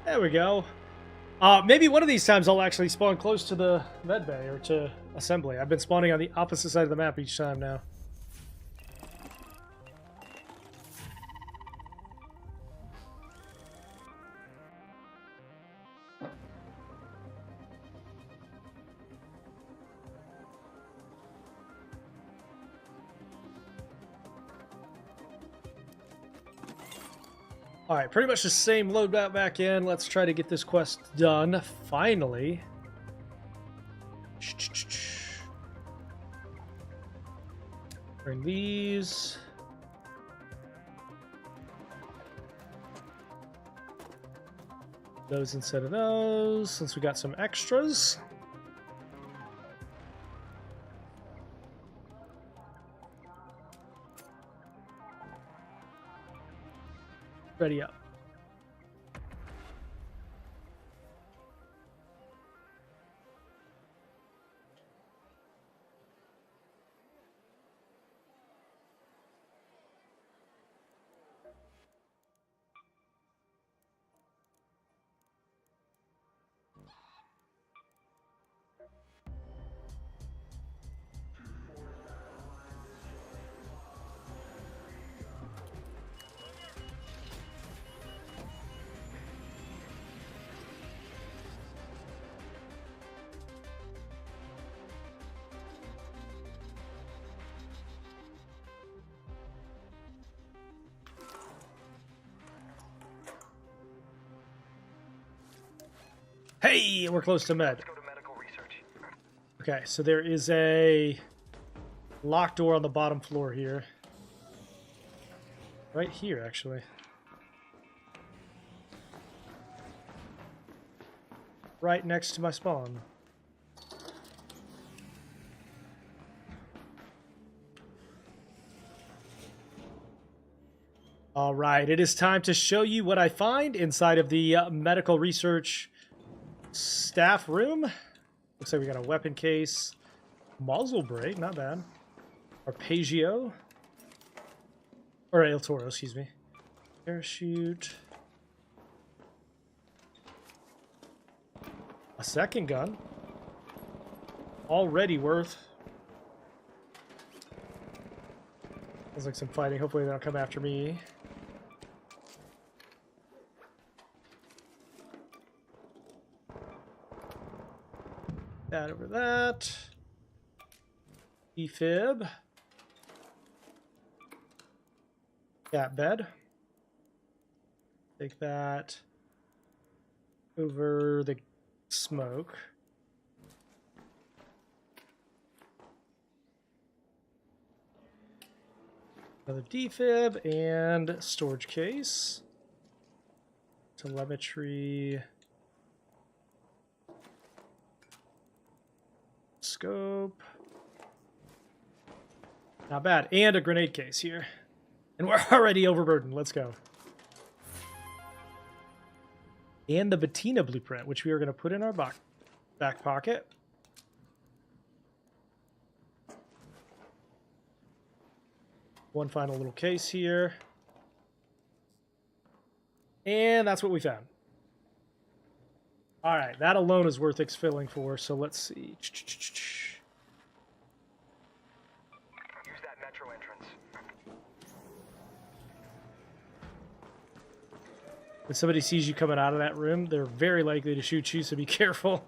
There we go. Maybe one of these times I'll actually spawn close to the med bay or to assembly. I've been spawning on the opposite side of the map each time now. Alright, pretty much the same loadout back in. Let's try to get this quest done, finally. Bring these. Those instead of those, since we got some extras. Ready up. Hey, we're close to med. Okay, so there is a locked door on the bottom floor here. Right here, actually. Right next to my spawn. All right, it is time to show you what I find inside of the medical research staff room. Looks like we got a weapon case, muzzle brake, not bad. Arpeggio, or El Toro, excuse me. Parachute. A second gun. Already worth. Sounds like some fighting. Hopefully they don't come after me. That over that. Defib. Cat bed. Take that over the smoke. Another defib and storage case. Telemetry. Scope. Not bad. And a grenade case here. And we're already overburdened. Let's go. And the Bettina blueprint, which we are going to put in our back pocket. One final little case here. And that's what we found. All right, that alone is worth exfilling for, so let's see. Use that metro entrance. If somebody sees you coming out of that room, they're very likely to shoot you, so be careful.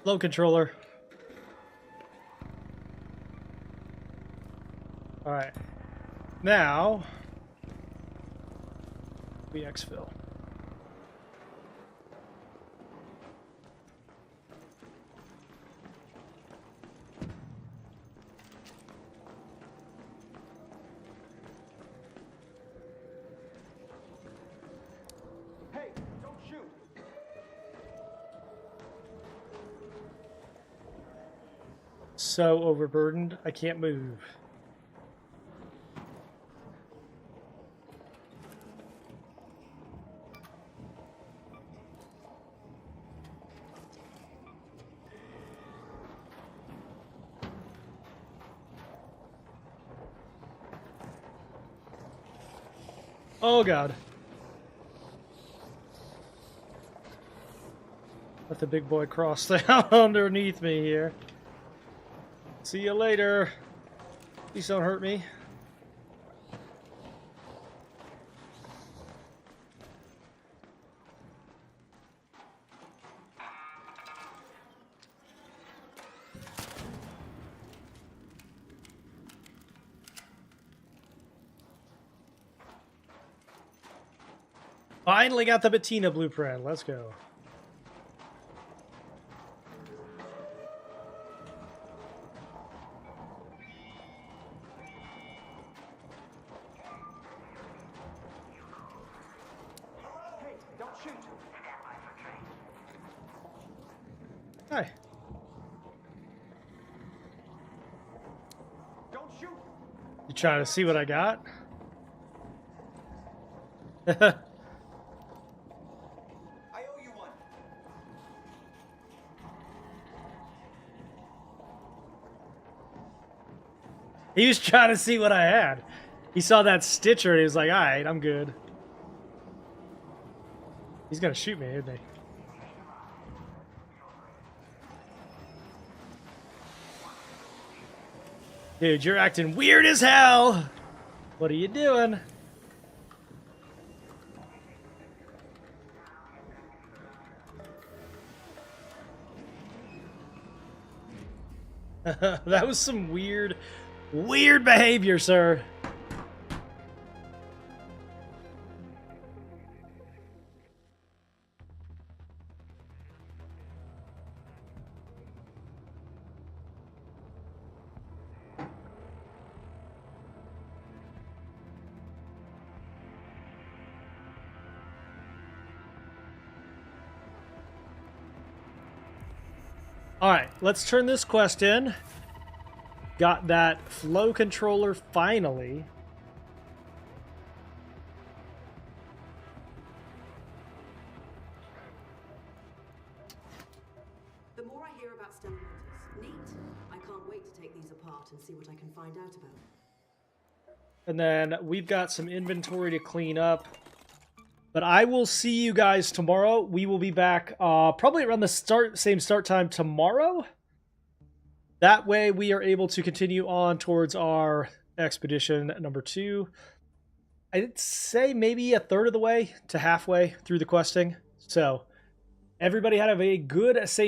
Low controller. All right. Now we exfil. Hey, don't shoot. So overburdened, I can't move. Oh God. Let the big boy cross down underneath me here. See you later. Please don't hurt me. Finally got the Bettina blueprint. Let's go. Hey, don't shoot. Hi. Don't shoot. You trying to see what I got? I owe you one. He was trying to see what I had. He saw that Stitcher and he was like, all right, I'm good. He's gonna shoot me, isn't he? Dude, you're acting weird as hell. What are you doing? That was some weird behavior, sir. All right, let's turn this quest in. Got that flow controller finally. The more I hear about stellar motors, neat. I can't wait to take these apart and see what I can find out about. And then we've got some inventory to clean up. But I will see you guys tomorrow. We will be back probably around the same start time tomorrow. That way we are able to continue on towards our expedition number 2. I'd say maybe a third of the way to halfway through the questing. So everybody have a good, safe